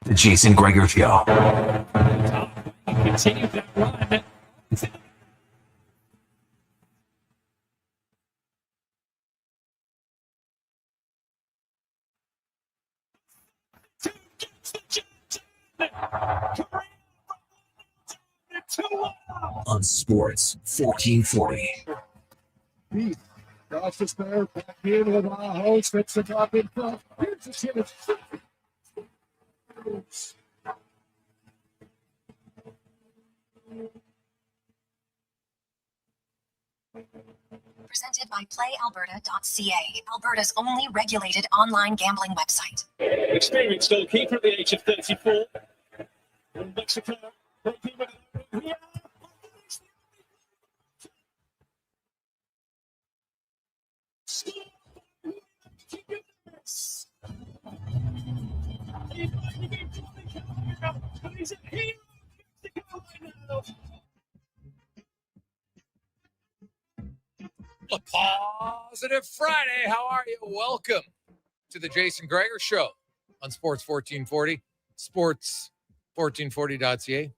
The Jason Gregor Show. Continue that run. On Sports 1440. That's the spare back in with our host. Fits the top in front. Here's the shit. Presented by PlayAlberta.ca, Alberta's only regulated online gambling website. Experienced goalkeeper at the age of 34. In Mexico. A positive Friday. How are you? Welcome to the Jason Gregor Show on Sports 1440, sports1440.ca,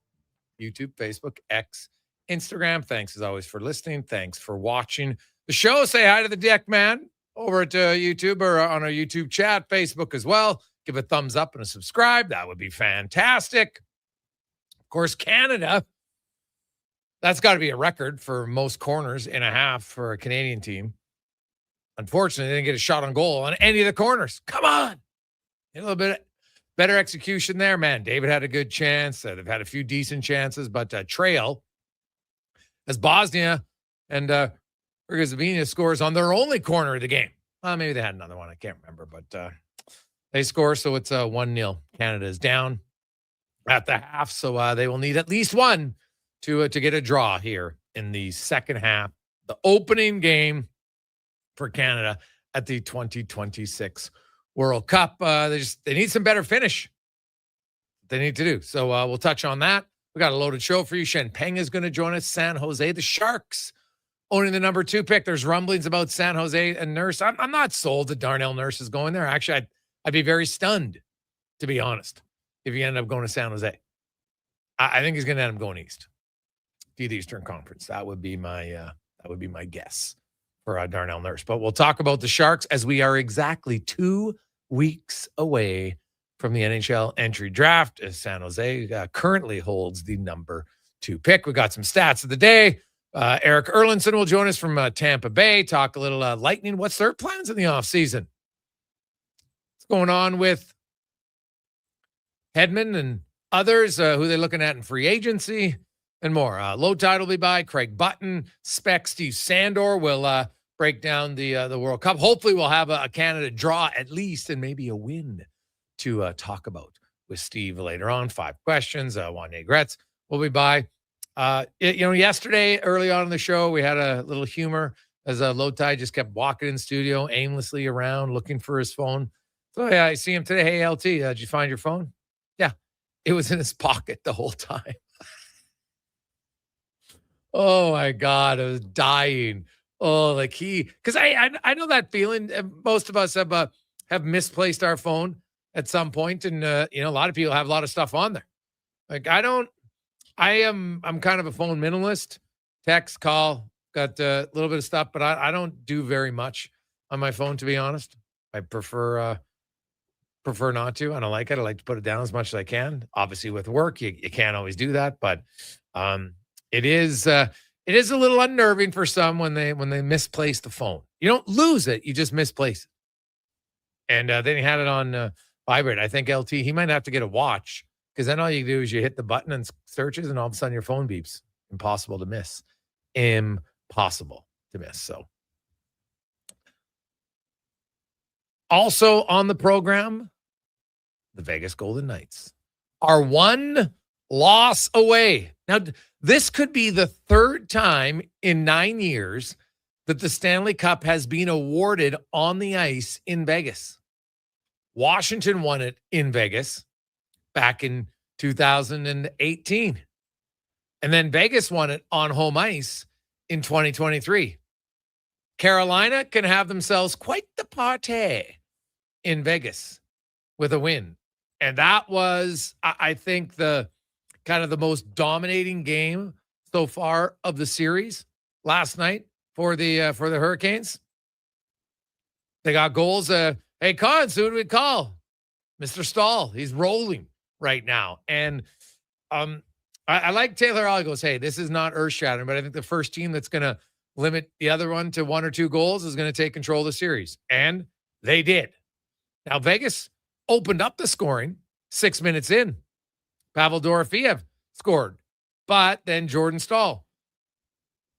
YouTube, Facebook, X, Instagram. Thanks as always for listening. Thanks for watching the show. Say hi to the deck man over at YouTube or on our YouTube chat, Facebook as well. Give a thumbs up and a subscribe. That would be fantastic. Of course, Canada. That's got to be a record for most corners in a half for a Canadian team. Unfortunately, they didn't get a shot on goal on any of the corners. Come on. A little bit better execution there, man. David had a good chance. They've had a few decent chances, but Trail, as Bosnia and Herzegovina scores on their only corner of the game. Maybe they had another one. I can't remember, but they score, so it's 1-0. Canada is down at the half, so they will need at least one to get a draw here in the second half, the opening game for Canada at the 2026 World Cup. They need some better finish. They need to do. So we'll touch on that. We got a loaded show for you. Shenpeng is going to join us. San Jose, the Sharks owning the number 2 pick. There's rumblings about San Jose and Nurse. I'm not sold that Darnell Nurse is going there. Actually, I'd be very stunned, to be honest, if he ended up going to San Jose. I think he's going to end up going east. The Eastern Conference. That would be my guess for Darnell Nurse. But we'll talk about the Sharks as we are exactly 2 weeks away from the NHL entry draft, as San Jose currently holds the number 2 pick. We got some stats of the day. Eric Erlinson will join us from Tampa Bay. Talk a little Lightning. What's their plans in the offseason? What's going on with Hedman and others? Who they're looking at in free agency? And more. Low Tide will be by. Craig Button, Spec, Steve Sandor will break down the World Cup. Hopefully we'll have a Canada draw at least and maybe a win to talk about with Steve later on. 5 questions. Wanye Gretz will be by. Yesterday, early on in the show, we had a little humor as Low Tide just kept walking in studio aimlessly around looking for his phone. So yeah, I see him today. Hey, LT, did you find your phone? Yeah, it was in his pocket the whole time. Oh my God, I was dying. Oh, because I know that feeling. Most of us have misplaced our phone at some point, and a lot of people have a lot of stuff on there. I'm kind of a phone minimalist. Text, call, got a little bit of stuff, but I don't do very much on my phone, to be honest. I prefer not to. I don't like it. I like to put it down as much as I can. Obviously, with work, you can't always do that, but it is a little unnerving for some when they misplace the phone. You don't lose it, you just misplace it. And then he had it on vibrate. I think LT, he might have to get a watch, because then all you do is you hit the button and searches, and all of a sudden your phone beeps. Impossible to miss. Impossible to miss. So, also on the program, the Vegas Golden Knights are 1 loss away. Now, this could be the 3rd time in 9 years that the Stanley Cup has been awarded on the ice in Vegas. Washington won it in Vegas back in 2018. And then Vegas won it on home ice in 2023. Carolina can have themselves quite the party in Vegas with a win And that was, I think, the kind of the most dominating game so far of the series last night for the Hurricanes. They got goals. Hey, Cons, who do we call? Mr. Stahl. He's rolling right now. And I like Taylor Halley goes, hey, this is not earth-shattering, but I think the first team that's going to limit the other one to 1 or 2 goals is going to take control of the series. And they did. Now, Vegas opened up the scoring 6 minutes in. Pavel Dorofeev scored. But then Jordan Stahl,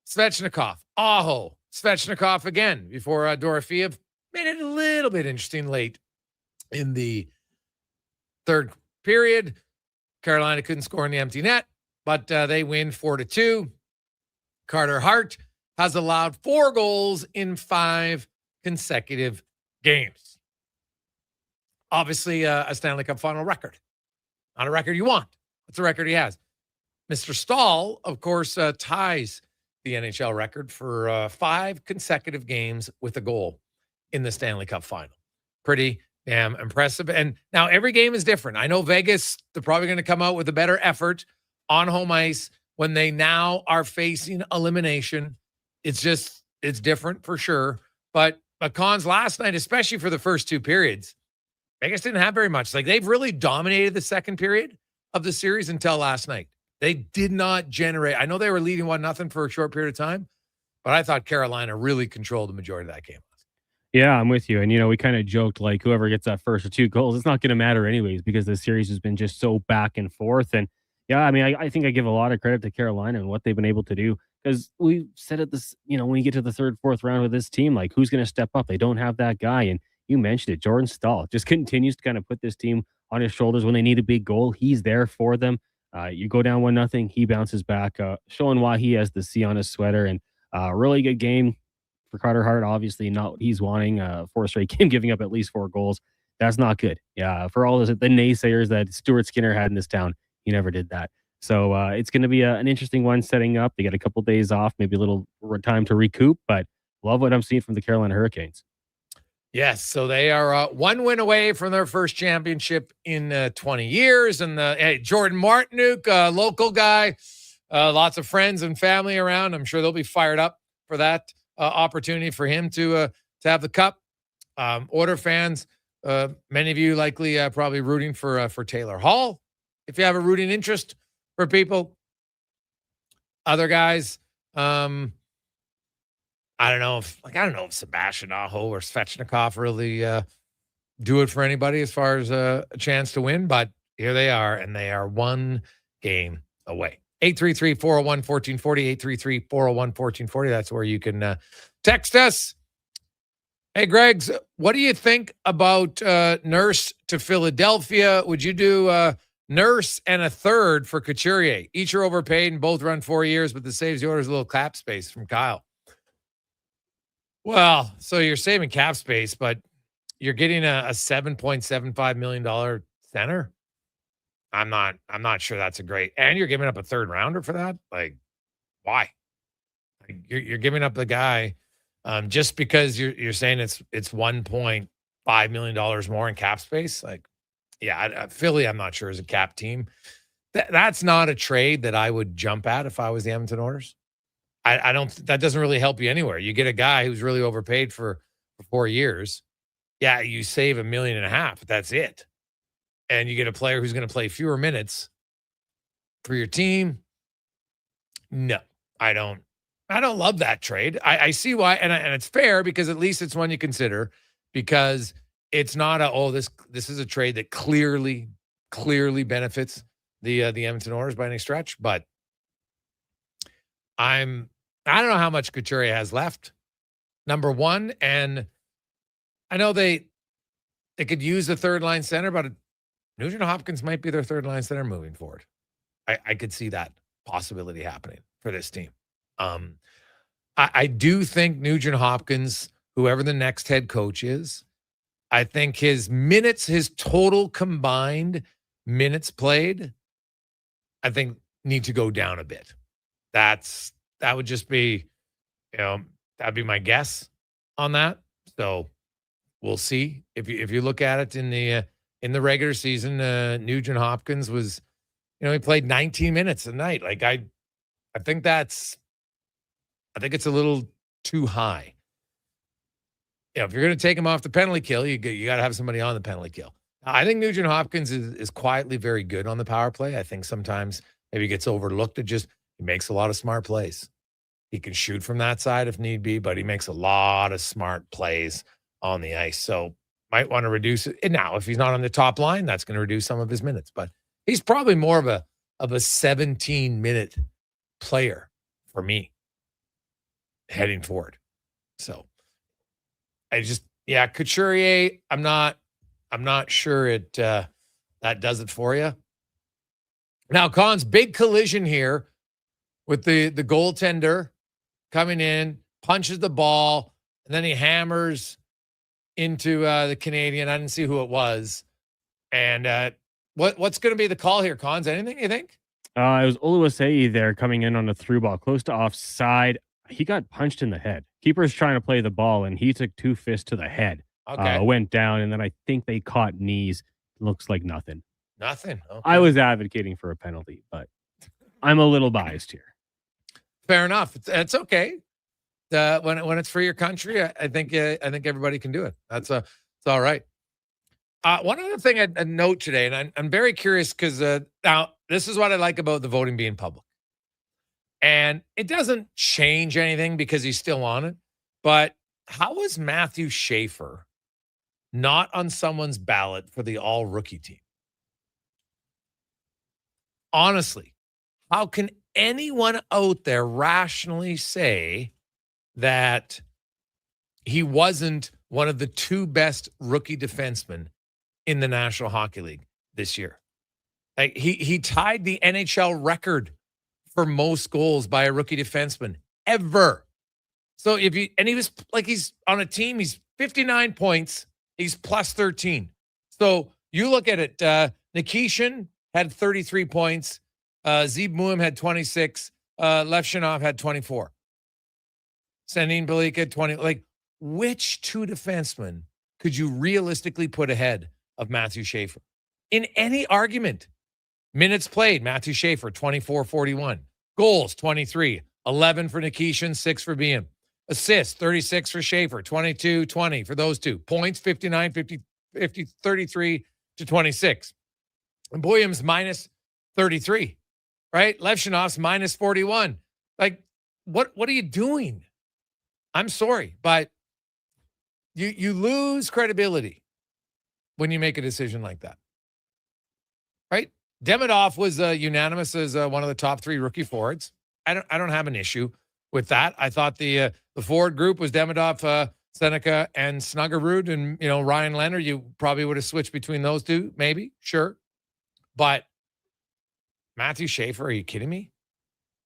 Svechnikov, Aho, Svechnikov again before Dorofeev made it a little bit interesting late in the third period. Carolina couldn't score in the empty net, but they win 4-2. Carter Hart has allowed 4 goals in 5 consecutive games. Obviously, a Stanley Cup final record. Not a record you want. It's a record he has. Mr. Stahl, of course, ties the NHL record for 5 consecutive games with a goal in the Stanley Cup final. Pretty damn impressive. And now every game is different. I know Vegas, they're probably going to come out with a better effort on home ice when they now are facing elimination. It's different for sure. But Cons last night, especially for the first 2 periods, Vegas didn't have very much. Like, they've really dominated the second period of the series until last night. They did not generate. I know they were leading 1-0 for a short period of time, but I thought Carolina really controlled the majority of that game. Yeah, I'm with you. And, we kind of joked, like, whoever gets that first or 2 goals, it's not going to matter anyways, because the series has been just so back and forth. And yeah, I mean, I think I give a lot of credit to Carolina and what they've been able to do, because we said it this, when you get to the 3rd, 4th round with this team, like, who's going to step up? They don't have that guy. And you mentioned it, Jordan Stahl just continues to kind of put this team on his shoulders when they need a big goal. He's there for them. You go down 1-0, he bounces back, showing why he has the C on his sweater. And really good game for Carter Hart. Obviously not what he's wanting. 4 straight game, giving up at least 4 goals. That's not good. Yeah, for all the naysayers that Stuart Skinner had in this town, he never did that. So it's going to be an interesting one setting up. They get a couple days off, maybe a little time to recoup, but love what I'm seeing from the Carolina Hurricanes. Yes, so they are 1 win away from their first championship in 20 years. And Jordan Martinook, local guy, lots of friends and family around. I'm sure they'll be fired up for that opportunity for him to have the cup. Order fans, many of you likely probably rooting for Taylor Hall. If you have a rooting interest for people, other guys, I don't know if Sebastian Aho or Svechnikov really do it for anybody as far as a chance to win, but here they are, and they are 1 game away. 833-401-1440, 833-401-1440. That's where you can text us. Hey, Greggs, what do you think about Nurse to Philadelphia? Would you do Nurse and a 3rd for Couturier? Each are overpaid and both run 4 years, but the saves the orders a little cap space from Kyle. Well, so you're saving cap space, but you're getting a $7.75 million center. I'm not sure that's a great, and you're giving up a 3rd rounder for that. Like, why? Like, you're giving up the guy just because you're saying it's $1.5 million more in cap space. Like, yeah, Philly, I'm not sure is a cap team. That's not a trade that I would jump at if I was the Edmonton Oilers. I don't. That doesn't really help you anywhere. You get a guy who's really overpaid for 4 years. Yeah, you save $1.5 million, but that's it. And you get a player who's going to play fewer minutes for your team. No, I don't love that trade. I see why, and it's fair because at least it's one you consider, because it's not this is a trade that clearly benefits the Edmonton Oilers by any stretch, but I don't know how much Couturier has left, number one. And I know they could use the 3rd line center, but Nugent Hopkins might be their 3rd line center moving forward. I could see that possibility happening for this team. I do think Nugent Hopkins, whoever the next head coach is, I think his total combined minutes played, I think need to go down a bit. That would just be, that'd be my guess on that. So we'll see. If you look at it in the in the regular season, Nugent Hopkins was, he played 19 minutes a night. Like I think it's a little too high. If you're going to take him off the penalty kill, you got to have somebody on the penalty kill. I think Nugent Hopkins is quietly very good on the power play. I think sometimes maybe he gets overlooked. He makes a lot of smart plays. He can shoot from that side if need be, but he makes a lot of smart plays on the ice. So might want to reduce it. And now, if he's not on the top line, that's going to reduce some of his minutes. But he's probably more of a 17-minute player for me heading forward. So Couturier, I'm not sure that does it for you. Now, Con's big collision here with the goaltender coming in, punches the ball, and then he hammers into the Canadian. I didn't see who it was. And what's going to be the call here, Cons? Anything you think? It was Oluwaseyi there coming in on a through ball, close to offside. He got punched in the head. Keeper's trying to play the ball, and he took 2 fists to the head. Okay. Went down, and then I think they caught knees. Looks like nothing. Nothing. Okay. I was advocating for a penalty, but I'm a little biased here. Fair enough. It's okay. When it's for your country, I think everybody can do it. It's all right. One other thing I'd note today, and I'm very curious because now this is what I like about the voting being public, and it doesn't change anything because he's still on it. But how is Matthew Schaefer not on someone's ballot for the all rookie team? Honestly, how can anyone out there rationally say that he wasn't one of the 2 best rookie defensemen in the National Hockey League this year? Like he tied the NHL record for most goals by a rookie defenseman ever. So he was like, he's on a team, he's 59 points, he's plus 13. So you look at it, Nikishin had 33 points, Zeb Muim had 26, Levshinov had 24. Sandin Belika had 20. Like, which 2 defensemen could you realistically put ahead of Matthew Schaefer? In any argument. Minutes played, Matthew Schaefer, 24-41. Goals, 23. 11 for Nikishin, 6 for Beam. Assists, 36 for Schaefer, 22-20 for those 2. Points, 59, 50, 33 to 26. And Boyum's minus 33, right? Levshinov's minus 41. Like, what are you doing? I'm sorry, but you lose credibility when you make a decision like that, right? Demidov was unanimous as one of the top 3 rookie forwards. I don't have an issue with that. I thought the forward group was Demidov, Seneca, and Snuggerud, and Ryan Leonard. You probably would have switched between those 2, maybe, sure, but Matthew Schaefer, are you kidding me?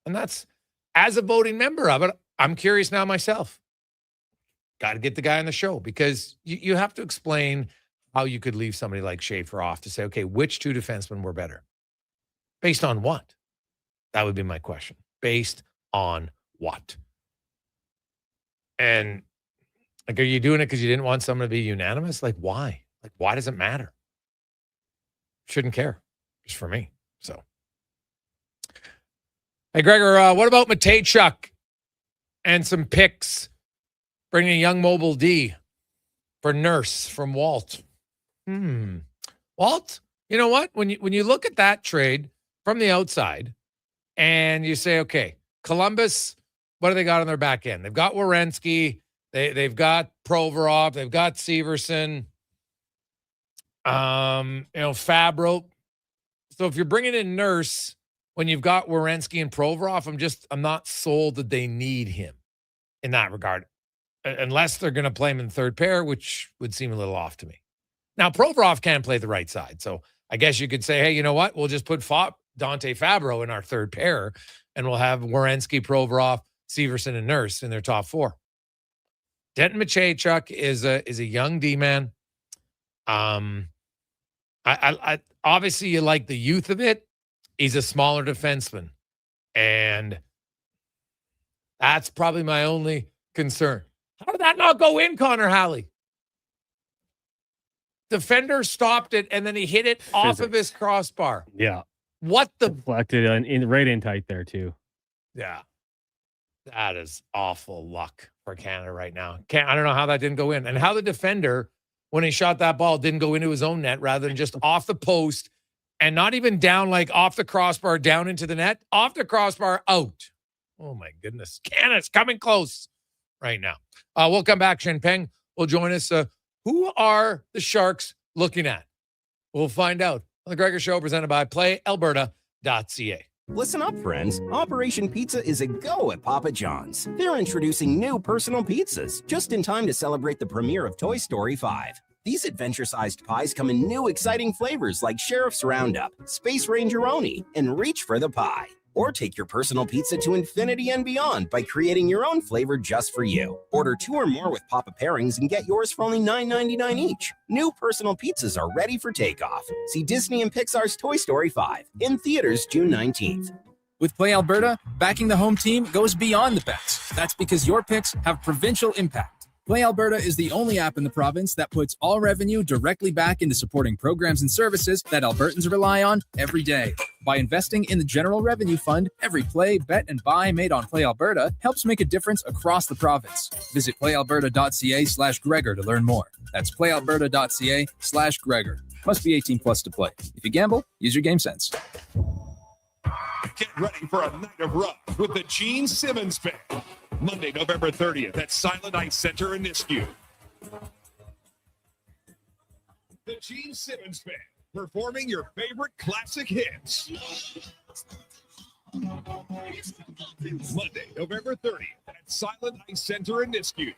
And that's as a voting member of it. I'm curious now myself. Got to get the guy on the show because you have to explain how you could leave somebody like Schaefer off to say, okay, which 2 defensemen were better? Based on what? That would be my question. Based on what? And like, are you doing it because you didn't want someone to be unanimous? Like, why? Like, why does it matter? Shouldn't care. Just for me. So, hey, Gregor, what about Matejchuk and some picks? Bringing a young mobile D for Nurse from Walt. Walt, you know what? When you look at that trade from the outside and you say, okay, Columbus, what do they got on their back end? They've got Werenski, they've got Provorov, they've got Severson, Fabro. So if you're bringing in Nurse when you've got Werenski and Provorov, I'm not sold that they need him in that regard. Unless they're going to play him in third pair, which would seem a little off to me. Now, Provorov can play the right side. So I guess you could say, hey, you know what? We'll just put Dante Fabro in our third pair, and we'll have Werenski, Provorov, Severson, and Nurse in their top 4. Denton Matejchuk is a young D-man. I obviously you like the youth of it. He's a smaller defenseman. And that's probably my only concern. How did that not go in, Connor Halley? defender stopped it, and then he hit it off of his crossbar. Yeah. What the? Deflected right in tight there, too. Yeah. That is awful luck for Canada right now. I don't know how that didn't go in, and how the defender, when he shot that ball, didn't go into his own net rather than just off the post and not even down, like off the crossbar, down into the net, off the crossbar, out. Oh, my goodness. Canada's coming close right now. We'll come back. Shen Peng will join us. Who are the Sharks looking at? We'll find out on the Gregor Show, presented by PlayAlberta.ca. Listen up, friends. Operation Pizza is a go at Papa John's. They're introducing new personal pizzas just in time to celebrate the premiere of Toy Story 5. These adventure-sized pies come in new, exciting flavors like Sheriff's Roundup, Space Ranger-oni, and Reach for the Pie. Or take your personal pizza to infinity and beyond by creating your own flavor just for you. Order 2 or more with Papa pairings and get yours for only $9.99 each. New personal pizzas are ready for takeoff. See Disney and Pixar's Toy Story 5 in theaters June 19th. With Play Alberta, backing the home team goes beyond the bets. That's because your picks have provincial impact. Play Alberta is the only app in the province that puts all revenue directly back into supporting programs and services that Albertans rely on every day. By investing in the General Revenue Fund, every play, bet, and buy made on Play Alberta helps make a difference across the province. Visit playalberta.ca/Gregor to learn more. That's playalberta.ca/Gregor. Must be 18 plus to play. If you gamble, use your game sense. Get ready for a night of rock with the Gene Simmons Band. Monday, November 30th at Silent Ice Center in Nisku. The Gene Simmons Band, performing your favorite classic hits. Monday, November 30th at Silent Ice Center in Nisku.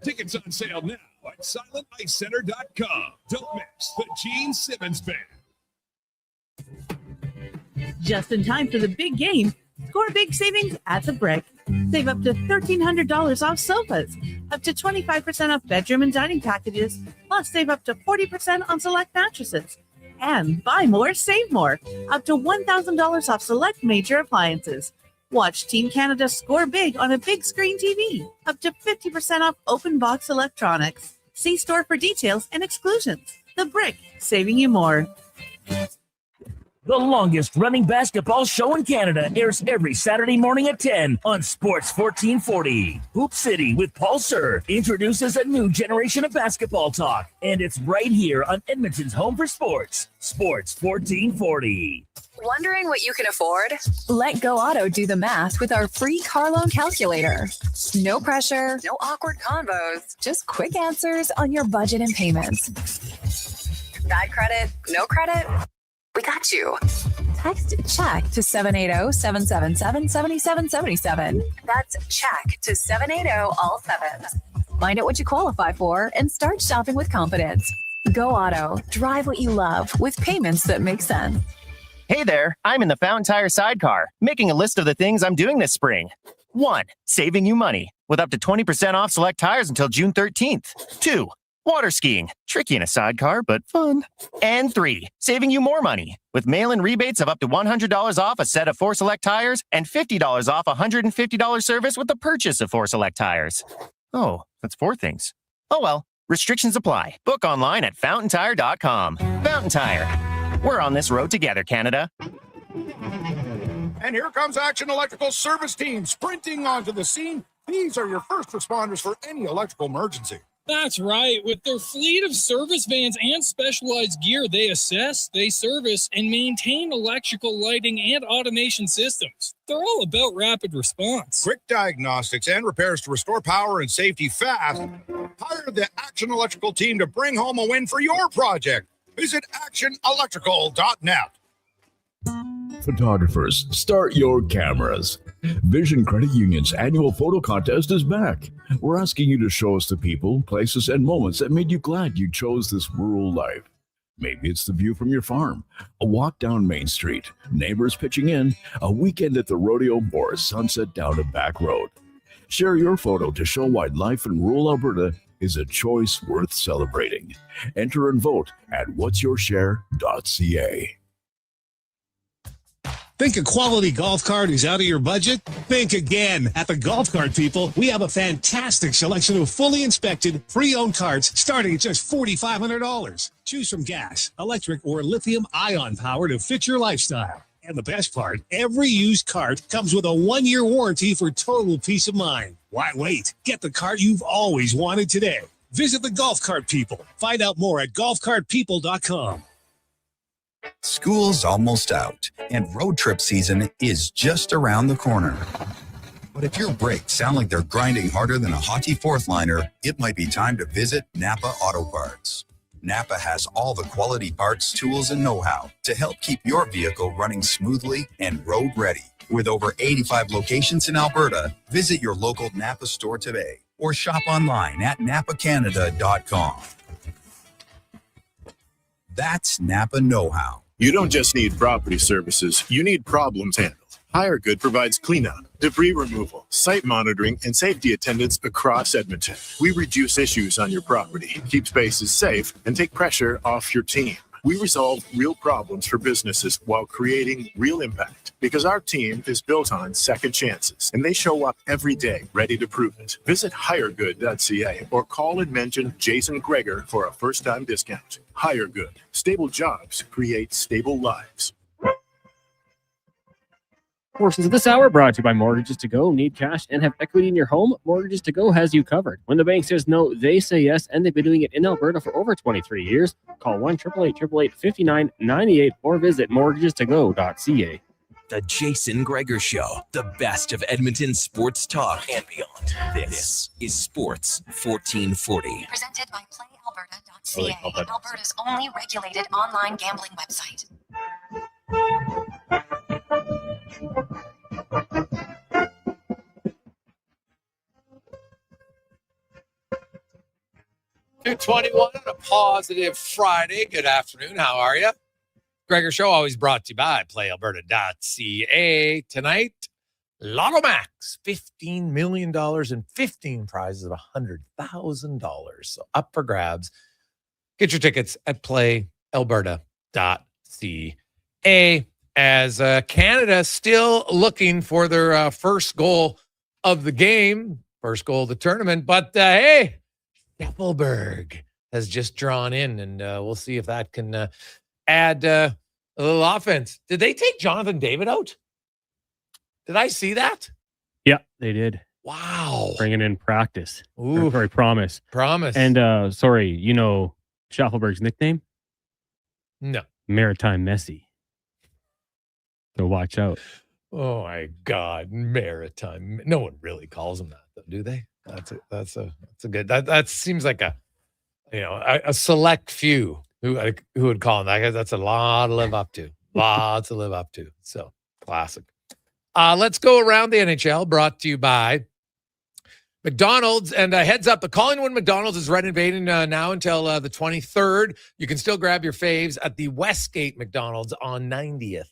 Tickets on sale now at silenticecenter.com. Don't miss the Gene Simmons Band. Just in time for the big game. Score big savings at the Brick. Save up to $1,300 off sofas, up to 25% off bedroom and dining packages, plus save up to 40% on select mattresses. And buy more, save more, up to $1,000 off select major appliances. Watch Team Canada score big on a big screen TV, up to 50% off open box electronics. See store for details and exclusions. The Brick, saving you more. The longest running basketball show in Canada airs every Saturday morning at 10 on Sports 1440. Hoop City with Paul Sir introduces a new generation of basketball talk, and it's right here on Edmonton's home for sports, Sports 1440. Wondering what you can afford? Let Go Auto do the math with our free car loan calculator. No pressure, no awkward convos, just quick answers on your budget and payments. Bad credit, no credit? We got you. Text CHECK to 780-777-7777. That's CHECK to 780 all 7. Find out what you qualify for and start shopping with confidence. Go Auto. Drive what you love with payments that make sense. Hey there, I'm in the Fountain Tire sidecar, making a list of the things I'm doing this spring. 1. Saving you money, with up to 20% off select tires until June 13th. 2. Water skiing, tricky in a sidecar, but fun. And 3, saving you more money with mail-in rebates of up to $100 off a set of 4 select tires and $50 off a $150 service with the purchase of 4 select tires. Oh, that's 4 things. Oh well, restrictions apply. Book online at fountaintire.com. Fountain Tire. We're on this road together, Canada. And here comes Action Electrical Service Team sprinting onto the scene. These are your first responders for any electrical emergency. That's right. With their fleet of service vans and specialized gear, they assess, they service, and maintain electrical lighting and automation systems. They're all about rapid response. Quick diagnostics and repairs to restore power and safety fast. Hire the Action Electrical team to bring home a win for your project. Visit actionelectrical.net. Photographers, start your cameras. Vision Credit Union's annual photo contest is back. We're asking you to show us the people, places, and moments that made you glad you chose this rural life. Maybe it's the view from your farm, a walk down Main Street, neighbors pitching in, a weekend at the rodeo, or a sunset down a back road. Share your photo to show why life in rural Alberta is a choice worth celebrating. Enter and vote at whatsyourshare.ca. Think a quality golf cart is out of your budget? Think again. At the Golf Cart People, we have a fantastic selection of fully inspected, pre-owned carts starting at just $4,500. Choose from gas, electric, or lithium-ion power to fit your lifestyle. And the best part, every used cart comes with a 1-year warranty for total peace of mind. Why wait? Get the cart you've always wanted today. Visit the Golf Cart People. Find out more at golfcartpeople.com. School's almost out, and road trip season is just around the corner. But if your brakes sound like they're grinding harder than a hockey fourth liner, it might be time to visit Napa Auto Parts. Napa has all the quality parts, tools, and know-how to help keep your vehicle running smoothly and road ready. With over 85 locations in Alberta, visit your local Napa store today or shop online at napacanada.com. That's Napa know-how. You don't just need property services, you need problems handled. HireGood provides cleanup, debris removal, site monitoring, and safety attendance across Edmonton. We reduce issues on your property, keep spaces safe, and take pressure off your team. We resolve real problems for businesses while creating real impact because our team is built on second chances and they show up every day ready to prove it. Visit hiregood.ca or call and mention Jason Gregor for a first-time discount. HireGood. Stable jobs create stable lives. Portions of this hour brought to you by Mortgages to Go. Need cash and have equity in your home? Mortgages to Go has you covered. When the bank says no, they say yes, and they've been doing it in Alberta for over 23 years. Call 1-888-888-5998 or visit mortgagestogo.ca. The Jason Gregor Show, the best of Edmonton sports talk and beyond. This is Sports 1440. Presented by PlayAlberta.ca, Alberta's only regulated online gambling website. 2:21 on a positive Friday. Good afternoon. How are you? Gregor Show always brought to you by PlayAlberta.ca. Tonight, Lotto Max, $15 million and 15 prizes of $100,000. So up for grabs. Get your tickets at PlayAlberta.ca. As Canada still looking for their first goal of the game, first goal of the tournament. But hey, Staffelberg has just drawn in, and we'll see if that can add a little offense. Did they take Jonathan David out? Did I see that? Yeah, they did. Wow. Bringing in practice. Ooh. Sorry, promise. Promise. And sorry, you know Staffelberg's nickname? No. Maritime Messi. So watch out. Oh my God, Maritime. No one really calls him that, though, do they? That's a good. That seems like a select few who would call him that. That's a lot to live up to. Lots to live up to. So classic. Let's go around the NHL. Brought to you by McDonald's. And heads up, the Collingwood McDonald's is renovating now until the 23rd. You can still grab your faves at the Westgate McDonald's on 90th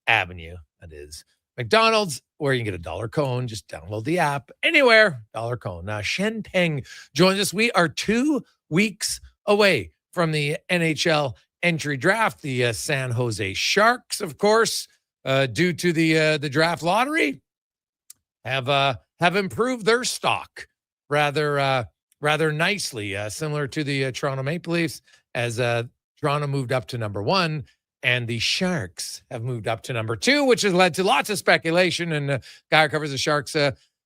Avenue. That is McDonald's, where you can get a $1 cone. Just download the app anywhere. $1 cone. Now, Shen Peng joins us. We are 2 weeks away from the NHL entry draft. The San Jose Sharks, of course, due to the draft lottery, have improved their stock rather nicely, similar to the Toronto Maple Leafs, as Toronto moved up to number 1. And the Sharks have moved up to number 2, which has led to lots of speculation. And guy who covers the Sharks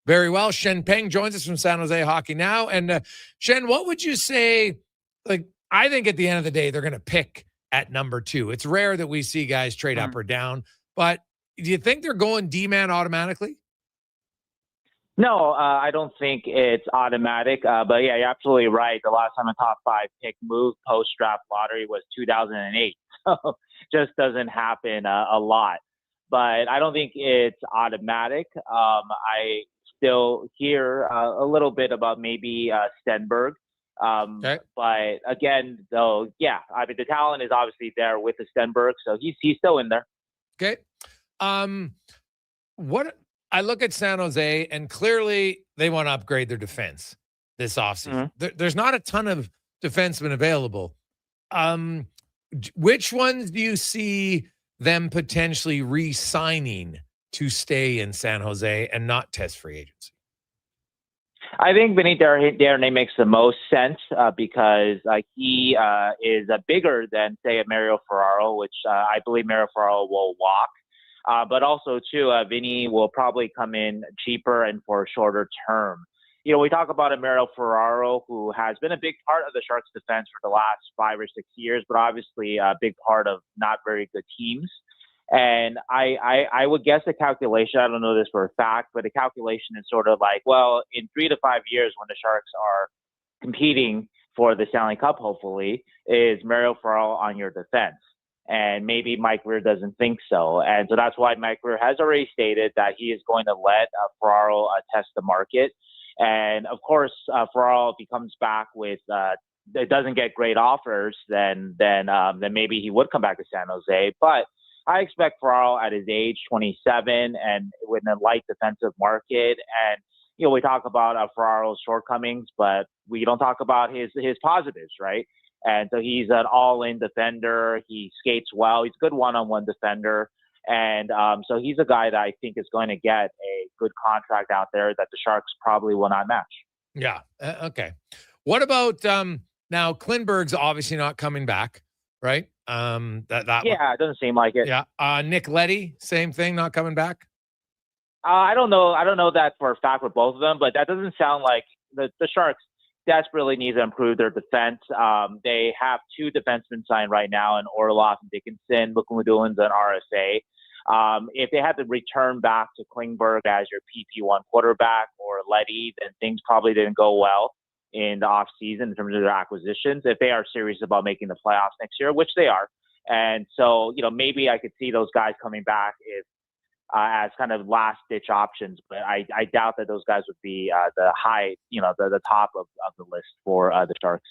very well, Shen Peng, joins us from San Jose Hockey Now. And Shen, what would you say? Like, I think at the end of the day, they're going to pick at number 2. It's rare that we see guys trade up or down. But do you think they're going D-man automatically? No, I don't think it's automatic. But yeah, you're absolutely right. The last time a top 5 pick moved post-draft lottery was 2008. So just doesn't happen a lot. But I don't think it's automatic. I still hear a little bit about maybe Stenberg. Okay. But again, though, yeah, I mean, the talent is obviously there with the Stenberg, so he's still in there. Okay. What I look at San Jose, and clearly they want to upgrade their defense this offseason. There's not a ton of defensemen available. Which ones do you see them potentially re-signing to stay in San Jose and not test free agency? I think Vinny Darnay makes the most sense because he is bigger than, say, a Mario Ferraro, which I believe Mario Ferraro will walk. But also, too, Vinny will probably come in cheaper and for a shorter term. We talk about a Mario Ferraro who has been a big part of the Sharks' defense for the last 5 or 6 years, but obviously a big part of not very good teams. And I would guess the calculation, I don't know this for a fact, but the calculation is sort of like, well, in 3 to 5 years when the Sharks are competing for the Stanley Cup, hopefully, is Mario Ferraro on your defense? And maybe Mike Weir doesn't think so. And so that's why Mike Weir has already stated that he is going to let Ferraro test the market. And of course, Ferraro, if he comes back with it doesn't get great offers, then maybe he would come back to San Jose. But I expect Ferraro at his age, 27, and with a light defensive market. And we talk about Ferraro's shortcomings, but we don't talk about his positives, right? And so he's an all-in defender. He skates well. He's a good one-on-one defender. And so he's a guy that I think is going to get a good contract out there that the Sharks probably will not match. Yeah. Okay. What about now? Klingberg's obviously not coming back, right? It doesn't seem like it. Yeah. Nick Leddy, same thing, not coming back. I don't know. I don't know that for a fact with both of them, but that doesn't sound like the Sharks desperately need to improve their defense. They have 2 defensemen signed right now in Orlov and Dickinson. Mukumudulin's an RFA. If they had to return back to Klingberg as your PP1 quarterback or Leddy, then things probably didn't go well in the offseason in terms of their acquisitions if they are serious about making the playoffs next year, which they are. And so, maybe I could see those guys coming back if as kind of last-ditch options, but I doubt that those guys would be the high, the top of the list for the Sharks.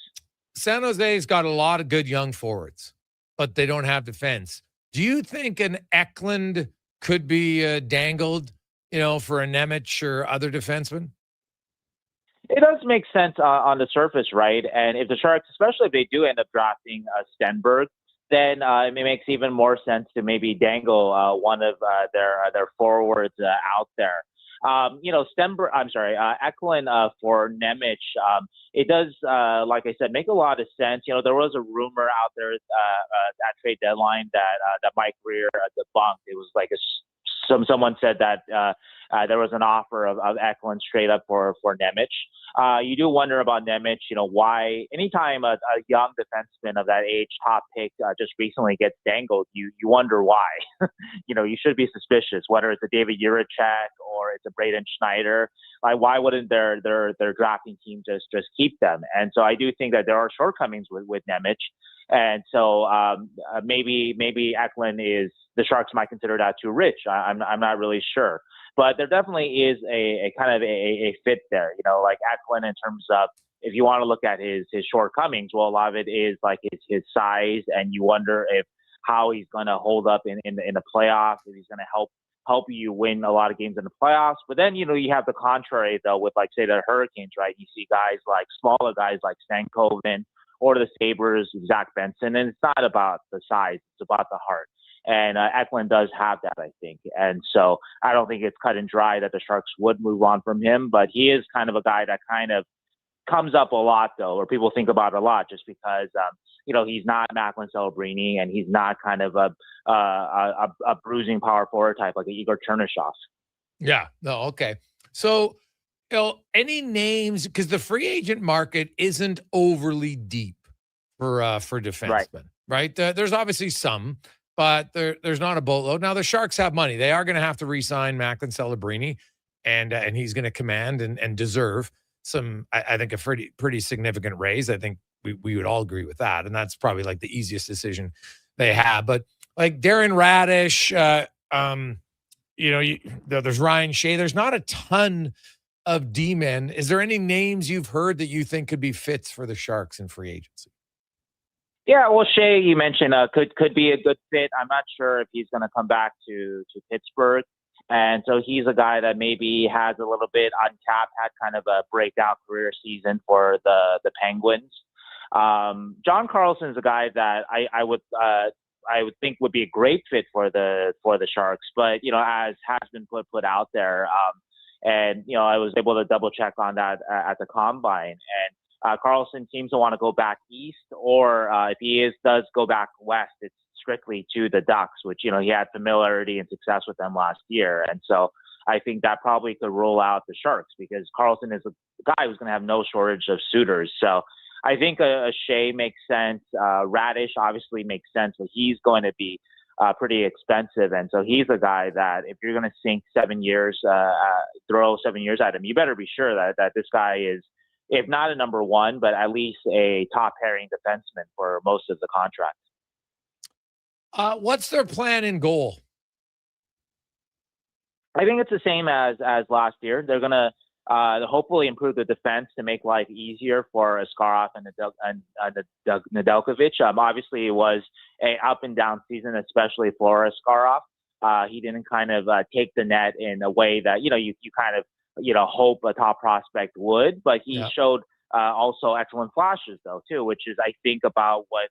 San Jose's got a lot of good young forwards, but they don't have defense. Do you think an Eklund could be dangled, for a Nemec or other defenseman? It does make sense on the surface, right? And if the Sharks, especially if they do end up drafting Stenberg, then it makes even more sense to maybe dangle one of their forwards out there. Eklund for Nemec, it does, like I said, make a lot of sense. There was a rumor out there at trade deadline that Mike Weir debunked. It was like someone said that there was an offer of Eklund straight up for Nemec. You do wonder about Nemec, why anytime a young defenseman of that age, top pick, just recently gets dangled, you wonder why. You should be suspicious, whether it's a David Jiricek or it's a Braden Schneider. Why wouldn't their drafting team just keep them? And so I do think that there are shortcomings with Nemec. And so maybe Eklund is, the Sharks might consider that too rich. I'm not really sure. But there definitely is a kind of a fit there, like Eklund in terms of, if you want to look at his shortcomings, well, a lot of it is like his size, and you wonder how he's going to hold up in the playoffs, if he's going to help you win a lot of games in the playoffs. But then, you have the contrary, though, with, like, say, the Hurricanes, right? You see smaller guys like Stankoven or the Sabres, Zach Benson, and it's not about the size, it's about the heart. And Eklund does have that, I think. And so I don't think it's cut and dry that the Sharks would move on from him, but he is kind of a guy that kind of comes up a lot, though, or people think about a lot, just because, he's not Macklin Celebrini, and he's not kind of a bruising power forward type like Igor Chernyshov. Yeah. No. Okay. So, any names, because the free agent market isn't overly deep for defensemen, right? There's obviously some, but there's not a boatload. Now, the Sharks have money. They are going to have to re-sign Macklin Celebrini, and he's going to command and deserve some, I think, a pretty significant raise. I think we would all agree with that, and that's probably like the easiest decision they have. But like Darren Radish, there's Ryan Shea. There's not a ton of D-men. Is there any names you've heard that you think could be fits for the Sharks in free agency? Yeah, well, Shea, you mentioned could be a good fit. I'm not sure if he's going to come back to Pittsburgh. And so he's a guy that maybe has a little bit untapped, had kind of a breakout career season for the Penguins. John Carlson's a guy that I would I would think would be a great fit for the Sharks. But as has been put out there, and I was able to double check on that at the combine. And Carlson seems to want to go back east, or if he does go back west, it's strictly to the Ducks, which he had familiarity and success with them last year. And so I think that probably could rule out the Sharks, because Carlson is a guy who's going to have no shortage of suitors. So I think a Shea makes sense. Radish obviously makes sense, but he's going to be pretty expensive. And so he's a guy that if you're going to sink 7 years, throw 7 years at him, you better be sure that this guy is, if not a number one, but at least a top pairing defenseman for most of the contract. What's their plan in goal? I think it's the same as last year. They're going to hopefully improve the defense to make life easier for Askarov and Nedeljkovic. Obviously, it was a up and down season, especially for Askarov. He didn't kind of take the net in a way that you kind of hope a top prospect would, but he showed also excellent flashes though too, which is I think about what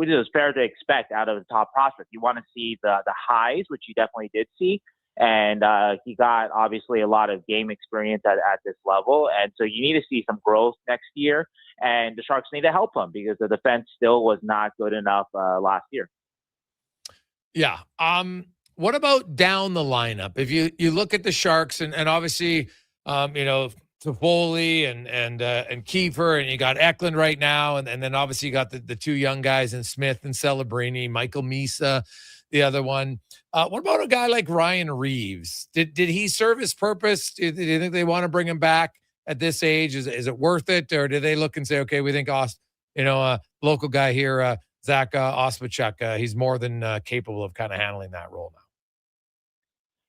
is fair to expect out of the top prospect. You want to see the highs, which you definitely did see. And he got obviously a lot of game experience at this level. And so you need to see some growth next year. And the Sharks need to help him because the defense still was not good enough last year. Yeah. What about down the lineup? If you look at the Sharks and obviously, Toffoli and Kiefer, and you got Eklund right now. And then obviously you got the two young guys in Smith and Celebrini, Michael Misa, the other one. What about a guy like Ryan Reeves? Did he serve his purpose? Do you think they want to bring him back at this age? Is it worth it? Or do they look and say, okay, we think local guy here, Zach Ospachuk, he's more than capable of kind of handling that role now?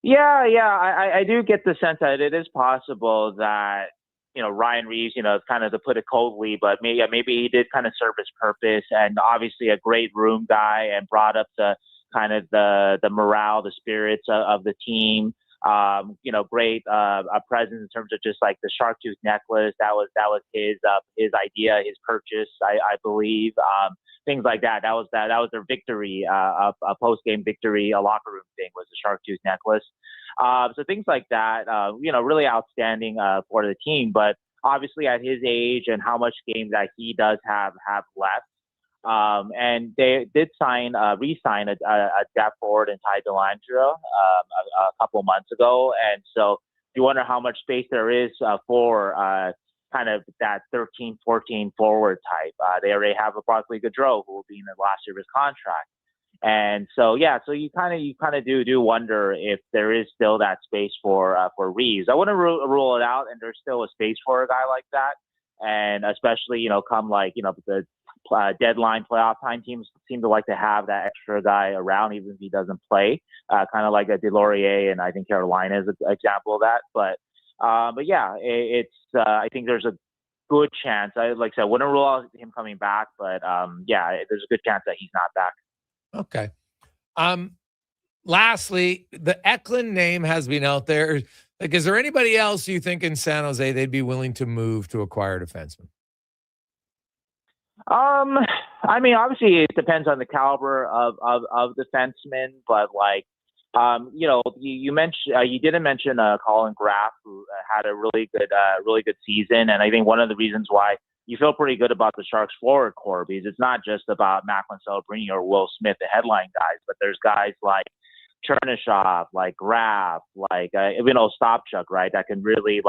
Yeah. I do get the sense that it is possible that, Ryan Reeves, kind of to put it coldly, but maybe he did kind of serve his purpose, and obviously a great room guy and brought up the kind of the morale, the spirits of the team. Great presence in terms of just like the shark tooth necklace. That was his idea, his purchase, I believe. Things like that. That was their victory, a post game victory, a locker room thing was the shark tooth necklace. So things like that, really outstanding for the team. But obviously at his age and how much game that he does have left. And they did re-sign a depth forward in Ty Delangelo a couple months ago. And so you wonder how much space there is for kind of that 13-14 forward type. They already have a Barclay Gaudreau who will be in the last year of his contract. And so, so you kind of do wonder if there is still that space for Reeves. I wouldn't rule it out, and there's still a space for a guy like that. And especially, come like, the deadline playoff time, teams seem to like to have that extra guy around, even if he doesn't play, kind of like a Delorier, and I think Carolina is an example of that. But yeah, it's I think there's a good chance. I wouldn't rule out him coming back, but there's a good chance that he's not back. Okay. Lastly, the Eklund name has been out there. Like, is there anybody else you think in San Jose they'd be willing to move to acquire a defenseman? I mean, obviously it depends on the caliber of defensemen, but you mentioned you didn't mention Colin Graff, who had a really good season, and I think one of the reasons why you feel pretty good about the Sharks forward core, because it's not just about Macklin Celebrini or Will Smith, the headline guys, but there's guys like Chernyshov, like Graff, like even Ostapchuk, right, that can really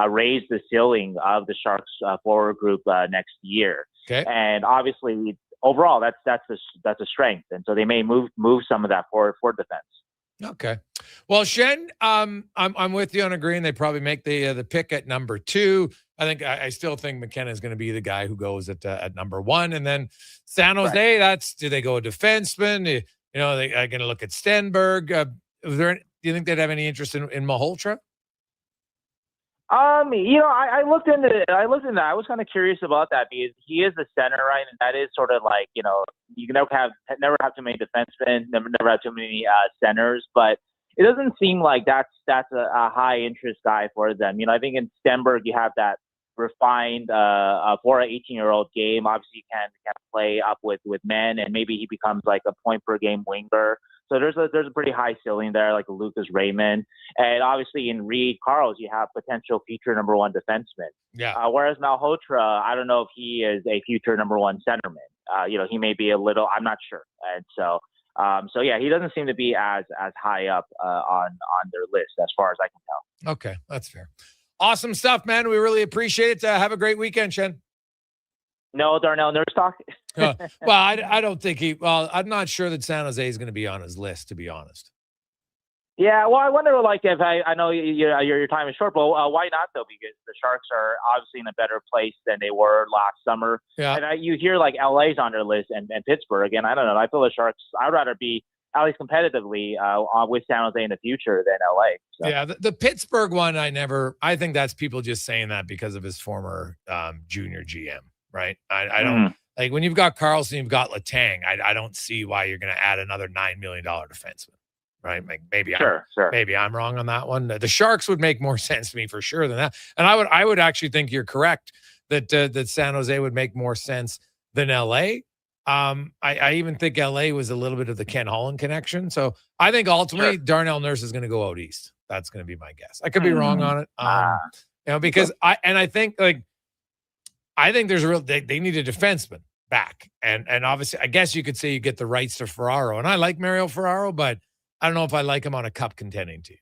raise the ceiling of the Sharks forward group next year. Okay. And obviously, overall, that's a strength, and so they may move some of that forward for defense. Okay. Well, Shen, I'm with you on agreeing they probably make the pick at number 2. I still think McKenna is going to be the guy who goes at number 1, and then San Jose. Right. Do they go a defenseman? They are going to look at Stenberg. Do you think they'd have any interest in Malhotra? I looked into that. I was kind of curious about that because he is the center, right? And that is sort of like, you can never have too many defensemen, never have too many centers, but it doesn't seem like that's a high interest guy for them. I think in Stenberg you have that refined for an 18-year-old game. Obviously, he can play up with men, and maybe he becomes like a point per game winger. So there's a pretty high ceiling there, like a Lucas Raymond. And obviously in Reed Carls, you have potential future number one defenseman. Yeah. Whereas Malhotra, I don't know if he is a future number one centerman. He may be a little, I'm not sure. And so yeah, he doesn't seem to be as high up on their list as far as I can tell. Okay, that's fair. Awesome stuff, man. We really appreciate it. Have a great weekend, Shen. No Darnell Nurse talk. Well, I don't think I'm not sure that San Jose is going to be on his list, to be honest. Yeah, well, I wonder, like, if I know your time is short, but why not though? Because the Sharks are obviously in a better place than they were last summer. Yeah. And you hear like LA's on their list and Pittsburgh, and I don't know. I feel the Sharks. I'd rather be at least competitively with San Jose in the future than LA. So. Yeah, the Pittsburgh one, I think that's people just saying that because of his former junior GM, right? I don't like when you've got Carlson, you've got Letang. I don't see why you're going to add another $9 million defenseman. Right? Like maybe I'm wrong on that one. The Sharks would make more sense to me for sure than that. And I would actually think you're correct that San Jose would make more sense than LA. I even think LA was a little bit of the Ken Holland connection. So I think ultimately Darnell Nurse is going to go out east. That's going to be my guess. I could be wrong on it. Because I think there's they need a defenseman back. And obviously I guess you could say you get the rights to Ferraro. And I like Mario Ferraro, but I don't know if I like him on a cup contending team.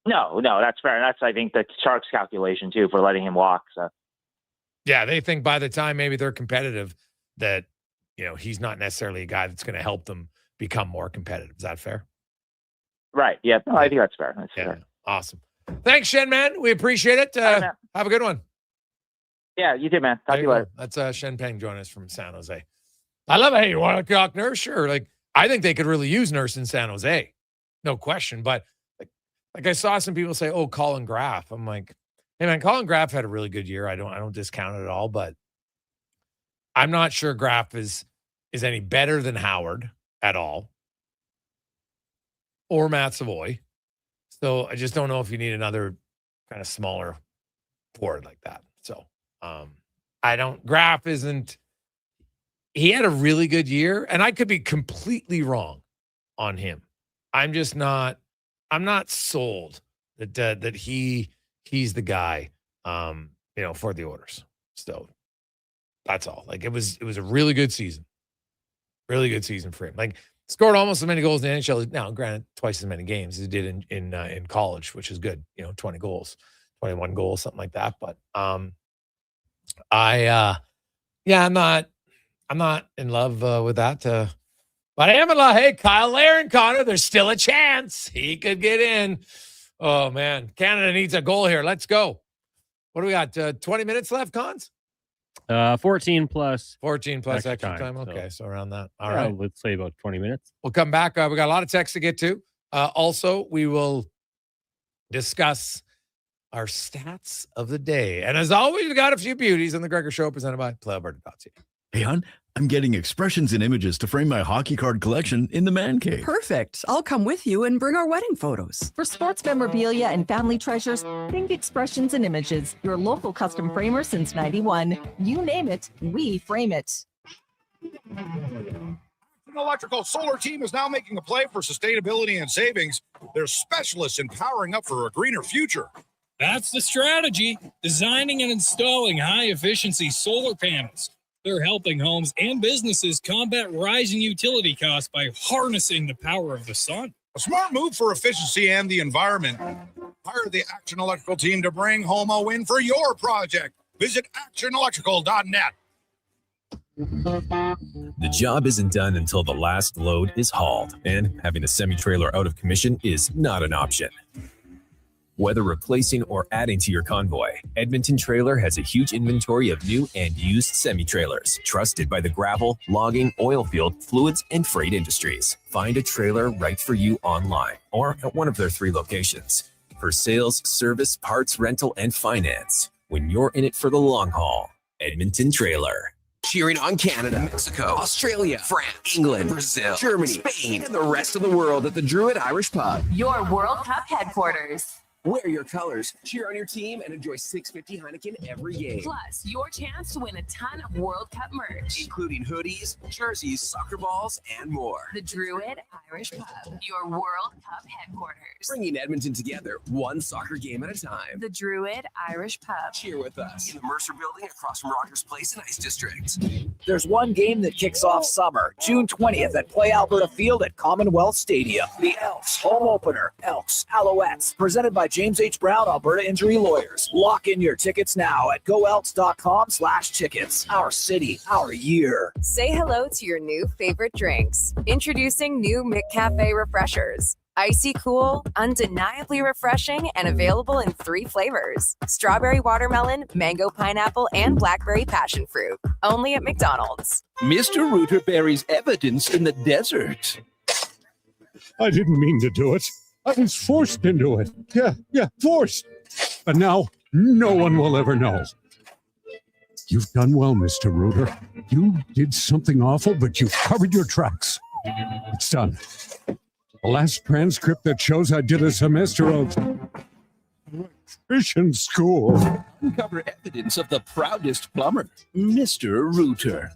No, that's fair. And that's, I think, the Sharks calculation too for letting him walk. So yeah, they think by the time maybe they're competitive that, he's not necessarily a guy that's going to help them become more competitive. Is that fair? Right. Yeah. No, I think that's fair. That's fair. Awesome. Thanks, Shen, man. We appreciate it. Have a good one. Yeah, you too, man. Talk to you later. That's Shen Peng joining us from San Jose. I love it. Hey, you want to talk Nurse? Sure. Like, I think they could really use Nurse in San Jose. No question. But like I saw some people say, oh, Colin Graff. I'm like, hey man, Colin Graff had a really good year. I don't discount it at all, but I'm not sure Graff is any better than Howard at all. Or Matt Savoy. So I just don't know if you need another kind of smaller forward like that. So Graff isn't. He had a really good year, and I could be completely wrong on him. I'm not sold that he's the guy, for the Oilers. So that's all. Like it was a really good season for him. Like scored almost as many goals in the NHL. Now, granted, twice as many games as he did in college, which is good. 20 goals, 21 goals, something like that. But I'm not in love with that. But I am in love. Hey, Kyle Laren, Connor, there's still a chance. He could get in. Oh, man. Canada needs a goal here. Let's go. What do we got? 20 minutes left, Cons? 14 plus extra time. Okay, so around that. All right. Let's say about 20 minutes. We'll come back. We got a lot of texts to get to. Also, we will discuss our stats of the day. And as always, we got a few beauties on the Gregor Show presented by PlayAlberta.ca. Hey, hon, I'm getting expressions and images to frame my hockey card collection in the man cave. Perfect. I'll come with you and bring our wedding photos. For sports memorabilia and family treasures, think Expressions and Images, your local custom framer since 91. You name it, we frame it. An electrical solar team is now making a play for sustainability and savings. They're specialists in powering up for a greener future. That's the strategy. Designing and installing high-efficiency solar panels. They're helping homes and businesses combat rising utility costs by harnessing the power of the sun. A smart move for efficiency and the environment. Hire the Action Electrical team to bring home a win for your project. Visit actionelectrical.net. The job isn't done until the last load is hauled, and having a semi-trailer out of commission is not an option. Whether replacing or adding to your convoy, Edmonton Trailer has a huge inventory of new and used semi-trailers, trusted by the gravel, logging, oil field, fluids, and freight industries. Find a trailer right for you online or at one of their 3 locations. For sales, service, parts, rental, and finance. When you're in it for the long haul, Edmonton Trailer. Cheering on Canada, Mexico, Australia, France, England, Brazil, Germany, Spain, and the rest of the world at the Druid Irish Pub. Your World Cup headquarters. Wear your colors, cheer on your team, and enjoy $6.50 Heineken every game. Plus, your chance to win a ton of World Cup merch, Including hoodies, jerseys, soccer balls, and more. The Druid Irish Pub, your World Cup headquarters. Bringing Edmonton together, one soccer game at a time. The Druid Irish Pub. Cheer with us in the Mercer Building across from Rogers Place in Ice District. There's one game that kicks off summer, June 20th at Play Alberta Field at Commonwealth Stadium. The Elks home opener, Elks Alouettes, presented by James H. Brown, Alberta Injury Lawyers. Lock in your tickets now at goelks.com/tickets. Our city, our year. Say hello to your new favorite drinks. Introducing new McCafe Refreshers. Icy cool, undeniably refreshing, and available in 3 flavors. Strawberry watermelon, mango pineapple, and blackberry passion fruit. Only at McDonald's. Mr. Rooter buries evidence in the desert. I didn't mean to do it. I was forced into it. Yeah, forced. But now, no one will ever know. You've done well, Mr. Rooter. You did something awful, but you covered your tracks. It's done. The last transcript that shows I did a semester of electrician school. Uncover evidence of the proudest plumber, Mr. Rooter.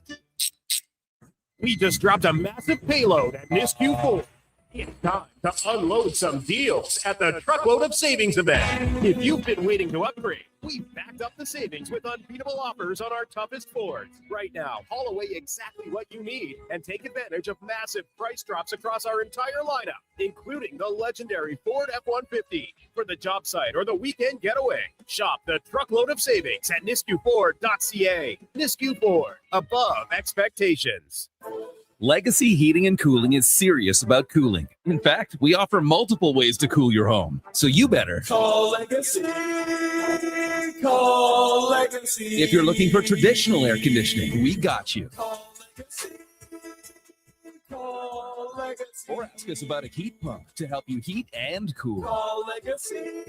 We just dropped a massive payload at NISQ 4. It's time to unload some deals at the Truckload of Savings event. If you've been waiting to upgrade, we've backed up the savings with unbeatable offers on our toughest Fords. Right now, haul away exactly what you need and take advantage of massive price drops across our entire lineup, including the legendary Ford F-150 for the job site or the weekend getaway. Shop the Truckload of Savings at nisqford.ca. Nisq Ford, above expectations. Legacy Heating and Cooling is serious about cooling. In fact, we offer multiple ways to cool your home. So you better call Legacy. Call Legacy. If you're looking for traditional air conditioning, we got you. Call Legacy. Call Legacy. Or ask us about a heat pump to help you heat and cool. Call Legacy.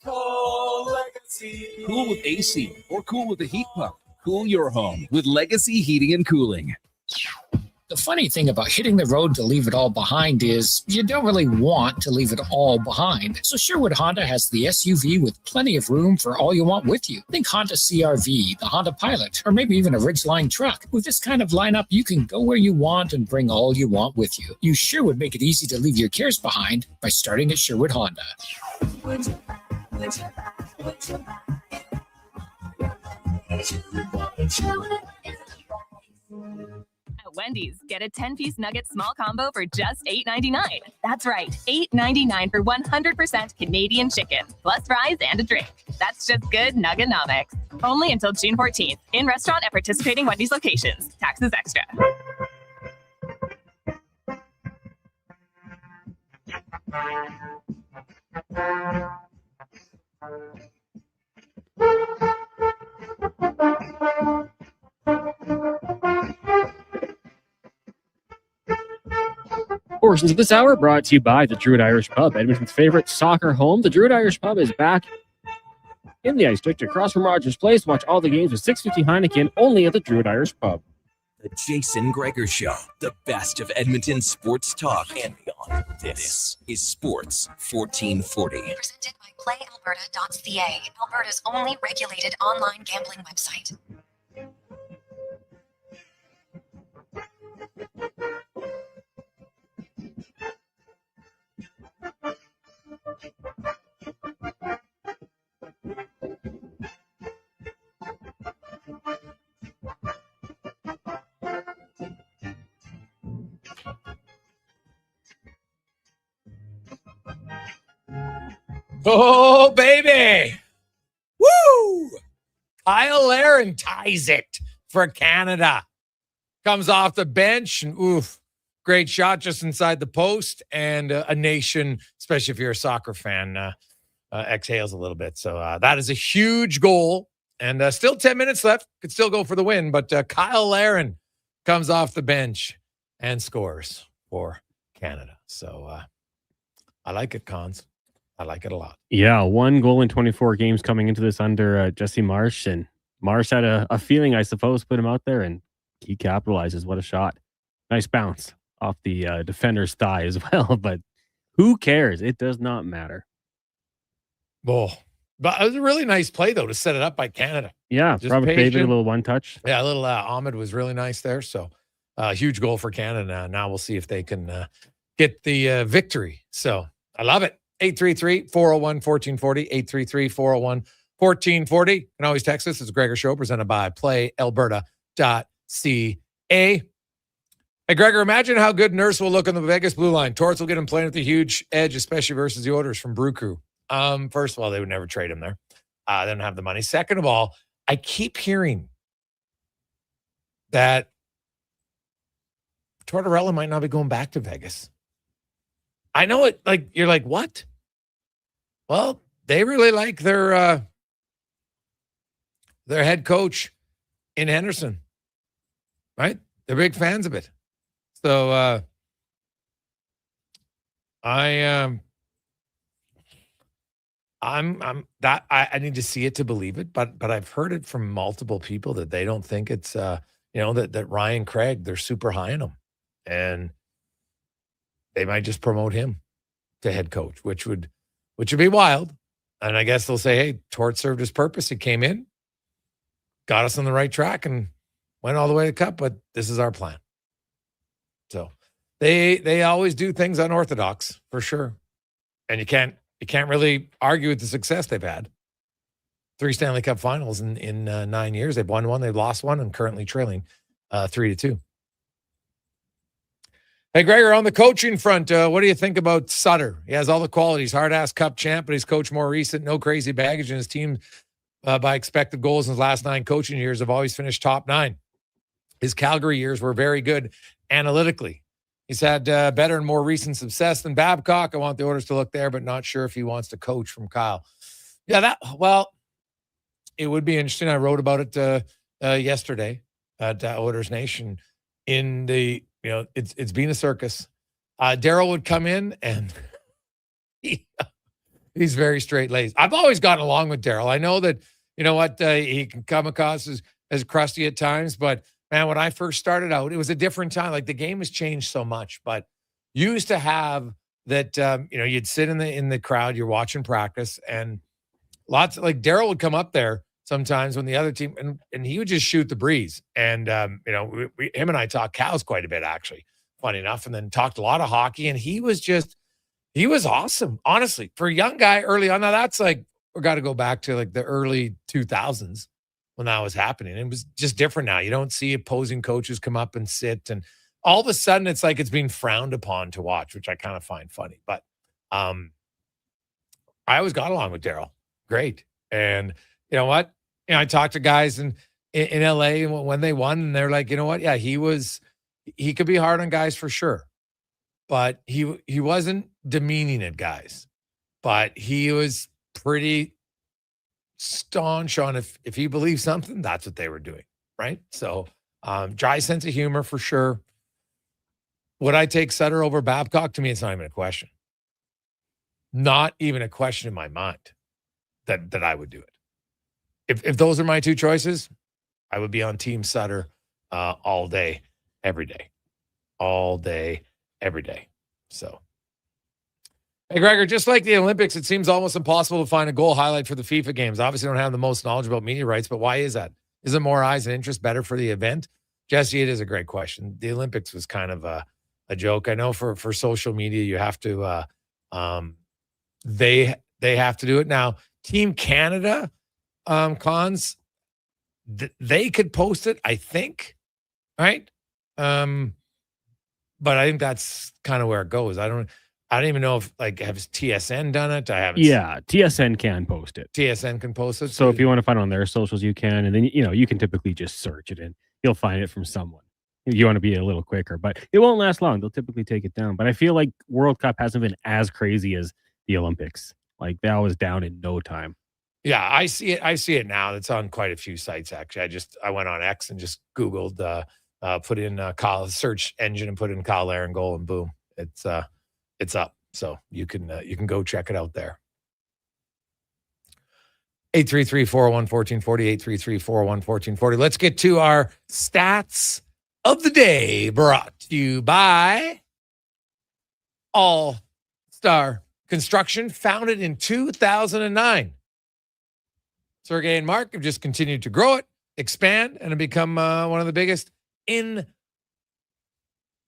Call Legacy. Cool with AC or cool with a heat pump. Cool your home with Legacy Heating and Cooling. The funny thing about hitting the road to leave it all behind is you don't really want to leave it all behind. So Sherwood Honda has the SUV with plenty of room for all you want with you. Think Honda CR-V, the Honda Pilot, or maybe even a Ridgeline truck. With this kind of lineup, you can go where you want and bring all you want with you. You sure would make it easy to leave your cares behind by starting at Sherwood Honda. At Wendy's, get a 10-piece nugget small combo for just $8.99. That's right, $8.99 for 100% Canadian chicken, plus fries and a drink. That's just good nuggenomics. Only until June 14th. In restaurant at participating Wendy's locations. Taxes extra. Portions of this hour brought to you by the Druid Irish Pub, Edmonton's favorite soccer home. The Druid Irish Pub is back in the Ice District across from Rogers Place. Watch all the games with $6.50 Heineken only at the Druid Irish Pub. The Jason Gregor Show, the best of Edmonton sports talk and beyond. This is Sports 1440. Presented by PlayAlberta.ca, Alberta's only regulated online gambling website. Oh, baby. Woo! Kyle Aaron ties it for Canada. Comes off the bench and oof, great shot just inside the post. And a nation, especially if you're a soccer fan, exhales a little bit. So that is a huge goal. And still 10 minutes left. Could still go for the win. But Kyle Aaron comes off the bench and scores for Canada. So I like it, Cons. I like it a lot. Yeah, 1 goal in 24 games coming into this under Jesse Marsh. And Marsh had a feeling, I suppose, put him out there, and he capitalizes. What a shot. Nice bounce off the defender's thigh as well. But who cares? It does not matter. Oh, but it was a really nice play, though, to set it up by Canada. Yeah, Just Robert David, a patient. little one touch. Yeah, a little Ahmed was really nice there. So huge goal for Canada. Now we'll see if they can get the victory. So I love it. 833-401-1440, 833-401-1440. You can always text us. It's Gregor Show presented by PlayAlberta.ca. Hey, Gregor, imagine how good Nurse will look on the Vegas blue line. Torts will get him playing at the huge edge, especially versus the Oilers from Brew Crew. First of all, they would never trade him there. They don't have the money. Second of all, I keep hearing that Tortorella might not be going back to Vegas. I know it. Like, you're like, what? Well, they really like their head coach in Henderson, right? They're big fans of it. So I need to see it to believe it, but I've heard it from multiple people that they don't think it's that Ryan Craig, they're super high on him, and they might just promote him to head coach, which would be wild. And I guess they'll say, hey, Tort served his purpose. He came in, got us on the right track, and went all the way to the cup, but this is our plan. So they always do things unorthodox, for sure. And you can't really argue with the success they've had. 3 Stanley Cup finals in 9 years. They've won one, they've lost one, and currently trailing 3-2. Hey, Gregor, on the coaching front, what do you think about Sutter? He has all the qualities, hard-ass cup champ, but he's coached more recent, no crazy baggage, and his team, by expected goals in his last 9 coaching years, have always finished top 9. His Calgary years were very good analytically. He's had better and more recent success than Babcock. I want the Oilers to look there, but not sure if he wants to coach from Kyle. Yeah, it would be interesting. I wrote about it yesterday at Oilers Nation. In the, it's been a circus. Daryl would come in and he's very straight-laced. I've always gotten along with Daryl. I know that, he can come across as crusty at times, but man, when I first started out, it was a different time. Like, the game has changed so much, but you used to have that, you'd sit in the crowd, you're watching practice, and lots of, like, Daryl would come up there sometimes when the other team, and he would just shoot the breeze. And, him and I talked cows quite a bit, actually, funny enough, and then talked a lot of hockey. And he was awesome, honestly, for a young guy early on. Now that's like, we got to go back to like the early 2000s when that was happening. It was just different now. You don't see opposing coaches come up and sit, and all of a sudden it's like it's being frowned upon to watch, which I kind of find funny. But I always got along with Daryl. Great. And you know what? I talked to guys in LA when they won, and they're like, you know what? Yeah, he could be hard on guys for sure, but he wasn't demeaning at guys, but he was pretty staunch on if he believed something, that's what they were doing, right? So dry sense of humor for sure. Would I take Sutter over Babcock? To me, it's not even a question. Not even a question in my mind that I would do it. If those are my two choices, I would be on Team Sutter all day, every day. All day, every day. So, hey, Gregor, just like the Olympics, it seems almost impossible to find a goal highlight for the FIFA games. Obviously, don't have the most knowledge about media rights, but why is that? Is it more eyes and interest better for the event? Jesse, it is a great question. The Olympics was kind of a joke. I know for social media, you have to, they have to do it. Now, Team Canada, cons, they could post it, I think, right? But I think that's kind of where it goes. I don't even know if, like, has TSN done it? I haven't. Yeah, TSN can post it. TSN can post it. So if you want to find it on their socials, you can. And then, you can typically just search it and you'll find it from someone. You want to be a little quicker, but it won't last long. They'll typically take it down. But I feel like World Cup hasn't been as crazy as the Olympics. Like, that was down in no time. Yeah, I see it. I see it now. It's on quite a few sites, actually. I went on X and just Googled, put in Kyle search engine and put in Kyle Aaron goal, and boom, it's up. So you can go check it out there. 833-401-1440, 833-401-1440. Let's get to our stats of the day, brought to you by All Star Construction, founded in 2009. Sergey and Mark have just continued to grow it, expand, and have become one of the biggest in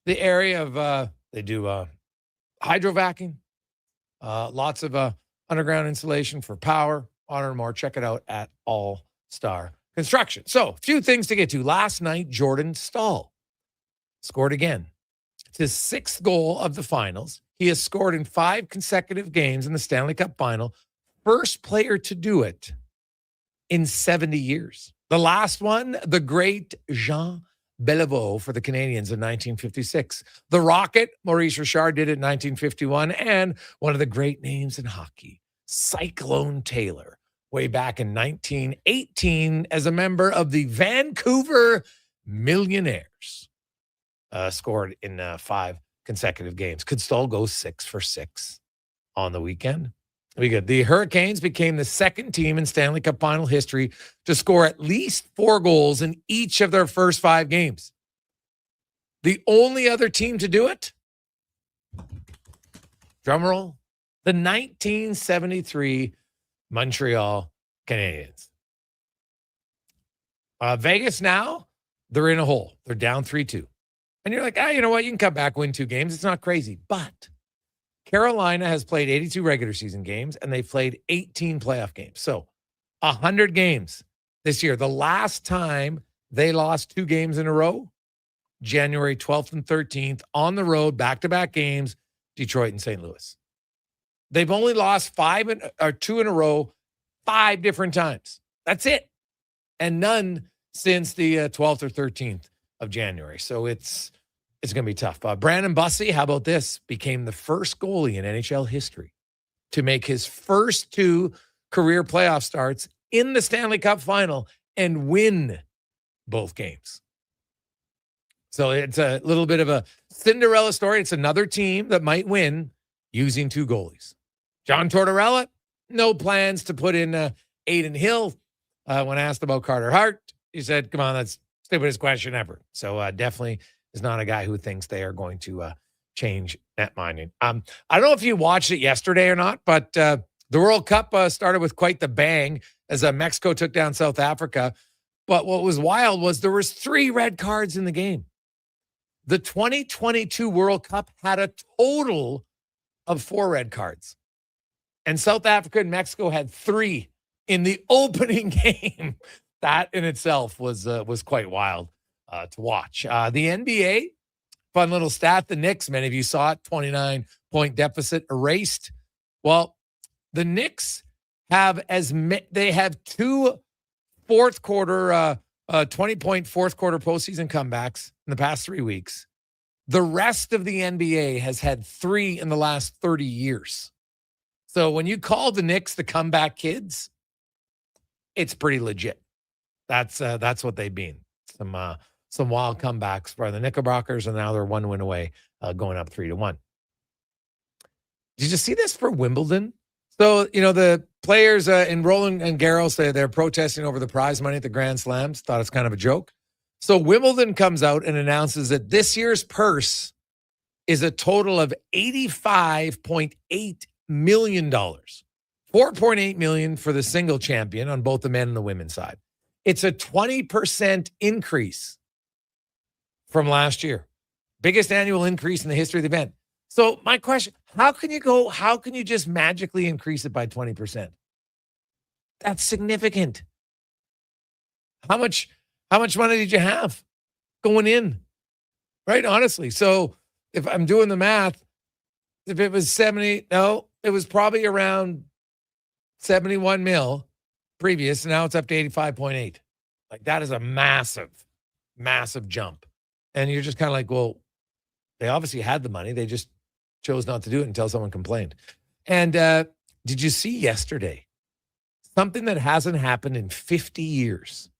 the area of, they do hydrovacing, lots of underground insulation for power, on and more. Check it out at All Star Construction. So, a few things to get to. Last night, Jordan Staal scored again. It's his 6th goal of the finals. He has scored in 5 consecutive games in the Stanley Cup final. First player to do it in 70 years. The last one, the great Jean Beliveau for the Canadiens in 1956. The Rocket, Maurice Richard, did it in 1951. And one of the great names in hockey, Cyclone Taylor, way back in 1918 as a member of the Vancouver Millionaires. Scored in 5 consecutive games. Could Staal go 6 for 6 on the weekend? We good. The Hurricanes became the 2nd team in Stanley Cup final history to score at least 4 goals in each of their first 5 games. The only other team to do it, drumroll, the 1973 Montreal Canadiens. Vegas now, they're in a hole. They're down 3-2. And you're like, you know what? You can come back, win 2 games. It's not crazy. But Carolina has played 82 regular season games, and they've played 18 playoff games. So 100 games this year. The last time they lost 2 games in a row, January 12th and 13th, on the road, back-to-back games, Detroit and St. Louis. They've only lost 2 in a row 5 different times. That's it. And none since the 12th or 13th of January. So it's going to be tough. Brandon Bussey, how about this? Became the first goalie in NHL history to make his first 2 career playoff starts in the Stanley Cup final and win both games. So it's a little bit of a Cinderella story. It's another team that might win using 2 goalies. John Tortorella, no plans to put in Aiden Hill. When asked about Carter Hart, he said, come on, that's the stupidest question ever. So definitely is not a guy who thinks they are going to change net minding. I don't know if you watched it yesterday or not, but the World Cup started with quite the bang as Mexico took down South Africa. But what was wild was there was 3 red cards in the game. The 2022 World Cup had a total of 4 red cards. And South Africa and Mexico had 3 in the opening game. That in itself was quite wild to watch. The NBA, fun little stat. The Knicks, many of you saw it, 29-point deficit erased. Well, the Knicks have they have 2 fourth quarter, 20-point fourth quarter postseason comebacks in the past 3 weeks. The rest of the NBA has had 3 in the last 30 years. So when you call the Knicks the comeback kids, it's pretty legit. That's what they've been. Some wild comebacks for the Knickerbockers, and now they're 1 win away, going up 3-1. Did you see this for Wimbledon? So, the players in Roland and Garros, they're protesting over the prize money at the Grand Slams. Thought it's kind of a joke. So Wimbledon comes out and announces that this year's purse is a total of $85.8 million. $4.8 million for the single champion on both the men and the women's side. It's a 20% increase from last year. Biggest annual increase in the history of the event. So my question, how can you just magically increase it by 20%? That's significant. How much money did you have going in? Right? Honestly. So if I'm doing the math, if it was it was probably around 71 mil previous. Now it's up to 85.8. Like, that is a massive, massive jump. And you're just kind of like, well, they obviously had the money. They just chose not to do it until someone complained. And did you see yesterday something that hasn't happened in 50 years?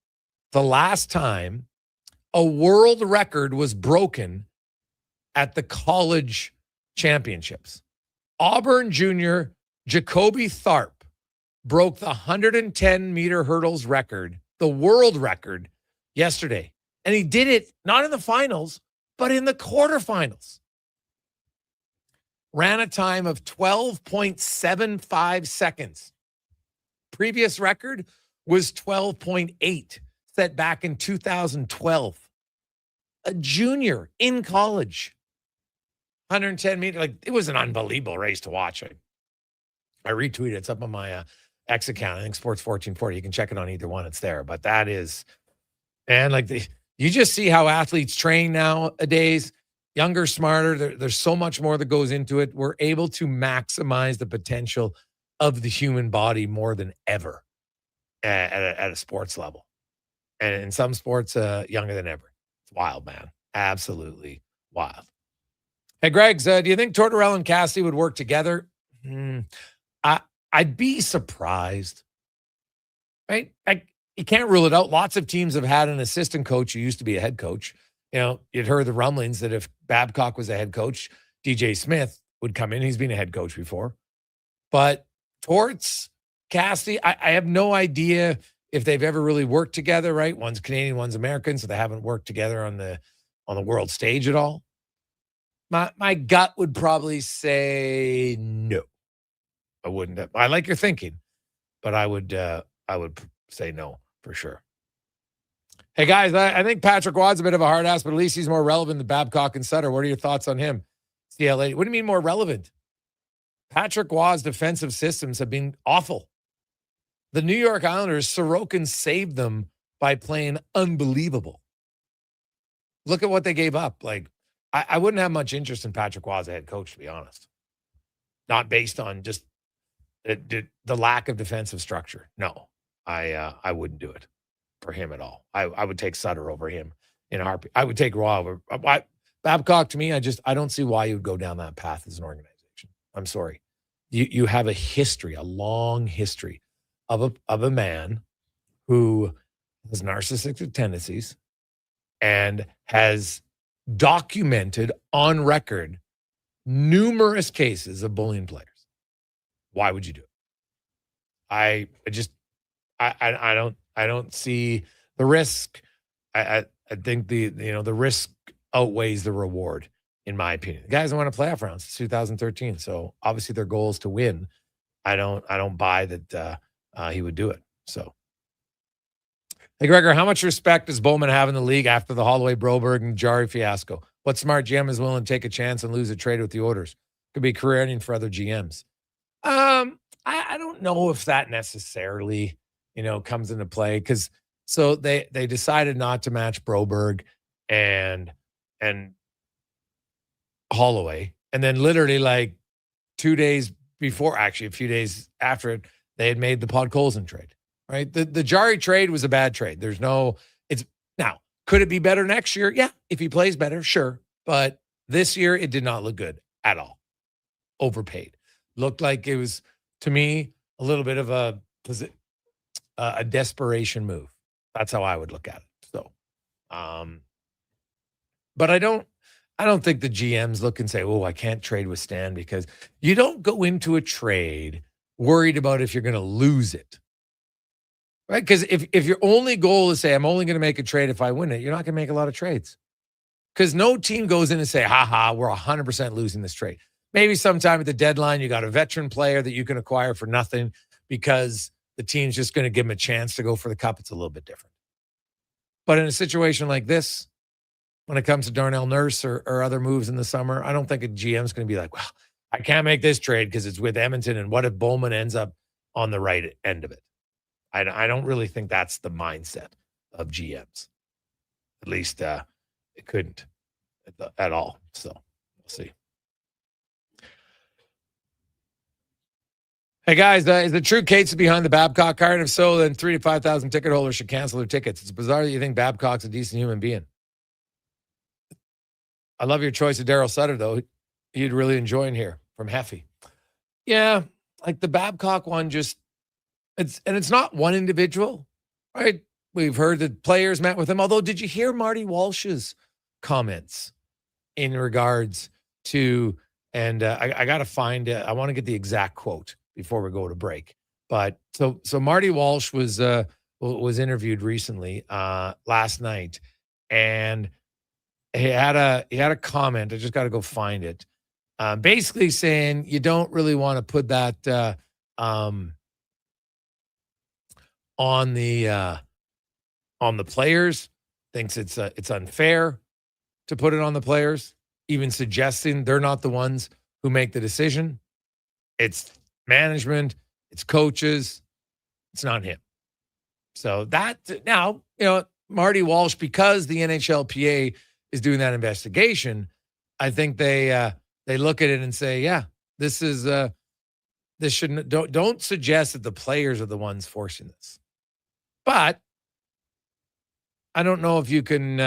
The last time a world record was broken at the college championships. Auburn junior Jacoby Tharp broke the 110-meter hurdles record, the world record, yesterday. And he did it not in the finals, but in the quarterfinals. ran a time of 12.75 seconds. Previous record was 12.8, set back in 2012. A junior in college, 110 meters. Like, it was an unbelievable race to watch. I retweeted it. It's up on my X account. I think Sports 1440. You can check it on either one. It's there. But that is, and like you just see how athletes train nowadays. Younger, smarter. There's so much more that goes into it. We're able to maximize the potential of the human body more than ever at a sports level. And in some sports, younger than ever. It's wild, man. Absolutely wild. Hey, Greg, do you think Tortorella and Cassidy would work together? I'd be surprised. Right? You can't rule it out. Lots of teams have had an assistant coach who used to be a head coach. You know, you'd heard the rumblings that if Babcock was a head coach, DJ Smith would come in. He's been a head coach before. But Torts, Cassidy, I have no idea if they've ever really worked together, right? One's Canadian, one's American, so they haven't worked together on the world stage at all. My gut would probably say no. I wouldn't. I like your thinking, but I would say no for sure. Hey guys, I think Patrick Watt's a bit of a hard ass, but at least he's more relevant than Babcock and Sutter. What are your thoughts on him? CLA. What do you mean more relevant? Patrick Watt's defensive systems have been awful. The New York Islanders, Sorokin saved them by playing unbelievable. Look at what they gave up. Like, I wouldn't have much interest in Patrick Watt as a head coach, to be honest. Not based on just the lack of defensive structure. No, I wouldn't do it for him at all. I would take Sutter over him in a heartbeat. I would take Raw over Babcock. To me, I don't see why you would go down that path as an organization. I'm sorry. You have a history, a long history of a man who has narcissistic tendencies and has documented on record numerous cases of bullying players. Why would you do it? I don't see the risk. I think the risk outweighs the reward, in my opinion. The guys don't want to playoff rounds since 2013, so obviously their goal is to win. I don't buy that he would do it. So, hey Gregor, how much respect does Bowman have in the league after the Holloway, Broberg, and Jari fiasco? What smart GM is willing to take a chance and lose a trade with the Oilers? Could be career-ending for other GMs. I don't know if that necessarily, comes into play, because so they decided not to match Broberg and Holloway, and then literally like 2 days before, actually a few days after it, they had made the Podkolzin trade. Right, the Jari trade was a bad trade. Now, could it be better next year? Yeah, if he plays better, sure. But this year, it did not look good at all. Overpaid. Looked like it was, to me, a little bit of a desperation move. That's how I would look at it. So, but I don't think the GMs look and say, "Oh, I can't trade with Stan," because you don't go into a trade worried about if you're going to lose it. Right? Because if your only goal is say, I'm only going to make a trade if I win it, you're not going to make a lot of trades. Because no team goes in and say, we're 100% losing this trade. Maybe sometime at the deadline, you got a veteran player that you can acquire for nothing because the team's just going to give him a chance to go for the cup. It's a little bit different. But in a situation like this, when it comes to Darnell Nurse or other moves in the summer, I don't think a GM's going to be like, well, I can't make this trade because it's with Edmonton. And what if Bowman ends up on the right end of it? I don't really think that's the mindset of GMs. At least it couldn't at all. So we'll see. Hey guys, is it true Kate's behind the Babcock card? If so, then 3,000 to 5,000 ticket holders should cancel their tickets. It's bizarre that you think Babcock's a decent human being. I love your choice of Daryl Sutter, though. You'd really enjoy in here from Heffy. Yeah, like the Babcock one it's not one individual, right? We've heard that players met with him. Although, did you hear Marty Walsh's comments in regards to, and I got to find it. I want to get the exact quote before we go to break. But so Marty Walsh was interviewed recently last night, and he had a comment. I just got to go find it. basically saying you don't really want to put that on the players. Thinks it's unfair to put it on the players, even suggesting they're not the ones who make the decision. It's management, it's coaches, it's not him. So that now, Marty Walsh, because the NHLPA is doing that investigation, I think they look at it and say, yeah, this shouldn't, don't suggest that the players are the ones forcing this. But I don't know if you can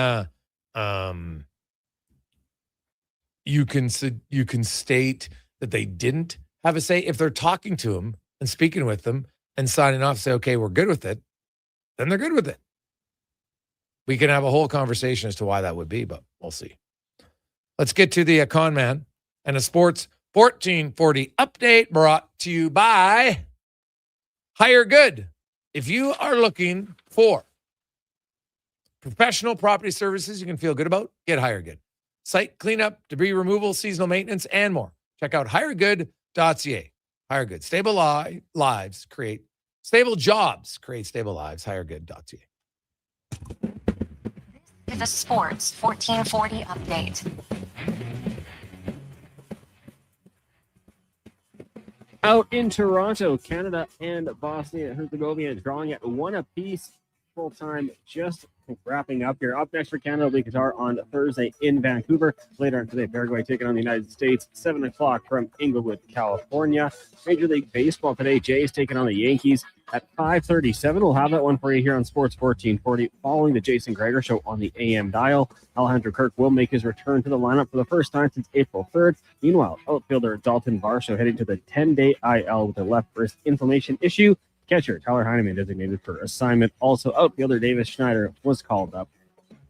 state that they didn't have a say. If they're talking to them and speaking with them and signing off, say, okay, we're good with it, then they're good with it. We can have a whole conversation as to why that would be, but we'll see. Let's get to the con man and a sports 1440 update brought to you by Hire Good. If you are looking for professional property services you can feel good about, get Hire Good. Site cleanup, debris removal, seasonal maintenance, and more. Check out hiregood.ca. Hire Good. Stable lives create stable jobs. Create stable lives. Hiregood.ca. The Sports 1440 update. Out in Toronto, Canada and Bosnia and Herzegovina drawing at 1 apiece. Full time just wrapping up here. Up next for Canada will be Qatar on Thursday in Vancouver. Later on today, Paraguay taking on the United States, 7 o'clock from Inglewood, California. Major League Baseball today, Jays taking on the Yankees at 5:37. We'll have that one for you here on Sports 1440 following the Jason Gregor Show on the AM dial. Alejandro Kirk will make his return to the lineup for the first time since April 3rd. Meanwhile, outfielder Dalton Varsho heading to the 10-day IL with a left wrist inflammation issue. Catcher Tyler Heineman designated for assignment. Also, outfielder Davis Schneider was called up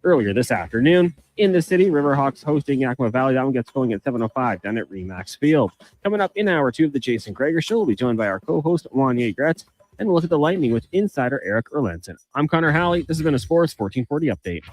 earlier this afternoon. In the city, Riverhawks hosting Yakima Valley. That one gets going at 7:05 down at Remax Field. Coming up in hour 2 of the Jason Gregor Show, we'll be joined by our co-host Wanye Gretz, and we'll look at the Lightning with insider Eric Erlandson. I'm Connor Halley. This has been a Sports 1440 update.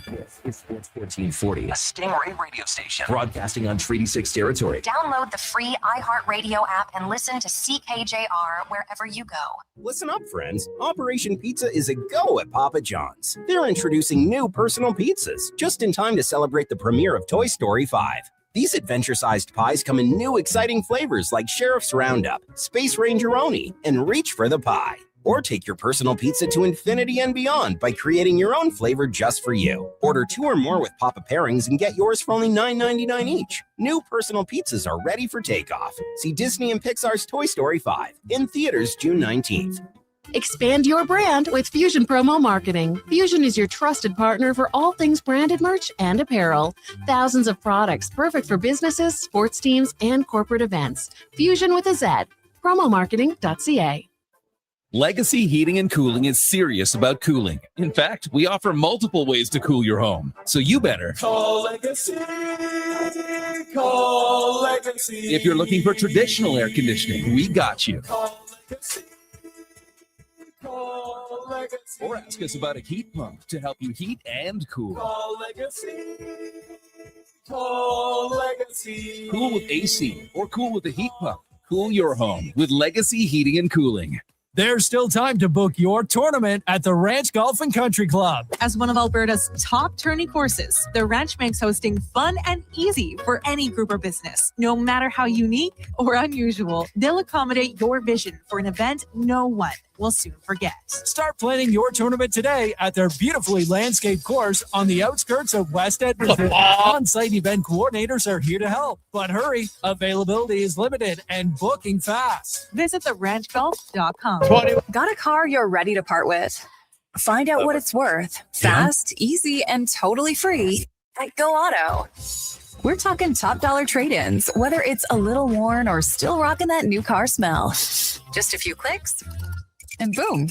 This is Sports 1440, a Stingray radio station broadcasting on Treaty 6 territory. Download the free iHeartRadio app and listen to CKJR wherever you go. Listen up, friends. Operation Pizza is a go at Papa John's. They're introducing new personal pizzas just in time to celebrate the premiere of Toy Story 5. These adventure-sized pies come in new exciting flavors like Sheriff's Roundup, Space Ranger-oni, and Reach for the Pie. Or take your personal pizza to infinity and beyond by creating your own flavor just for you. Order 2 or more with Papa Pairings and get yours for only $9.99 each. New personal pizzas are ready for takeoff. See Disney and Pixar's Toy Story 5 in theaters June 19th. Expand your brand with Fusion Promo Marketing. Fusion is your trusted partner for all things branded merch and apparel. Thousands of products perfect for businesses, sports teams, and corporate events. Fusion with a Z. Promomarketing.ca. Legacy Heating and Cooling is serious about cooling. In fact, we offer multiple ways to cool your home. So you better Call Legacy. Call Legacy. If you're looking for traditional air conditioning, we got you. Call Legacy. Call Legacy. Or ask us about a heat pump to help you heat and cool. Call Legacy. Call Legacy. Cool with AC or cool with a heat pump. Cool your home with Legacy Heating and Cooling. There's still time to book your tournament at the Ranch Golf and Country Club. As one of Alberta's top tourney courses, the Ranch makes hosting fun and easy for any group or business. No matter how unique or unusual, they'll accommodate your vision for an event no one will soon forget. Start planning your tournament today at their beautifully landscaped course on the outskirts of West Edmonton. On-site event coordinators are here to help. But hurry, availability is limited and booking fast. Visit theranchgolf.com. Got a car you're ready to part with? Find out what it's worth. Fast, easy, and totally free at Go Auto. We're talking top dollar trade-ins, whether it's a little worn or still rocking that new car smell. Just a few clicks, and boom,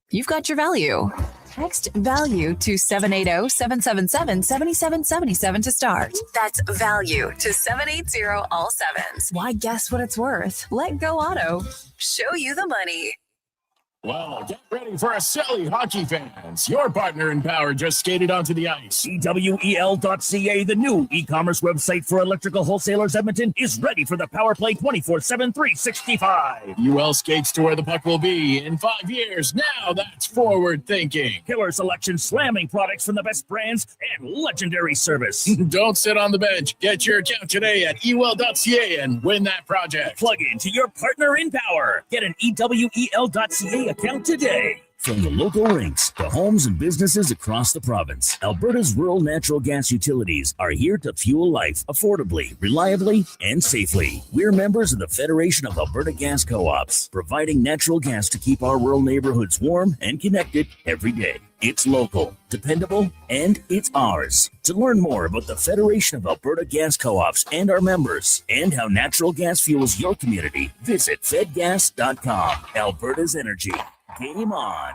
you've got your value. Text value to 780-777-7777 to start. That's value to 780 all sevens. Why guess what it's worth? Let Go Auto show you the money. Well, get ready for a silly hockey fans. Your partner in power just skated onto the ice. EWEL.ca, the new e-commerce website for electrical wholesalers Edmonton, is ready for the power play 24/7, 365. UL skates to where the puck will be in 5 years. Now that's forward thinking. Killer selection, slamming products from the best brands, and legendary service. Don't sit on the bench. Get your account today at EWEL.ca and win that project. Plug into your partner in power. Get an EWEL.ca account today. From the local rinks to homes and businesses across the province, Alberta's rural natural gas utilities are here to fuel life affordably, reliably, and safely. We're members of the Federation of Alberta Gas Co-ops, providing natural gas to keep our rural neighborhoods warm and connected every day. It's local, dependable, and it's ours. To learn more about the Federation of Alberta Gas Co-ops and our members, and how natural gas fuels your community, visit fedgas.com. Alberta's energy. Game on.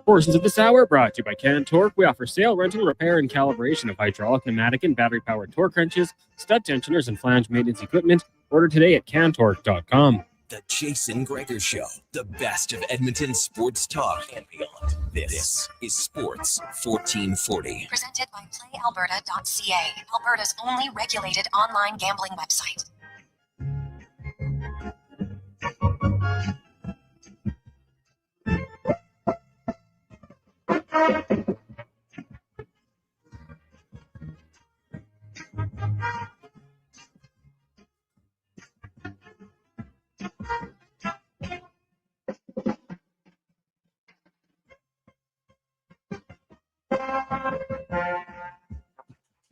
Portions of this hour brought to you by Can Torque. We offer sale, rental, repair, and calibration of hydraulic, pneumatic, and battery-powered torque wrenches, stud tensioners, and flange maintenance equipment. Order today at cantorque.com. The Jason Gregor Show, the best of Edmonton sports talk and beyond. This is Sports 1440. Presented by PlayAlberta.ca, Alberta's only regulated online gambling website.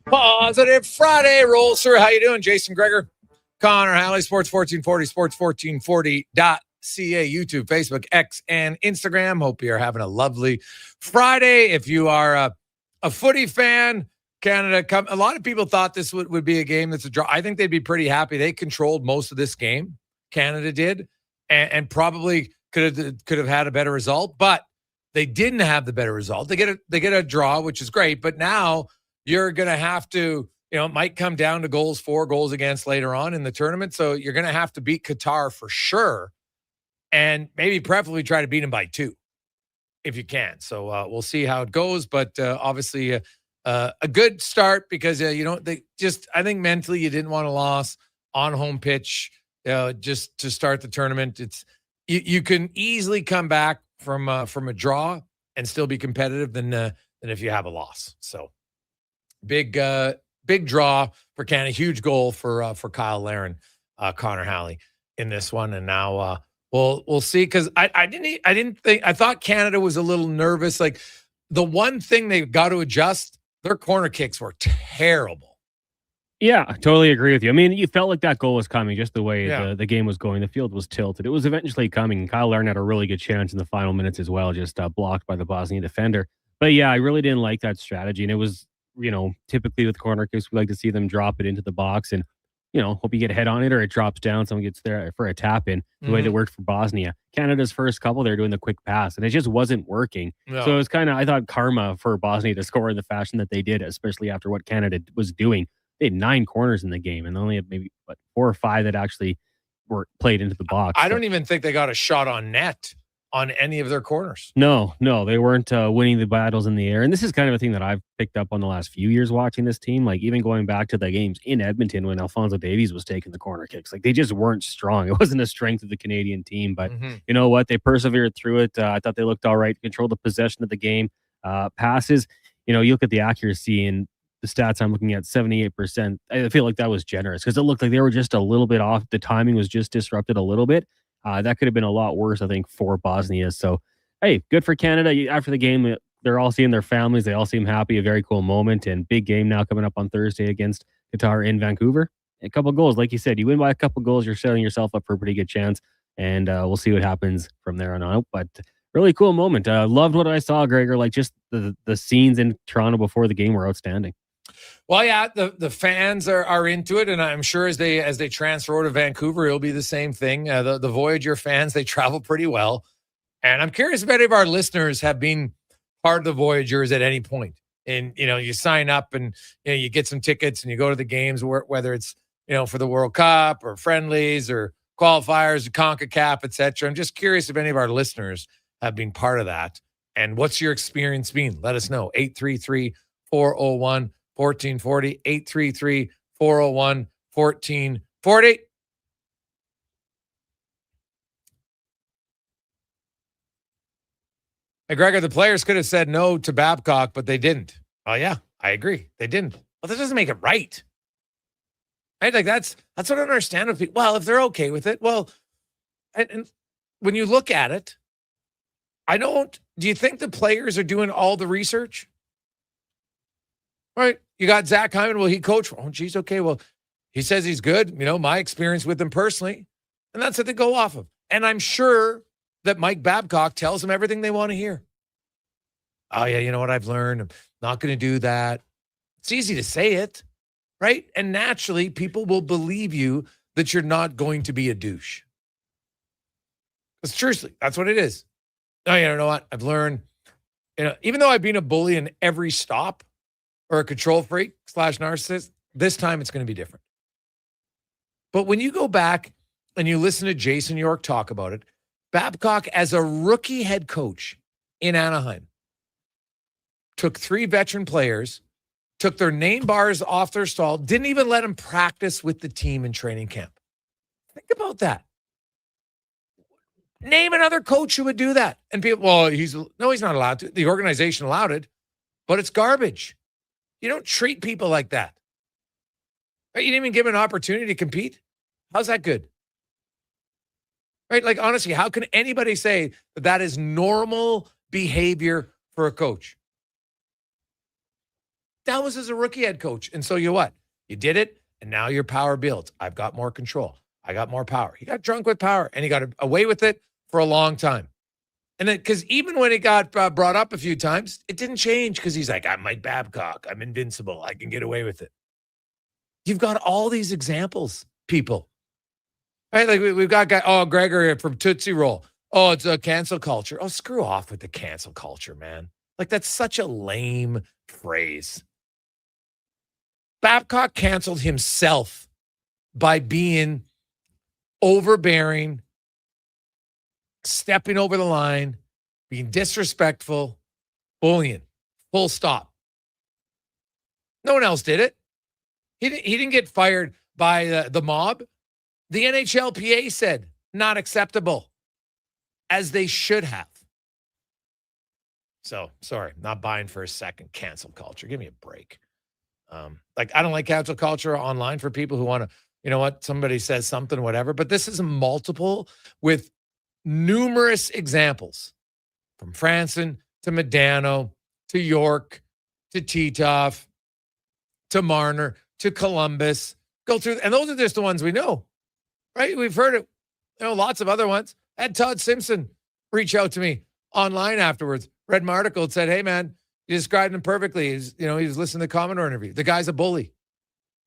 Positive Friday roll, sir. How you doing? Jason Gregor, Connor Halley, Sports 1440, sports1440.ca, YouTube, Facebook, X, and Instagram. Hope you're having a lovely Friday. If you are a footy fan, Canada, a lot of people thought this would be a game that's a draw. I think they'd be pretty happy. They controlled most of this game. Canada did, and probably could have had a better result, but they didn't have the better result. They get a draw, which is great, but now you're going to have to, it might come down to goals for, goals against later on in the tournament. So you're going to have to beat Qatar for sure, and maybe preferably try to beat them by 2 if you can. So we'll see how it goes, but obviously a good start because I think mentally you didn't want a loss on home pitch just to start the tournament. It's you can easily come back from a draw and still be competitive than if you have a loss. So big draw for Canada, huge goal for Kyle Larin, Connor Halley in this one, and now we'll see, because I thought Canada was a little nervous. Like, the one thing they've got to adjust, their corner kicks were terrible. Yeah, I totally agree with you. I mean, you felt like that goal was coming just the way the game was going. The field was tilted. It was eventually coming. Kyle Larin had a really good chance in the final minutes as well, just blocked by the Bosnian defender. But yeah, I really didn't like that strategy. And it was, typically with corner kicks, we like to see them drop it into the box and, hope you get a head on it or it drops down. Someone gets there for a tap in, the way that worked for Bosnia. Canada's first couple, they're doing the quick pass and it just wasn't working. No. So it was I thought, karma for Bosnia to score in the fashion that they did, especially after what Canada was doing. They had 9 corners in the game and only had maybe 4 or 5 that actually were played into the box. I don't even think they got a shot on net on any of their corners. No, they weren't winning the battles in the air. And this is kind of a thing that I've picked up on the last few years watching this team. Like, even going back to the games in Edmonton when Alphonso Davies was taking the corner kicks, like, they just weren't strong. It wasn't a strength of the Canadian team, but you know what? They persevered through it. I thought they looked all right, controlled the possession of the game. Passes, you look at the accuracy and the stats I'm looking at, 78%. I feel like that was generous because it looked like they were just a little bit off. The timing was just disrupted a little bit. That could have been a lot worse, I think, for Bosnia. So, hey, good for Canada. After the game, they're all seeing their families. They all seem happy. A very cool moment, and big game now coming up on Thursday against Qatar in Vancouver. A couple goals, like you said, you win by a couple goals, you're setting yourself up for a pretty good chance, and we'll see what happens from there on out. But really cool moment. Loved what I saw, Gregor. Like just the scenes in Toronto before the game were outstanding. Well, yeah, the fans are into it, and I'm sure as they transfer over to Vancouver, it'll be the same thing. The Voyager fans, they travel pretty well, and I'm curious if any of our listeners have been part of the Voyagers at any point. And you sign up and you get some tickets and you go to the games, whether it's for the World Cup or friendlies or qualifiers, CONCACAF, etc. I'm just curious if any of our listeners have been part of that, and what's your experience been? Let us know. 833-401-1440, 833-401-1440. Hey, Gregor, the players could have said no to Babcock, but they didn't. Oh, yeah, I agree. They didn't. Well, that doesn't make it right. Right? Like that's what I don't understand with people. Well, if they're okay with it, well, and when you look at it, do you think the players are doing all the research? Right? You got Zach Hyman. Well, he coached. Oh, geez, okay. Well, he says he's good. My experience with him personally. And that's what they go off of. And I'm sure that Mike Babcock tells them everything they want to hear. Oh, yeah, you know what I've learned? I'm not going to do that. It's easy to say it, right? And naturally, people will believe you that you're not going to be a douche. Because seriously, that's what it is. Oh, you know what? I've learned, even though I've been a bully in every stop or a control freak / narcissist, this time it's going to be different. But when you go back and you listen to Jason York talk about it, Babcock, as a rookie head coach in Anaheim, took 3 veteran players, took their name bars off their stall, didn't even let them practice with the team in training camp. Think about that. Name another coach who would do that. And people, well, he's not allowed to. The organization allowed it, but it's garbage. You don't treat people like that. You didn't even give them an opportunity to compete. How's that good? Right? Like, honestly, how can anybody say that that is normal behavior for a coach? That was as a rookie head coach. And so what? You did it, and now your power builds. I've got more control. I got more power. He got drunk with power, and he got away with it for a long time. And then, because even when it got brought up a few times, it didn't change because he's like, I'm Mike Babcock. I'm invincible. I can get away with it. You've got all these examples, people. Right? Like we've got Gregor from Tootsie Roll. Oh, it's a cancel culture. Oh, screw off with the cancel culture, man. Like that's such a lame phrase. Babcock canceled himself by being overbearing, stepping over the line, being disrespectful, bullying. Full stop. No one else did it. He didn't get fired by the mob. The NHLPA said not acceptable, as they should have. So, sorry, not buying for a second cancel culture. Give me a break. I don't like cancel culture online for people who want to, somebody says something, whatever. But this is multiple with numerous examples from Franson to Medano to York to Titoff to Marner to Columbus. Go through, and those are just the ones we know. Right? We've heard it. Lots of other ones. I had Todd Simpson reach out to me online afterwards. Read my article and said, hey, man, you described him perfectly. He was listening to the Commodore interview. The guy's a bully.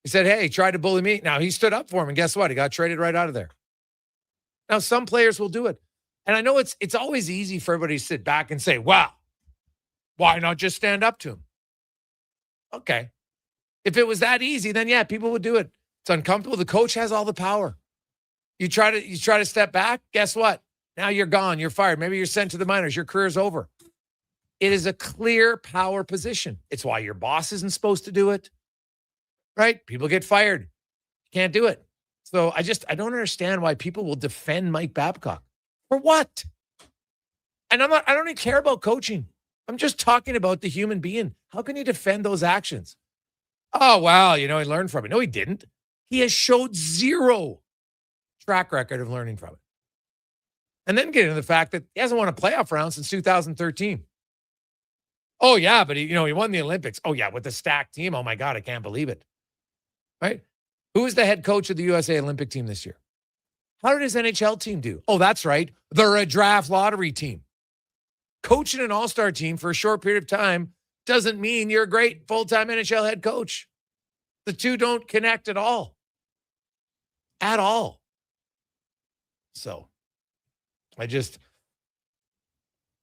He said, hey, he tried to bully me. Now, he stood up for him, and guess what? He got traded right out of there. Now, some players will do it. And I know it's always easy for everybody to sit back and say, wow, why not just stand up to him? Okay. If it was that easy, then, yeah, people would do it. It's uncomfortable. The coach has all the power. You try to step back, guess what? Now you're gone. You're fired. Maybe you're sent to the minors. Your career's over. It is a clear power position. It's why your boss isn't supposed to do it. Right? People get fired. You can't do it. So I don't understand why people will defend Mike Babcock. For what? And I don't even care about coaching. I'm just talking about the human being. How can you defend those actions? Oh, wow. He learned from it. No, he didn't. He has showed zero track record of learning from it. And then get into the fact that he hasn't won a playoff round since 2013. Oh, yeah, but he won the Olympics. Oh, yeah, with the stacked team. Oh, my God, I can't believe it. Right? Who is the head coach of the USA Olympic team this year? How did his NHL team do? Oh, that's right. They're a draft lottery team. Coaching an all-star team for a short period of time doesn't mean you're a great full-time NHL head coach. The two don't connect at all. At all. So, I just...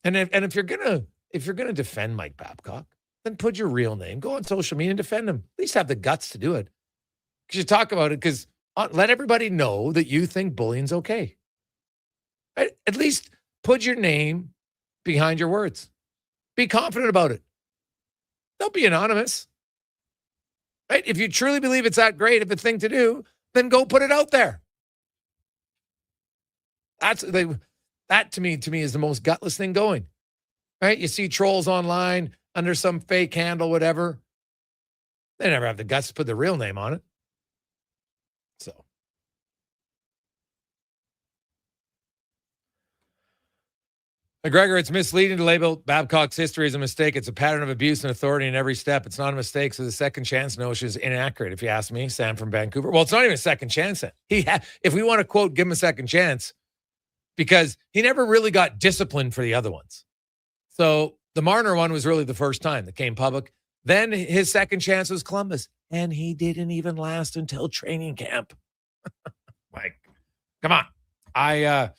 And if you're gonna defend Mike Babcock, then put your real name. Go on social media and defend him. At least have the guts to do it. Because you talk about it, because let everybody know that you think bullying's okay. Right? At least put your name behind your words. Be confident about it. Don't be anonymous. Right? If you truly believe it's that great of a thing to do, then go put it out there. That to me is the most gutless thing going. Right? You see trolls online under some fake handle, whatever. They never have the guts to put the real name on it. So. Gregor, it's misleading to label Babcock's history as a mistake. It's a pattern of abuse and authority in every step. It's not a mistake, so the second chance notion is inaccurate, if you ask me, Sam from Vancouver. Well, it's not even a second chance. If we want to quote, give him a second chance, because he never really got disciplined for the other ones. So the Marner one was really the first time that came public. Then his second chance was Columbus, and he didn't even last until training camp. Like, come on. I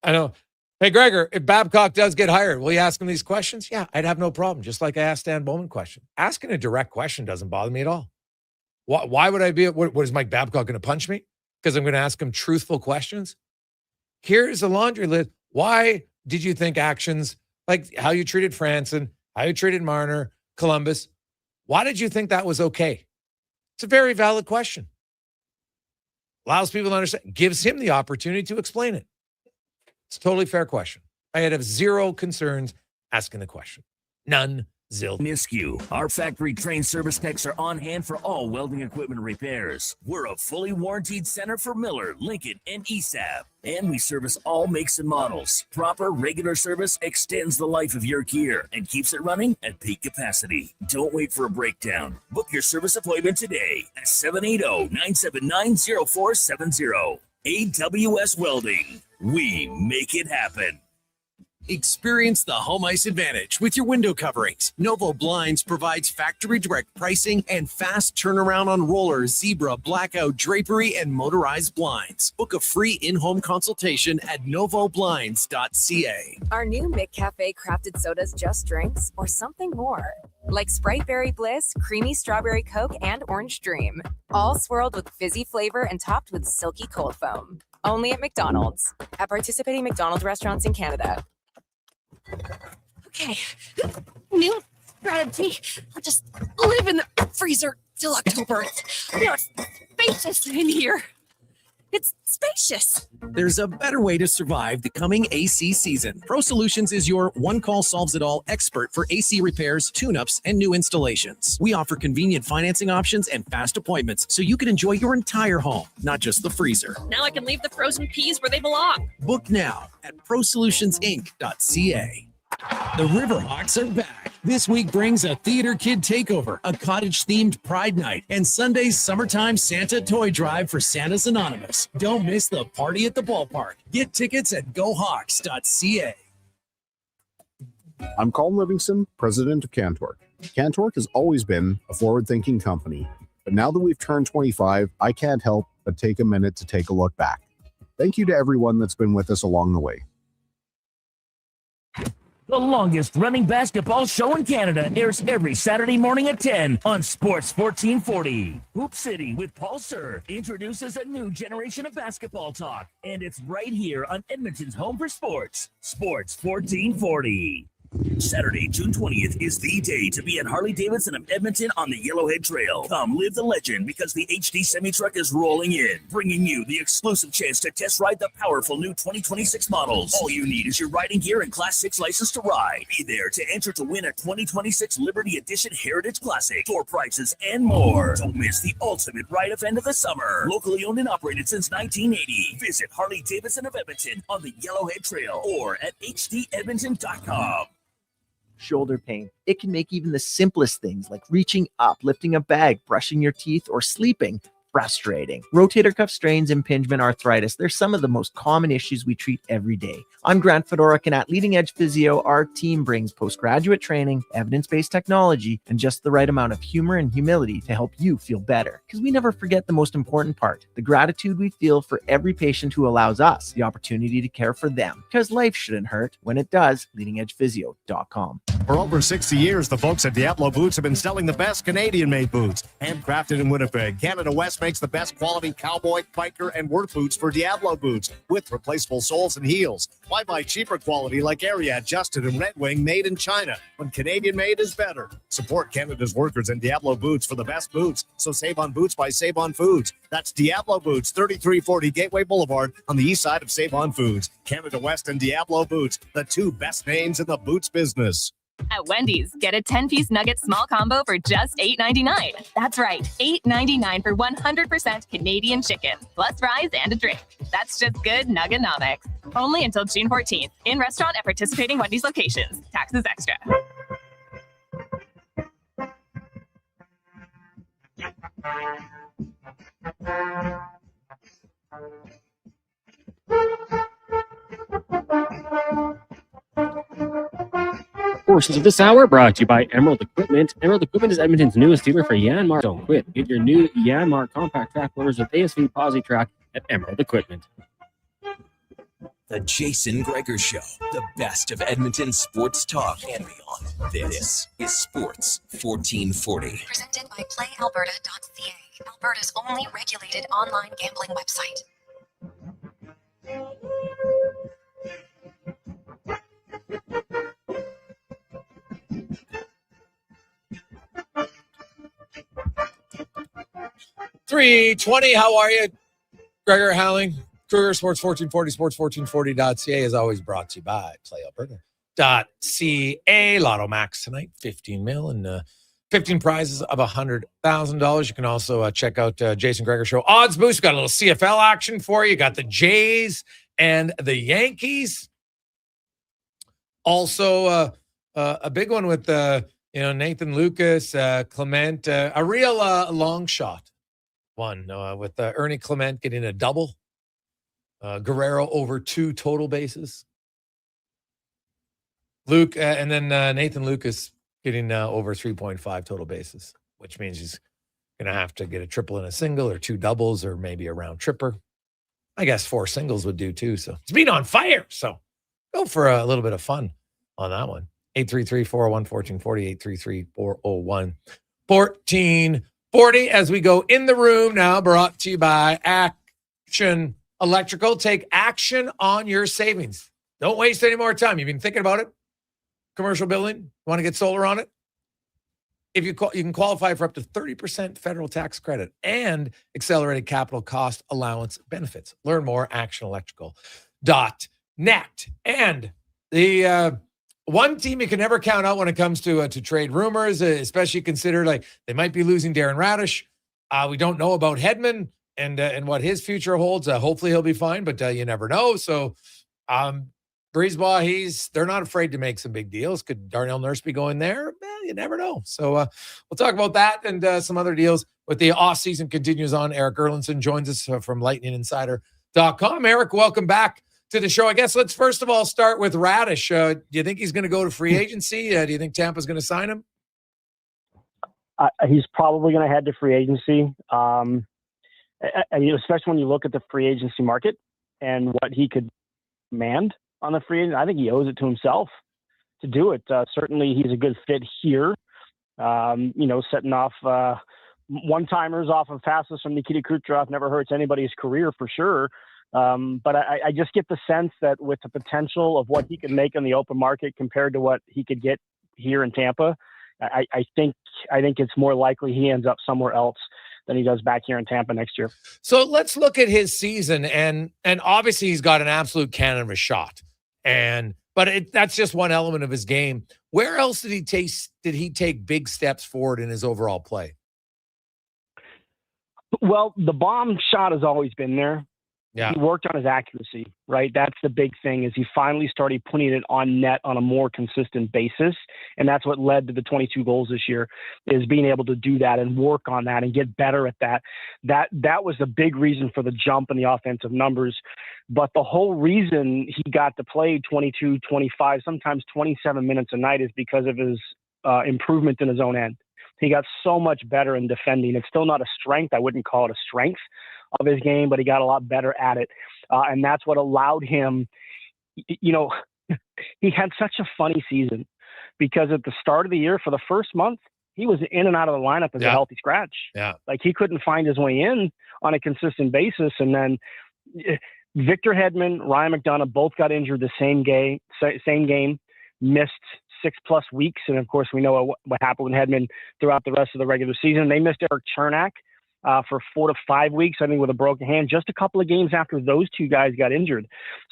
know. Hey, Gregor, if Babcock does get hired, will you ask him these questions? Yeah, I'd have no problem. Just like I asked Dan Bowman question. Asking a direct question doesn't bother me at all. Why would I be? What is Mike Babcock going to punch me? Because I'm going to ask him truthful questions? Here's a laundry list. Why did you think actions like how you treated Franson, how you treated Marner, Columbus, why did you think that was okay? It's a very valid question. Allows people to understand, gives him the opportunity to explain it. It's a totally fair question. I had zero concerns asking the question. None. Zil. Nisku. Our factory-trained service techs are on hand for all welding equipment repairs. We're a fully warranted center for Miller, Lincoln, and ESAB. And we service all makes and models. Proper, regular service extends the life of your gear and keeps it running at peak capacity. Don't wait for a breakdown. Book your service appointment today at 780-979-0470. AWS Welding. We make it happen. Experience the home ice advantage with your window coverings. Novo Blinds provides factory direct pricing and fast turnaround on roller, zebra, blackout, drapery, and motorized blinds. Book a free in-home consultation at novoblinds.ca. Our new McCafe crafted sodas just drinks or something more? Like Sprite Berry Bliss, Creamy Strawberry Coke, and Orange Dream. All swirled with fizzy flavor and topped with silky cold foam. Only at McDonald's. At participating McDonald's restaurants in Canada. Okay, new strategy. I'll just live in the freezer till October. It's spacious in here. It's spacious. There's a better way to survive the coming AC season. Pro Solutions is your one-call solves-it-all expert for AC repairs, tune-ups, and new installations. We offer convenient financing options and fast appointments so you can enjoy your entire home, not just the freezer. Now I can leave the frozen peas where they belong. Book now at prosolutionsinc.ca. The Riverhawks are back. This week brings a theater kid takeover, a cottage-themed Pride Night, and Sunday's summertime Santa toy drive for Santa's Anonymous. Don't miss the party at the ballpark. Get tickets at gohawks.ca. I'm Colin Livingston, president of Cantork. Cantork has always been a forward-thinking company, but now that we've turned 25, I can't help but take a minute to take a look back. Thank you to everyone that's been with us along the way. The longest running basketball show in Canada airs every Saturday morning at 10 on Sports 1440. Hoop City with Paul Sir introduces a new generation of basketball talk, and it's right here on Edmonton's home for sports, Sports 1440. Saturday, June 20th is the day to be at Harley-Davidson of Edmonton on the Yellowhead Trail. Come live the legend because the HD semi-truck is rolling in, bringing you the exclusive chance to test ride the powerful new 2026 models. All you need is your riding gear and Class 6 license to ride. Be there to enter to win a 2026 Liberty Edition Heritage Classic, door prizes, and more. Don't miss the ultimate ride event of the summer. Locally owned and operated since 1980. Visit Harley-Davidson of Edmonton on the Yellowhead Trail or at hdedmonton.com. shoulder pain. It can make even the simplest things like reaching up, lifting a bag, brushing your teeth, or sleeping frustrating. Rotator cuff strains, impingement, arthritis, they're some of the most common issues we treat every day. I'm Grant Fedoruk, and at Leading Edge Physio, our team brings postgraduate training, evidence-based technology, and just the right amount of humor and humility to help you feel better. Because we never forget the most important part, the gratitude we feel for every patient who allows us the opportunity to care for them. Because life shouldn't hurt. When it does, leadingedgephysio.com. For over 60 years, the folks at Diablo Boots have been selling the best Canadian-made boots. Handcrafted in Winnipeg, Canada West makes the best quality cowboy, biker, and work boots for Diablo Boots with replaceable soles and heels. Why buy cheaper quality like Ariat, Justin, and Red Wing made in China when Canadian-made is better? Support Canada's workers and Diablo Boots for the best boots. So save on boots by Save On Foods. That's Diablo Boots, 3340 Gateway Boulevard on the east side of Save On Foods. Canada West and Diablo Boots, the two best names in the boots business. At Wendy's, get a 10-piece nugget small combo for just $8.99. That's right, $8.99 for 100% Canadian chicken, plus fries and a drink. That's just good nuggenomics. Only until June 14th. In restaurant at participating Wendy's locations. Taxes extra. Portions of this hour brought to you by Emerald Equipment. Emerald Equipment is Edmonton's newest dealer for Yanmar. Don't quit. Get your new Yanmar compact track loaders with ASV Posi track at Emerald Equipment. The Jason Gregor Show, the best of Edmonton sports talk and beyond. This is Sports 1440. Presented by PlayAlberta.ca, Alberta's only regulated online gambling website. $3:20. How are you? Gregor Halley, Kruger Sports 1440, sports1440.ca is always brought to you by PlayAlberta.ca. Lotto Max tonight, 15 mil and 15 prizes of $100,000. You can also check out Jason Gregor Show Odds Boost. Got a little CFL action for you. Got the Jays and the Yankees. Also, a big one with Nathan Lucas, Clement, a real long shot one with Ernie Clement getting a double. Guerrero over 2 total bases. Luke and then Nathan Lucas getting over 3.5 total bases, which means he's going to have to get a triple and a single or 2 doubles or maybe a round tripper. I guess 4 singles would do too. So it's been on fire. So go for a little bit of fun on that one. 833-401-1440, 833-401-1440 as we go in the room now, brought to you by Action Electrical. Take action on your savings. Don't waste any more time. You've been thinking about it? Commercial building? Want to get solar on it? If you can qualify for up to 30% federal tax credit and accelerated capital cost allowance benefits. Learn more, actionelectrical.net. And the one team you can never count out when it comes to trade rumors, especially consider like they might be losing Darren Radish. We don't know about Hedman and what his future holds. Hopefully he'll be fine, but you never know. So Brisebois, they're not afraid to make some big deals. Could Darnell Nurse be going there? You never know. So we'll talk about that and some other deals with the offseason continues on. Eric Erlinson joins us from lightninginsider.com. Eric, welcome back to the show. I guess let's first of all start with Radish. Do you think he's going to go to free agency? Do you think Tampa's going to sign him? He's probably going to head to free agency. I mean, especially when you look at the free agency market and what he could command on the free agent. I think he owes it to himself to do it. Certainly he's a good fit here. Setting off one-timers off of passes from Nikita Kucherov never hurts anybody's career for sure. But I just get the sense that with the potential of what he could make in the open market compared to what he could get here in Tampa, I think it's more likely he ends up somewhere else than he does back here in Tampa next year. So let's look at his season, and obviously he's got an absolute cannon of a shot, but that's just one element of his game. Where else did he take big steps forward in his overall play? Well, the bomb shot has always been there. Yeah. He worked on his accuracy, right? That's the big thing is he finally started putting it on net on a more consistent basis. And that's what led to the 22 goals this year is being able to do that and work on that and get better at that. That was the big reason for the jump in the offensive numbers. But the whole reason he got to play 22, 25, sometimes 27 minutes a night is because of his improvement in his own end. He got so much better in defending. It's still not a strength. I wouldn't call it a strength of his game, but he got a lot better at it. And that's what allowed him, he had such a funny season because at the start of the year, for the first month, he was in and out of the lineup as a healthy scratch. Yeah. Like he couldn't find his way in on a consistent basis. And then Victor Hedman, Ryan McDonough both got injured the same game, missed 6+ weeks. And of course, we know what happened with Hedman throughout the rest of the regular season. They missed Eric Chernak for 4 to 5 weeks, I think, with a broken hand, just a couple of games after those two guys got injured.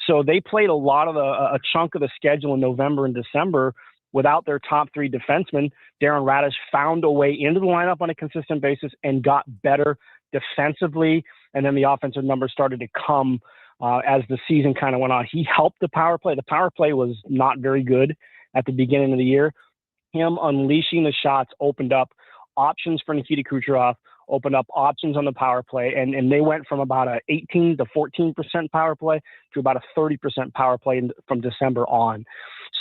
So they played a chunk of the schedule in November and December without their top 3 defensemen. Darren Radish found a way into the lineup on a consistent basis and got better defensively. And then the offensive numbers started to come as the season kind of went on. He helped the power play. The power play was not very good at the beginning of the year. Him unleashing the shots opened up options for Nikita Kucherov, opened up options on the power play, and they went from about a 18 to 14% power play to about a 30% power play from December on.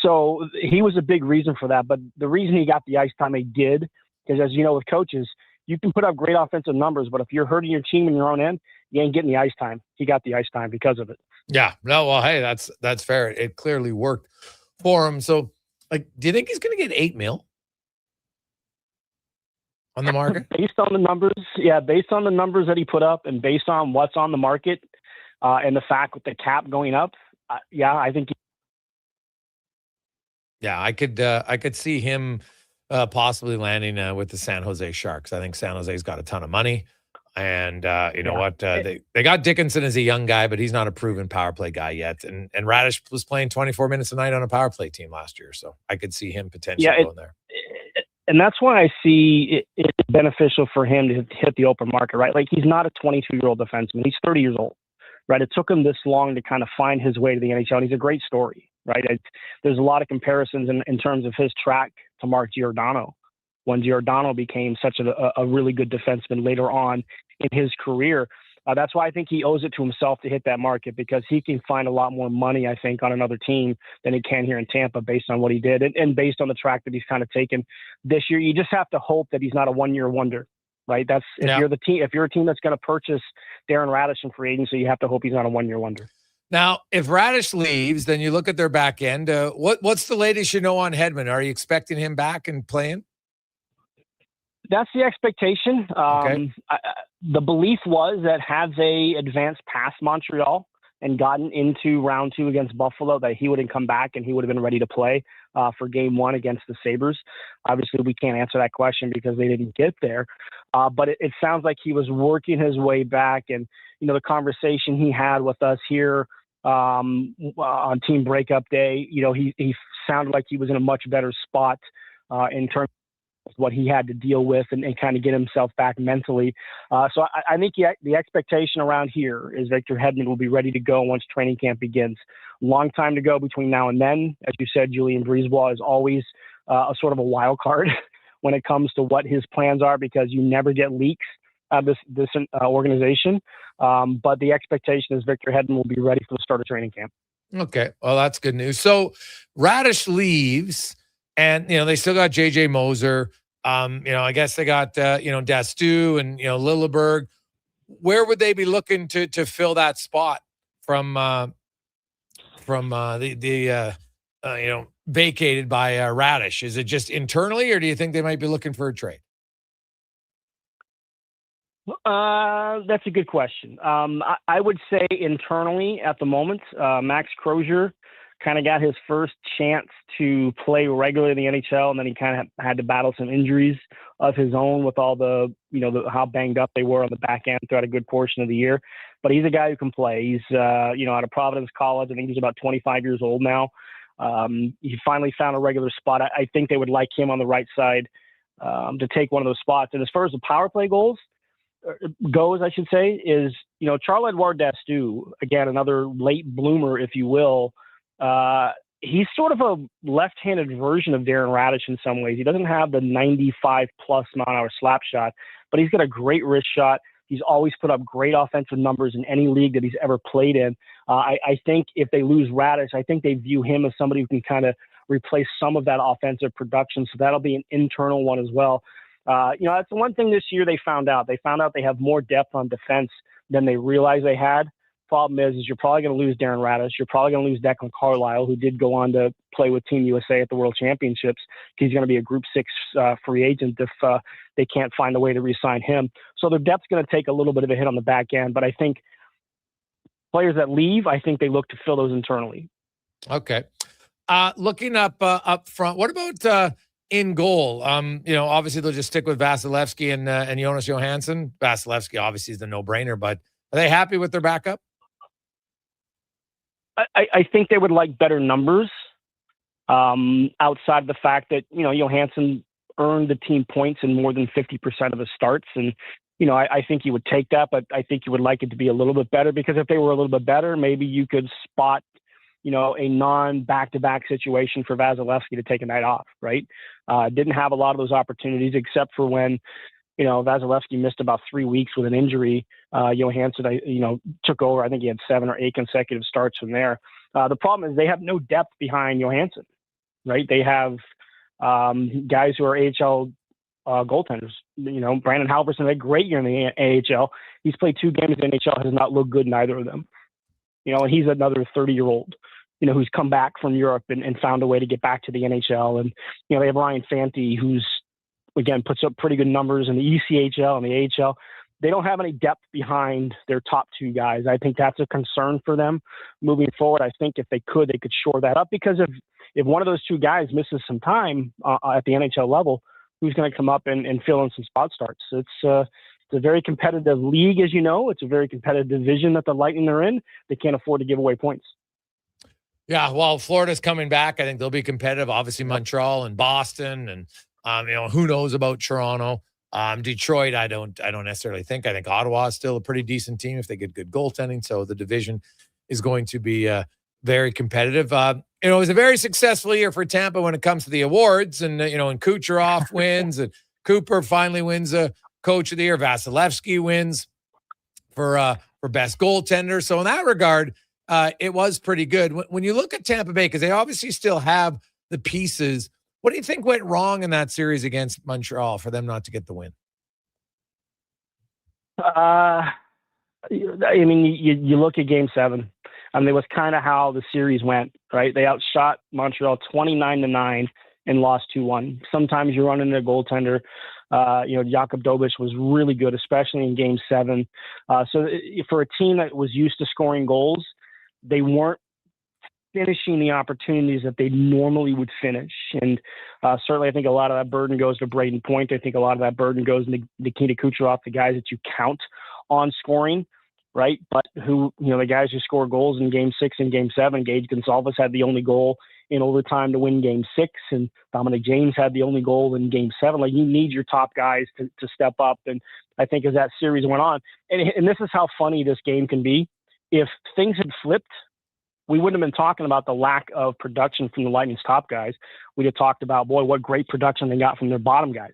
So he was a big reason for that. But the reason he got the ice time he did is, as you know, with coaches, you can put up great offensive numbers, but if you're hurting your team in your own end, you ain't getting the ice time. He got the ice time because of it. Yeah. No, well, hey, that's fair. It clearly worked for him. So, do you think he's going to get $8 million on the market? Based on the numbers that he put up and based on what's on the market and the fact with the cap going up, I think. Yeah, I could see him possibly landing with the San Jose Sharks. I think San Jose's got a ton of money. And know what? They got Dickinson as a young guy, but he's not a proven power play guy yet. And Radish was playing 24 minutes a night on a power play team last year. So I could see him potentially going there. And that's why I see it beneficial for him to hit the open market, right? Like he's not a 22-year-old defenseman. He's 30 years old, right? It took him this long to kind of find his way to the NHL. And he's a great story, right? There's a lot of comparisons in terms of his track to Mark Giordano when Giordano became such a really good defenseman later on in his career. That's why I think he owes it to himself to hit that market because he can find a lot more money, I think, on another team than he can here in Tampa based on what he did and based on the track that he's kind of taken this year. You just have to hope that he's not a one-year wonder, right? If you're a team that's going to purchase Darren Radish in free agency, you have to hope he's not a one-year wonder. Now, if Radish leaves, then you look at their back end. What's the latest you know on Hedman? Are you expecting him back and playing? That's the expectation. Okay. The belief was that had they advanced past Montreal and gotten into round 2 against Buffalo, that he wouldn't come back and he would have been ready to play for game 1 against the Sabres. Obviously, we can't answer that question because they didn't get there. But it sounds like he was working his way back. And, the conversation he had with us here on team breakup day, he sounded like he was in a much better spot in terms what he had to deal with and kind of get himself back mentally. So I think the expectation around here is Victor Hedman will be ready to go once training camp begins. Long time to go between now and then. As you said, Julien Brisebois is always a sort of a wild card when it comes to what his plans are because you never get leaks out of this organization. But the expectation is Victor Hedman will be ready for the start of training camp. Okay. Well, that's good news. So Radish leaves. And, they still got JJ Moser. I guess they got, Dastu and, Lilleberg. Where would they be looking to fill that spot from vacated by Radish? Is it just internally, or do you think they might be looking for a trade? That's a good question. I would say internally at the moment, Max Crozier kind of got his first chance to play regularly in the NHL, and then he kind of had to battle some injuries of his own with all the how banged up they were on the back end throughout a good portion of the year. But he's a guy who can play. He's out of Providence College. I think he's about 25 years old now. He finally found a regular spot. I think they would like him on the right side to take one of those spots. And as far as the power play goals, goes, I should say, is, Charles-Edouard Dastou, again, another late bloomer, if you will. He's sort of a left-handed version of Darren Radish in some ways. He doesn't have the 95-plus mile-an-hour slap shot, but he's got a great wrist shot. He's always put up great offensive numbers in any league that he's ever played in. I think if they lose Radish, I think they view him as somebody who can kind of replace some of that offensive production. So that'll be an internal one as well. That's the one thing this year they found out. They found out they have more depth on defense than they realized they had. Problem is you're probably going to lose Darren Radish. You're probably going to lose Declan Carlisle, who did go on to play with Team USA at the World Championships. He's going to be a Group 6 free agent if they can't find a way to re-sign him. So their depth's going to take a little bit of a hit on the back end. But I think players that leave, I think they look to fill those internally. Okay. Looking up front, what about in goal? Obviously they'll just stick with Vasilevsky and Jonas Johansson. Vasilevsky obviously is the no-brainer, but are they happy with their backup? I think they would like better numbers outside of the fact that, Johansson earned the team points in more than 50% of his starts. And, I think you would take that, but I think you would like it to be a little bit better, because if they were a little bit better, maybe you could spot, a non-back-to-back situation for Vasilevsky to take a night off, right? Didn't have a lot of those opportunities except for when, Vasilevsky missed about 3 weeks with an injury. Johansson, took over. I think he had 7 or 8 consecutive starts from there. The problem is they have no depth behind Johansson, right? They have guys who are AHL goaltenders. Brandon Halverson had a great year in the AHL. He's played 2 games in the NHL, has not looked good in either of them. And he's another 30-year-old, who's come back from Europe and found a way to get back to the NHL. And, they have Ryan Fanti, who's, again, puts up pretty good numbers in the ECHL and the AHL. They don't have any depth behind their top 2 guys. I think that's a concern for them moving forward. I think if they could shore that up, because if one of those 2 guys misses some time at the NHL level, who's going to come up and fill in some spot starts? It's a very competitive league, as you know. It's a very competitive division that the Lightning are in. They can't afford to give away points. Yeah, well, Florida's coming back. I think they'll be competitive. Obviously, Montreal and Boston, and who knows about Toronto. Detroit, I don't necessarily think. I think Ottawa is still a pretty decent team if they get good goaltending. So the division is going to be very competitive. It was a very successful year for Tampa when it comes to the awards, and and Kucherov wins, and Cooper finally wins a Coach of the Year. Vasilevsky wins for best goaltender. So in that regard, it was pretty good. When you look at Tampa Bay, because they obviously still have the pieces, what do you think went wrong in that series against Montreal for them not to get the win? You look at Game 7. It was kind of how the series went, right? They outshot Montreal 29-9 and lost 2-1. Sometimes you run into a goaltender. Jakub Dobich was really good, especially in Game 7. So for a team that was used to scoring goals, they weren't finishing the opportunities that they normally would finish. And certainly I think a lot of that burden goes to Braden Point. I think a lot of that burden goes to Nikita Kucherov, the guys that you count on scoring, right? But the guys who score goals in Game 6 and Game 7, Gage Gonsalves had the only goal in overtime to win Game 6, and Dominic James had the only goal in Game 7. Like, you need your top guys to step up. And I think as that series went on, and this is how funny this game can be, if things had flipped, we wouldn't have been talking about the lack of production from the Lightning's top guys. We'd have talked about, boy, what great production they got from their bottom guys.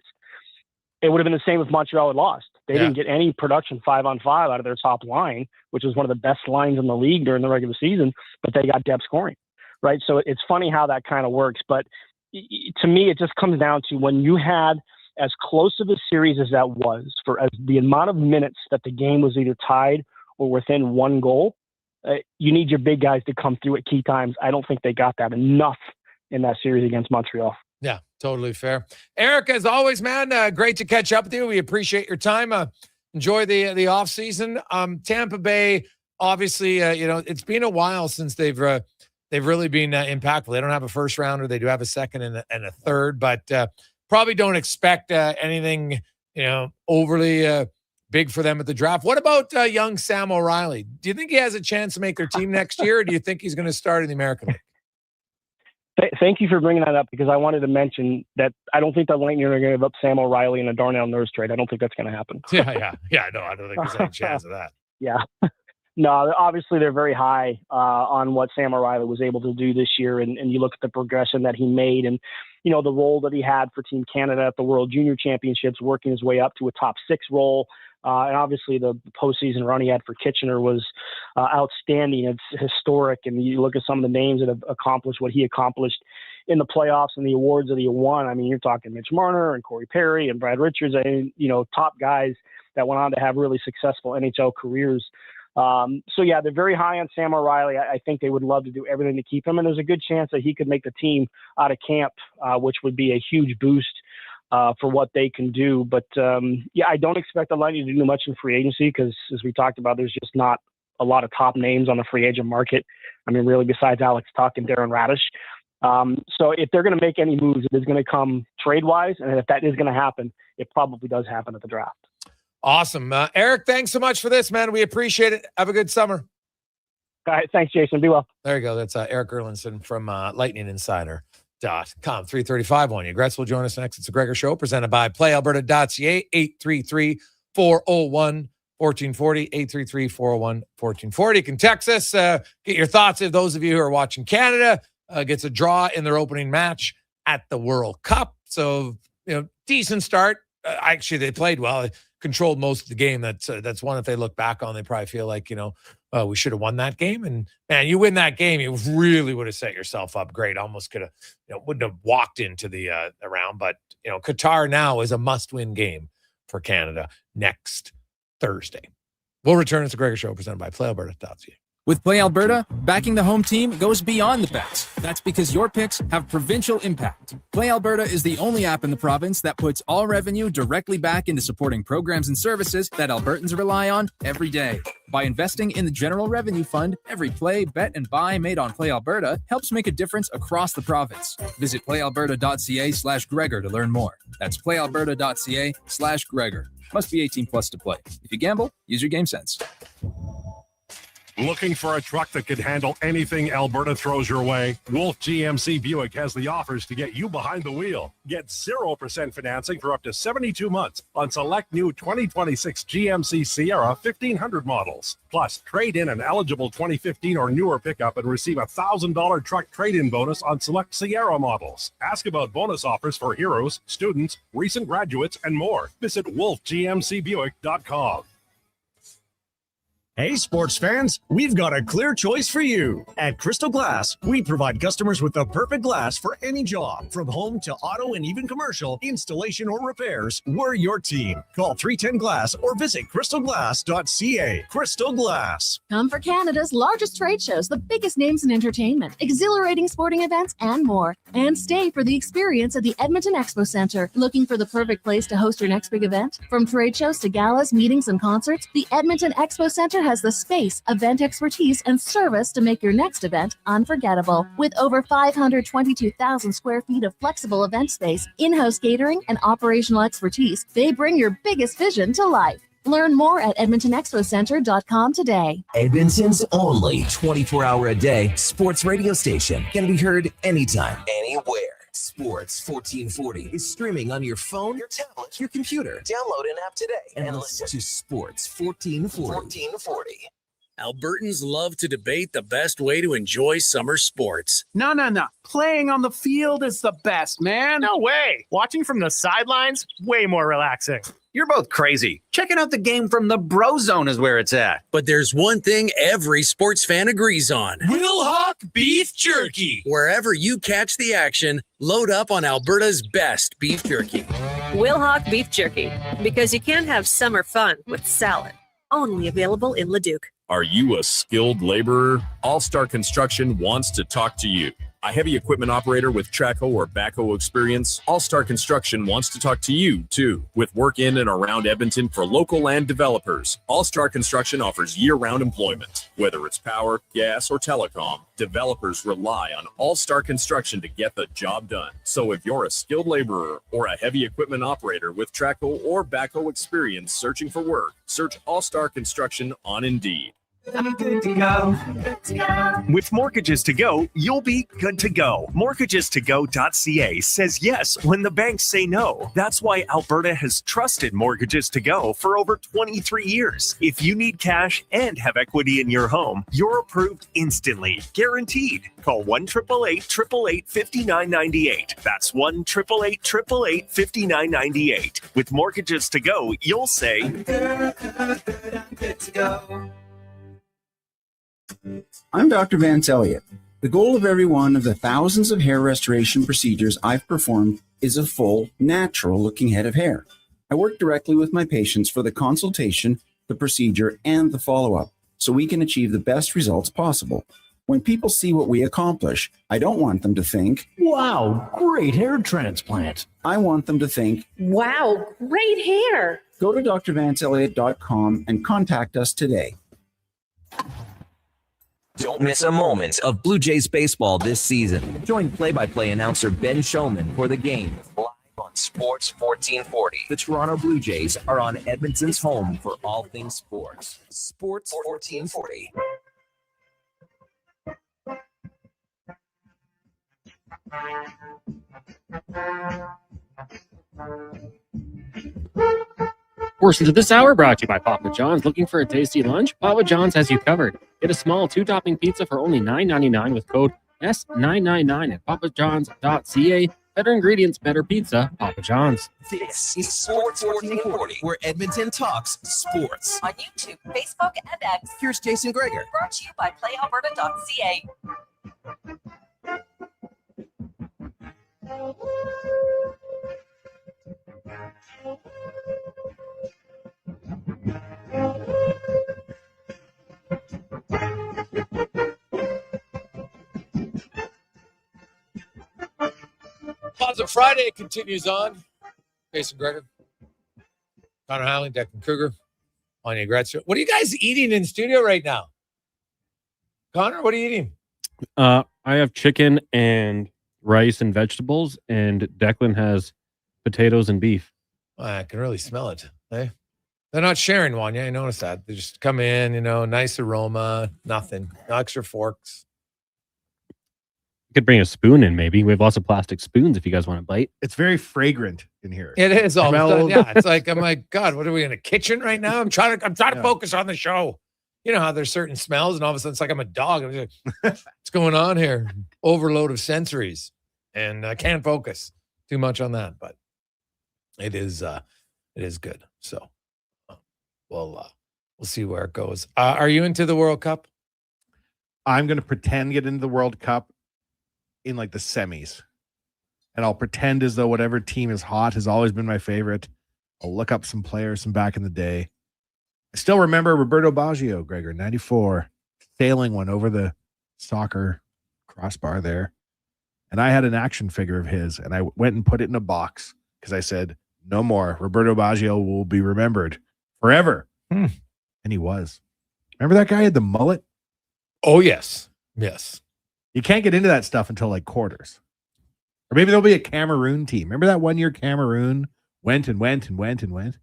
It would have been the same if Montreal had lost. They didn't get any production 5-on-5 out of their top line, which was one of the best lines in the league during the regular season, but they got depth scoring, right? So it's funny how that kind of works. But to me, it just comes down to when you had as close of a series as that was, for as the amount of minutes that the game was either tied or within one goal, you need your big guys to come through at key times. I don't think they got that enough in that series against Montreal. Yeah, totally fair. Eric, as always, man, great to catch up with you. We appreciate your time. Enjoy the off season. Tampa Bay, obviously, it's been a while since they've really been impactful. They don't have a first rounder. They do have a second and a third, but probably don't expect anything, overly big for them at the draft. What about young Sam O'Reilly? Do you think he has a chance to make their team next year, or do you think he's going to start in the American League? Thank you for bringing that up, because I wanted to mention that I don't think the Lightning are going to give up Sam O'Reilly in a Darnell Nurse trade. I don't think that's going to happen. Yeah. No, I don't think there's any chance of that. Yeah. No, obviously they're very high on what Sam O'Reilly was able to do this year. And you look at the progression that he made and, the role that he had for Team Canada at the World Junior Championships, working his way up to a top 6 role. And obviously the postseason run he had for Kitchener was outstanding. It's historic. And you look at some of the names that have accomplished what he accomplished in the playoffs and the awards that he won. I mean, you're talking Mitch Marner and Corey Perry and Brad Richards, and, top guys that went on to have really successful NHL careers. So yeah, they're very high on Sam O'Reilly. I think they would love to do everything to keep him. And there's a good chance that he could make the team out of camp, which would be a huge boost for what they can do. But I don't expect the Lightning to do much in free agency, because as we talked about, there's just not a lot of top names on the free agent market. I mean, really, besides Alex Tuch and Darren Radish. So if they're going to make any moves, it is going to come trade-wise. And if that is going to happen, it probably does happen at the draft. Awesome. Eric, thanks so much for this, man. We appreciate it. Have a good summer. All right. Thanks, Jason. Be well. There you go. That's Eric Erlinson from lightninginsider.com. 3:35 Wanye Gretz will join us next. It's a Gregor Show presented by PlayAlberta.ca. 833-401-1440. 833-401-1440. You can text us. Get your thoughts. If those of you who are watching Canada gets a draw in their opening match at the World Cup. So, decent start. Actually, they played well. Controlled most of the game. That's one that they look back on. They probably feel like, we should have won that game. And man, you win that game, you really would have set yourself up great. Almost could have, wouldn't have walked into the round. But Qatar now is a must-win game for Canada next Thursday. We'll return. It's a Gregor Show presented by PlayAlberta.ca. With Play Alberta, backing the home team goes beyond the bets. That's because your picks have provincial impact. Play Alberta is the only app in the province that puts all revenue directly back into supporting programs and services that Albertans rely on every day. By investing in the General Revenue Fund, every play, bet, and buy made on Play Alberta helps make a difference across the province. Visit playalberta.ca/Gregor to learn more. That's playalberta.ca/Gregor. Must be 18 plus to play. If you gamble, use your game sense. Looking for a truck that could handle anything Alberta throws your way? Wolf GMC Buick has the offers to get you behind the wheel. Get 0% financing for up to 72 months on select new 2026 GMC Sierra 1500 models. Plus, trade in an eligible 2015 or newer pickup and receive a $1,000 truck trade-in bonus on select Sierra models. Ask about bonus offers for heroes, students, recent graduates, and more. Visit wolfgmcbuick.com. Hey, sports fans, we've got a clear choice for you. At Crystal Glass, we provide customers with the perfect glass for any job. From home to auto and even commercial, installation or repairs, we're your team. Call 310-GLASS or visit crystalglass.ca. Crystal Glass. Come for Canada's largest trade shows, the biggest names in entertainment, exhilarating sporting events, and more. And stay for the experience at the Edmonton Expo Centre. Looking for the perfect place to host your next big event? From trade shows to galas, meetings, and concerts, the Edmonton Expo Centre has the space, event expertise, and service to make your next event unforgettable. With over 522,000 square feet of flexible event space, in-house catering, and operational expertise, they bring your biggest vision to life. Learn more at EdmontonExpoCenter.com today. Edmonton's only 24-hour-a-day sports radio station can be heard anytime, anywhere. Sports 1440 is streaming on your phone, your tablet, your computer. Download an app today and listen to Sports 1440. Albertans love to debate the best way to enjoy summer sports. No. Playing on the field is the best, man. No way. Watching from the sidelines, way more relaxing. You're both crazy. Checking out the game from the Bro Zone is where it's at. But there's one thing every sports fan agrees on. Wilhauk Beef Jerky. Wherever you catch the action, load up on Alberta's best beef jerky. Wilhauk Beef Jerky. Because you can't have summer fun with salad. Only available in Leduc. Are you a skilled laborer? All-Star Construction wants to talk to you. A heavy equipment operator with Traco or backhoe experience, All-Star Construction wants to talk to you, too. With work in and around Edmonton for local land developers, All-Star Construction offers year-round employment. Whether it's power, gas, or telecom, developers rely on All-Star Construction to get the job done. So if you're a skilled laborer or a heavy equipment operator with Traco or backhoe experience searching for work, search All-Star Construction on Indeed. I'm good to go. Good to go. With Mortgages to Go, you'll be good to go. Mortgagestogo.ca says yes when the banks say no. That's why Alberta has trusted Mortgages to Go for over 23 years. If you need cash and have equity in your home, you're approved instantly, guaranteed. Call 1-888-888-5998. That's 1-888-888-5998. With Mortgages to Go, you'll say, I'm good to go. I'm Dr. Vance Elliott. The goal of every one of the thousands of hair restoration procedures I've performed is a full, natural-looking head of hair. I work directly with my patients for the consultation, the procedure, and the follow-up, so we can achieve the best results possible. When people see what we accomplish, I don't want them to think, wow, great hair transplant. I want them to think, Wow, great hair. Go to drvanceelliott.com and contact us today. Don't miss a moment of Blue Jays baseball this season. Join play-by-play announcer Ben Showman for the game live on Sports 1440. The Toronto Blue Jays are on Edmonton's home for all things sports. Sports 1440. Portions of this hour brought to you by Papa John's. Looking for a tasty lunch? Papa John's has you covered. Get a small 2-topping pizza for only $9.99 with code S999 at papajohns.ca. Better ingredients, better pizza. Papa John's. This is Sports 1440, where Edmonton talks sports. On YouTube, Facebook, and X. Here's Jason Gregor. Brought to you by PlayAlberta.ca. Positive Friday continues on. Jason Gregor, Connor Halley, Declan Kruger, Wanye Gretz. What are you guys eating in studio right now? Connor, what are you eating? I have chicken and rice and vegetables, and Declan has potatoes and beef. I can really smell it. Eh? They're not sharing, Wanya. I noticed that. They just come in, nice aroma, nothing. No extra forks. You could bring a spoon in, maybe. We have lots of plastic spoons if you guys want to bite. It's very fragrant in here. It is all of a sudden, yeah. It's like, I'm like, God, what are we in a kitchen right now? I'm trying to focus on the show. You know how there's certain smells, and all of a sudden it's like I'm a dog. I'm just like, what's going on here? Overload of sensories, and I can't focus too much on that. But it is good. So we'll see where it goes. Are you into the World Cup? I'm going to pretend get into the World Cup in like the semis, and I'll pretend as though whatever team is hot has always been my favorite. I'll look up some players from back in the day. I still remember Roberto Baggio, Gregor, 94, sailing one over the soccer crossbar there. And I had an action figure of his, and I went and put it in a box because I said, no more. Roberto Baggio will be remembered forever. And he was. Remember that guy had the mullet? Oh, yes. Yes. You can't get into that stuff until like quarters. Or maybe there'll be a Cameroon team. Remember that 1 year Cameroon went and went and went and went?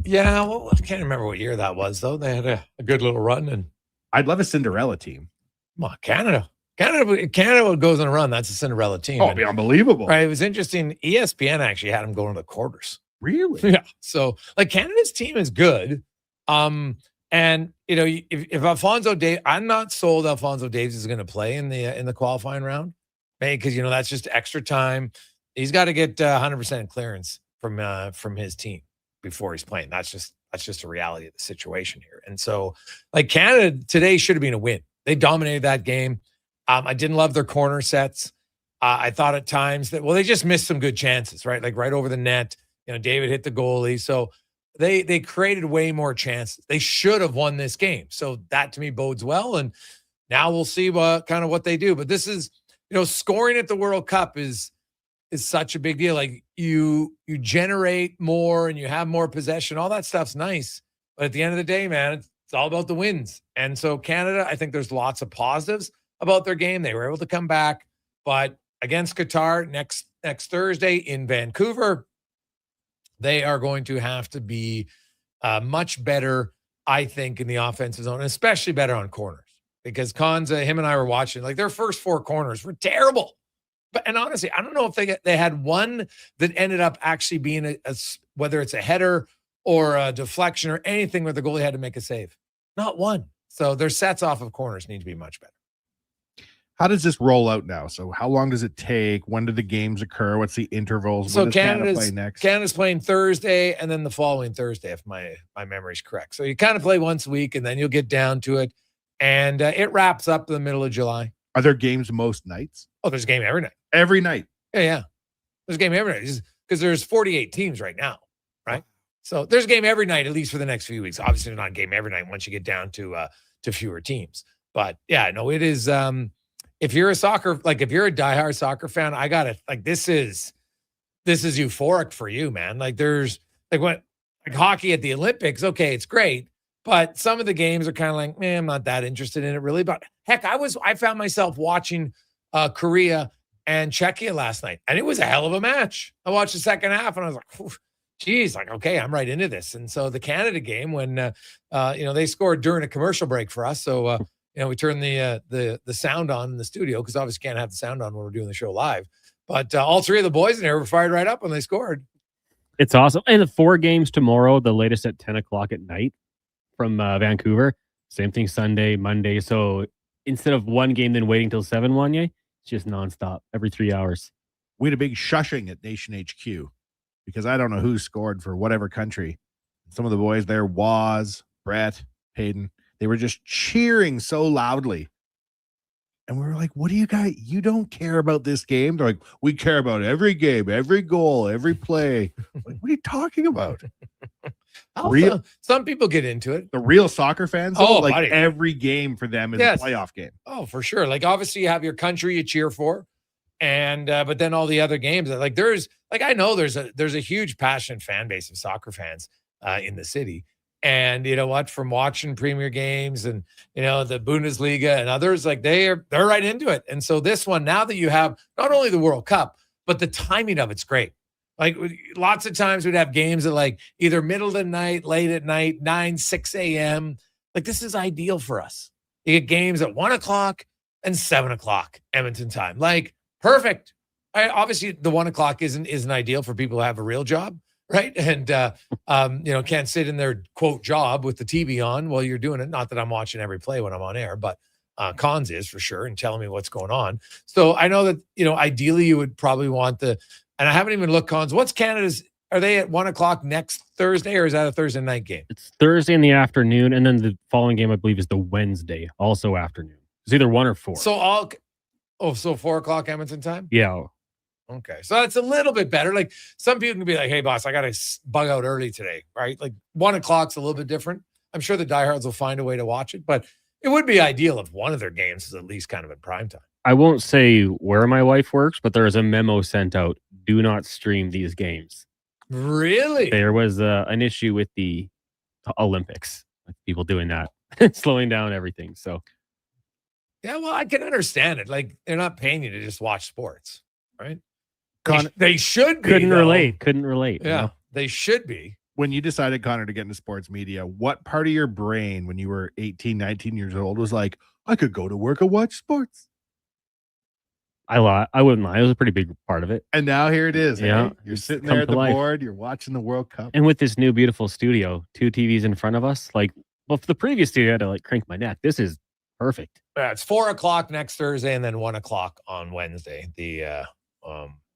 Yeah, well, I can't remember what year that was, though. They had a good little run. And I'd love a Cinderella team. Come on, Canada. Canada goes on a run. That's a Cinderella team. Oh, it'd be unbelievable. Right. It was interesting. ESPN actually had them going to the quarters. Really? Yeah. So, like, Canada's team is good. And, if Alphonso Davies, I'm not sold Alphonso Davies is going to play in the qualifying round. Because, that's just extra time. He's got to get 100% clearance from his team before he's playing. That's just a reality of the situation here. And so, like, Canada today should have been a win. They dominated that game. I didn't love their corner sets. I thought at times that, they just missed some good chances, right? Like right over the net. David hit the goalie. So they created way more chances. They should have won this game. So that to me bodes well. And now we'll see what they do. But this is, scoring at the World Cup is such a big deal. Like you generate more and you have more possession. All that stuff's nice. But at the end of the day, man, it's all about the wins. And so Canada, I think there's lots of positives about their game. They were able to come back, but against Qatar next Thursday in Vancouver, they are going to have to be much better I think, in the offensive zone, especially better on corners, because Konza, him and I were watching, like their first 4 corners were terrible. And honestly, I don't know if they had one that ended up actually being whether it's a header or a deflection or anything where the goalie had to make a save. Not one. So their sets off of corners need to be much better. How does this roll out now? So how long does it take? When do the games occur? What's the intervals? So when does Canada play next? Canada's playing Thursday and then the following Thursday, if my memory's correct. So you kind of play once a week and then you'll get down to it. And it wraps up in the middle of July. Are there games most nights? Oh, there's a game every night. Every night? Yeah. There's a game every night because there's 48 teams right now, right? So there's a game every night, at least for the next few weeks. Obviously, not a game every night once you get down to fewer teams. But yeah, no, it is. If you're a diehard soccer fan, I got it. Like this is euphoric for you, man. Like there's like hockey at the Olympics. Okay, it's great, but some of the games are kind of like, man, I'm not that interested in it really. But heck, I found myself watching Korea and Czechia last night, and it was a hell of a match. I watched the second half, and I was like, geez, like okay, I'm right into this. And so the Canada game, when they scored during a commercial break for us, so. We turned the sound on in the studio because obviously can't have the sound on when we're doing the show live. But all 3 of the boys in there were fired right up when they scored. It's awesome. And the 4 games tomorrow, the latest at 10 o'clock at night from Vancouver. Same thing Sunday, Monday. So instead of one game then waiting till 7, Wanye, it's just nonstop every 3 hours. We had a big shushing at Nation HQ because I don't know who scored for whatever country. Some of the boys there, Waz, Brett, Hayden, they were just cheering so loudly. And we were like, what do you guys, you don't care about this game? They're like, we care about every game, every goal, every play. Like, what are you talking about? Some people get into it. The real soccer fans, buddy. Every game for them is a playoff game. Oh, for sure. Like obviously you have your country you cheer for. And but then all the other games, like I know there's a huge passionate fan base of soccer fans in the city. And you know what? From watching Premier games and the Bundesliga and others, like they're right into it. And so this one, now that you have not only the World Cup, but the timing of it's great. Like lots of times we'd have games at like either middle of the night, late at night, 9, 6 a.m. Like this is ideal for us. You get games at 1 o'clock and 7 o'clock Edmonton time. Like perfect. Obviously, the 1 o'clock isn't ideal for people who have a real job. Right. And, can't sit in their quote job with the TV on while you're doing it. Not that I'm watching every play when I'm on air, but Cons is for sure and telling me what's going on. So I know that, ideally you would probably want and I haven't even looked Cons. What's Canada's? Are they at 1 o'clock next Thursday or is that a Thursday night game? It's Thursday in the afternoon. And then the following game, I believe, is the Wednesday, also afternoon. It's either 1 or 4. So so 4 o'clock Edmonton time? Yeah. Okay. So that's a little bit better. Like some people can be like, hey, boss, I got to bug out early today, right? Like 1 o'clock's a little bit different. I'm sure the diehards will find a way to watch it, but it would be ideal if one of their games is at least kind of in prime time. I won't say where my wife works, but there is a memo sent out. Do not stream these games. Really? There was an issue with the Olympics. Like people doing that, slowing down everything. So, yeah, well, I can understand it. Like they're not paying you to just watch sports, right? They should be. Couldn't relate. Yeah, they should be. When you decided, Connor, to get into sports media, what part of your brain when you were 18, 19 years old was like, I could go to work and watch sports? I wouldn't lie. It was a pretty big part of it. And now here it is. Yeah. Right? You're sitting there at the board. You're watching the World Cup. And with this new beautiful studio, 2 TVs in front of us, for the previous studio, I had to crank my neck. This is perfect. Yeah, it's 4 o'clock next Thursday and then 1 o'clock on Wednesday. The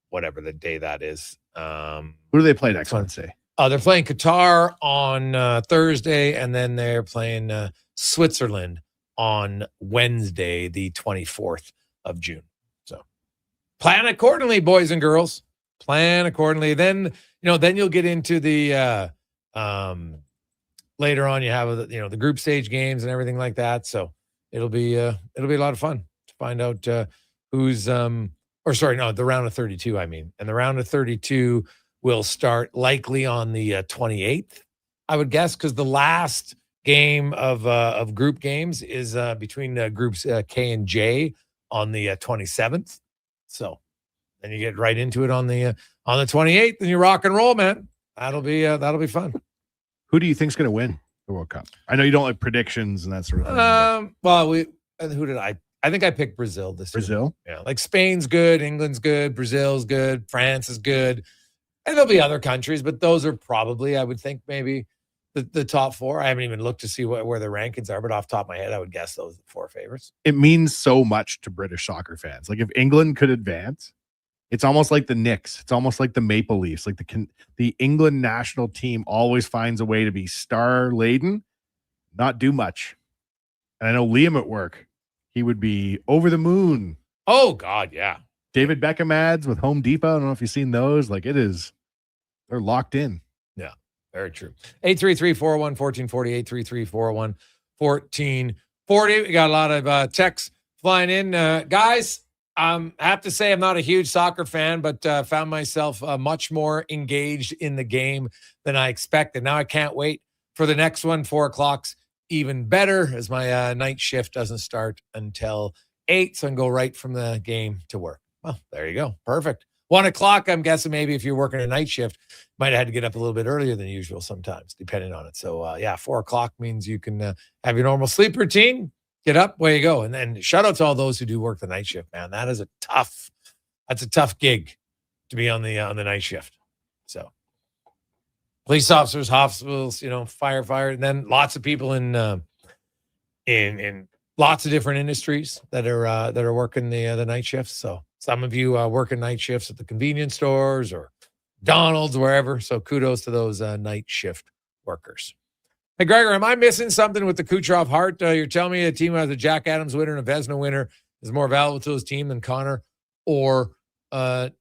whatever the day that is. Who do they play next Wednesday? They're playing Qatar on Thursday, and then they're playing Switzerland on Wednesday, the 24th of June. So plan accordingly, boys and girls. Plan accordingly. Then, then you'll get into the later on you have the group stage games and everything like that. So it'll be a lot of fun to find out who's the round of 32, I mean. And the round of 32 will start likely on the 28th, I would guess, because the last game of group games is between groups K and J on the 27th. So then you get right into it on the 28th, and you rock and roll, man. That'll be fun. Who do you think's going to win the the World Cup? I know you don't like predictions and that sort of thing. Who did I think I picked Brazil this year. Brazil? Yeah, like Spain's good, England's good, Brazil's good, France is good. And there'll be other countries, but those are probably, I would think, maybe the top four. I haven't even looked to see where the rankings are, but off the top of my head, I would guess those are the four favorites. It means so much to British soccer fans. Like if England could advance, it's almost like the Knicks. It's almost like the Maple Leafs. Like the England national team always finds a way to be star-laden, not do much. And I know Liam at work, he would be over the moon. Oh, God, yeah. David Beckham ads with Home Depot. I don't know if you've seen those. Like they're locked in. Yeah, very true. 833-401-1440, 833-401-1440. We got a lot of texts flying in. Guys, I have to say I'm not a huge soccer fan, but found myself much more engaged in the game than I expected. Now I can't wait for the next one. 4 o'clock's even better as my night shift doesn't start until 8, so I can go right from the game to work. Well, there you go. Perfect. 1 o'clock, I'm guessing maybe if you're working a night shift, might have had to get up a little bit earlier than usual sometimes, depending on it. So, 4 o'clock means you can have your normal sleep routine, get up, way you go. And then shout out to all those who do work the night shift, man. That's a tough gig to be on the night shift. So, police officers, hospitals, firefighter, and then lots of people in lots of different industries that are working the night shifts. So some of you working night shifts at the convenience stores or McDonald's, wherever. So kudos to those night shift workers. Hey, Gregor, am I missing something with the Kucherov Hart? You're telling me a team who has a Jack Adams winner and a Vezina winner is more valuable to his team than Connor or McKinnon?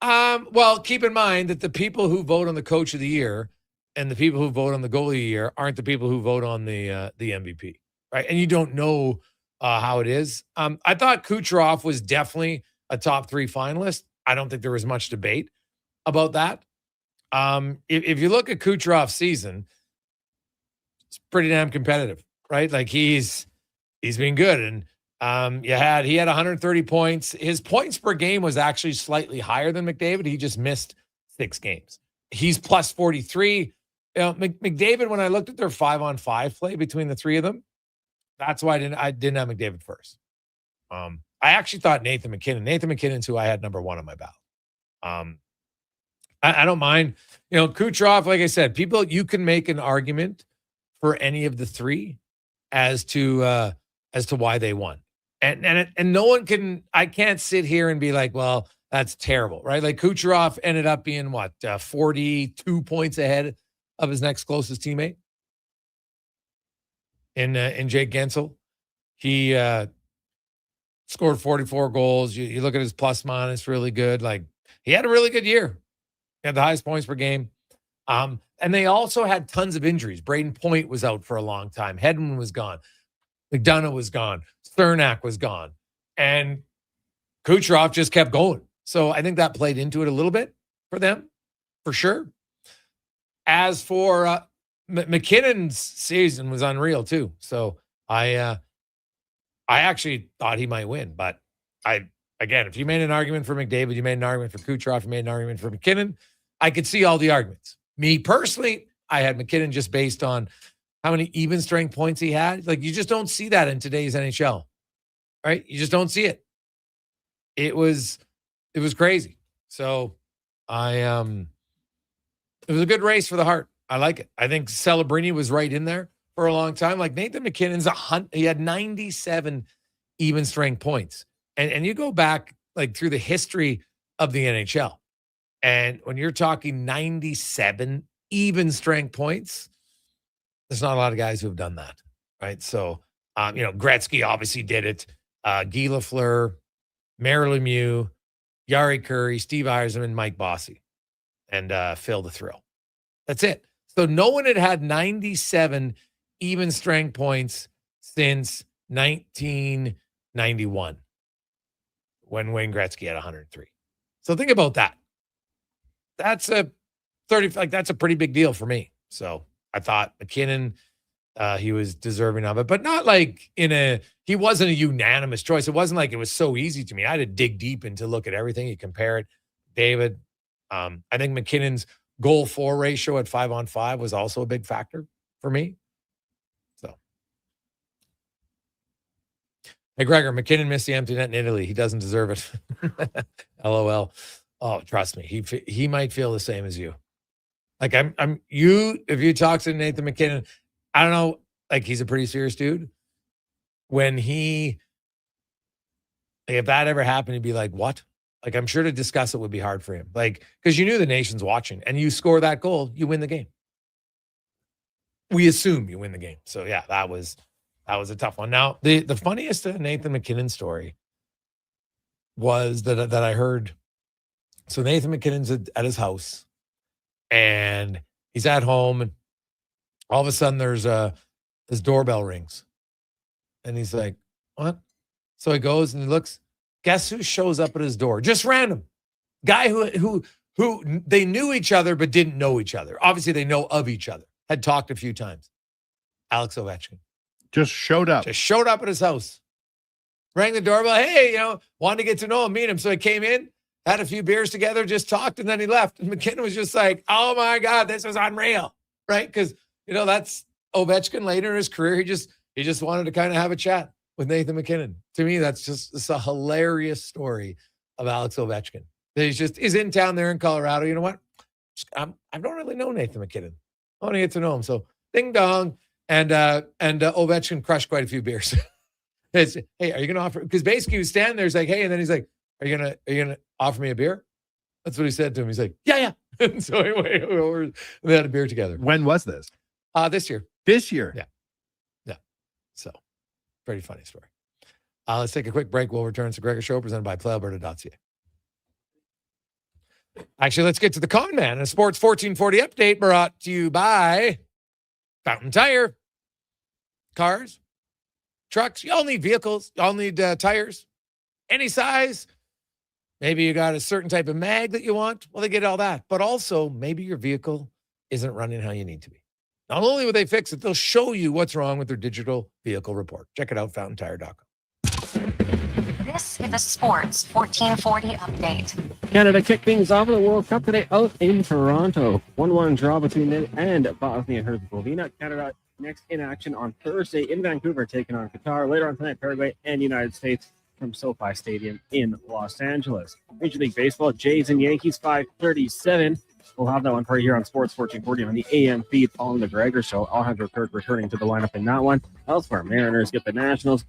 Well, keep in mind that the people who vote on the coach of the year and the people who vote on the goalie of the year aren't the people who vote on the MVP, right? And you don't know how it is. I thought Kucherov was definitely a top 3 finalist. I don't think there was much debate about that. If you look at Kucherov's season, it's pretty damn competitive, right? Like he's been good, and he had 130 points. His points per game was actually slightly higher than McDavid. He just missed 6 games. He's plus 43. McDavid, when I looked at their 5-on-5 play between the three of them, that's why I didn't have McDavid first. I actually thought Nathan McKinnon's who I had number 1 on my ballot. I don't mind, Kucherov, like I said, you can make an argument for any of the three as to why they won. And no one can, I can't sit here and be like, well, that's terrible, right? Like Kucherov ended up being 42 points ahead of his next closest teammate in Jake Gensel. He scored 44 goals. You look at his plus minus, really good. Like he had a really good year. He had the highest points per game. And they also had tons of injuries. Braden Point was out for a long time. Hedman was gone. McDonough was gone. Cernak was gone. And Kucherov just kept going. So I think that played into it a little bit for them, for sure. As for McKinnon's season was unreal too. So I actually thought he might win. But if you made an argument for McDavid, you made an argument for Kucherov, you made an argument for McKinnon, I could see all the arguments. Me personally, I had McKinnon just based on how many even strength points he had. Like you just don't see that in today's NHL, right? You just don't see it. It was crazy. So it was a good race for the Hart. I like it. I think Celebrini was right in there for a long time. Like Nathan McKinnon's he had 97 even strength points. And you go back like through the history of the NHL. And when you're talking 97 even strength points, there's not a lot of guys who have done that, right? So, Gretzky obviously did it. Guy Lafleur, Mario Lemieux, Yari Curry, Steve Yzerman, Mike Bossy, and Phil the Thrill. That's it. So no one had 97 even strength points since 1991 when Wayne Gretzky had 103. So think about that. That's a pretty big deal for me. So I thought McKinnon, he was deserving of it, but not like he wasn't a unanimous choice. It wasn't like it was so easy to me. I had to dig deep into look at everything. You compare it. David, I think McKinnon's goal for ratio at 5-on-5 was also a big factor for me. So, hey, Gregor, McKinnon missed the empty net in Italy. He doesn't deserve it. LOL. Oh, trust me, he might feel the same as you. Like if you talk to Nathan McKinnon, I don't know, like he's a pretty serious dude. When if that ever happened, he'd be like, what? Like, I'm sure to discuss it would be hard for him. Like, because you knew the nation's watching and you score that goal, you win the game. We assume you win the game. So yeah, that was a tough one. Now, the funniest Nathan McKinnon story was that I heard. So Nathan McKinnon's at his house and he's at home, and all of a sudden his doorbell rings. And he's like, what? So he goes and he looks. Guess who shows up at his door? Just random. Guy who they knew each other but didn't know each other. Obviously, they know of each other. Had talked a few times. Alex Ovechkin. Just showed up. Just showed up at his house. Rang the doorbell. Hey, wanted to get to know him, meet him. So he came in, had a few beers together, just talked, and then he left. And McKinnon was just like, oh my God, this is unreal. Right? Because, that's Ovechkin later in his career. He just wanted to kind of have a chat with Nathan McKinnon. To me, it's a hilarious story of Alex Ovechkin. He's in town there in Colorado. You know what? I don't really know Nathan McKinnon. I want to get to know him. So ding dong. And Ovechkin crushed quite a few beers. Hey, are you going to offer? Because basically he was standing there. He's like, hey, and then he's like, are you gonna offer me a beer? That's what he said to him. He's like, yeah. And so anyway, they had a beer together. When was this? This year. This year. Yeah. So pretty funny story. Let's take a quick break. We'll return to Gregor Show presented by PlayAlberta.ca. Actually, let's get to the con man. A Sports 1440 update brought to you by Fountain Tire. Cars, trucks, you all need vehicles. You all need tires. Any size. Maybe you got a certain type of mag that you want. Well, they get all that. But also, maybe your vehicle isn't running how you need to be. Not only will they fix it, they'll show you what's wrong with their digital vehicle report. Check it out, fountaintire.com. This is the Sports 1440 update. Canada kicked things off in the World Cup today out in Toronto. 1-1 draw between them and Bosnia and Herzegovina. Canada next in action on Thursday in Vancouver, taking on Qatar. Later on tonight, Paraguay and United States from SoFi Stadium in Los Angeles. Major League Baseball, Jays and Yankees, 5:37. We'll have that one for you here on Sports 1440 on the AM feed following the Gregor Show. Alejandro Kirk returning to the lineup in that one. Elsewhere, Mariners get the Nationals.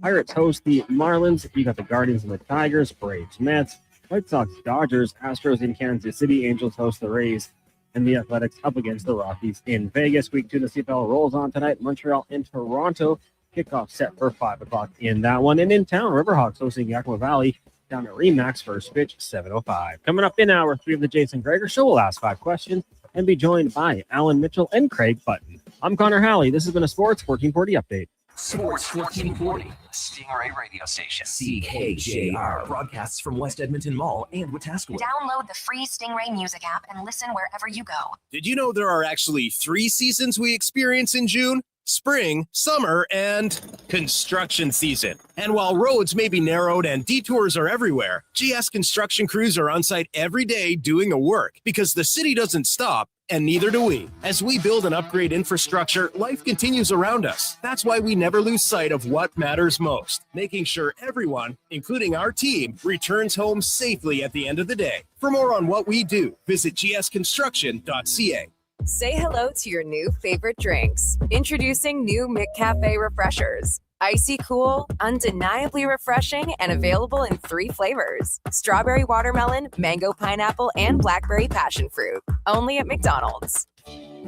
Pirates host the Marlins. You got the Guardians and the Tigers. Braves, Mets. White Sox, Dodgers. Astros in Kansas City. Angels host the Rays. And the Athletics up against the Rockies in Vegas. Week 2 of the CFL rolls on tonight. Montreal and Toronto. Kickoff set for 5 o'clock in that one. And in town, Riverhawks hosting Yakima Valley down at Remax. First pitch, 7:05. Coming up in hour 3 of the Jason Gregor Show, we'll ask 5 questions and be joined by Alan Mitchell and Craig Button. I'm Connor Halley. This has been a Sports 1440 update. Sports 1440, Stingray radio station. CKJR broadcasts from West Edmonton Mall and Wetaskiwin. Download the free Stingray music app and listen wherever you go. Did you know there are actually 3 seasons we experience in June? Spring, summer, and construction season. And while roads may be narrowed and detours are everywhere, GS construction crews are on site every day doing the work because the city doesn't stop, and neither do we. As we build and upgrade infrastructure, life continues around us. That's why we never lose sight of what matters most, making sure everyone, including our team, returns home safely at the end of the day. For more on what we do, visit gsconstruction.ca. Say hello to your new favorite drinks. Introducing new McCafe Refreshers. Icy cool, undeniably refreshing, and available in 3 flavors. Strawberry watermelon, mango pineapple, and blackberry passion fruit. Only at McDonald's.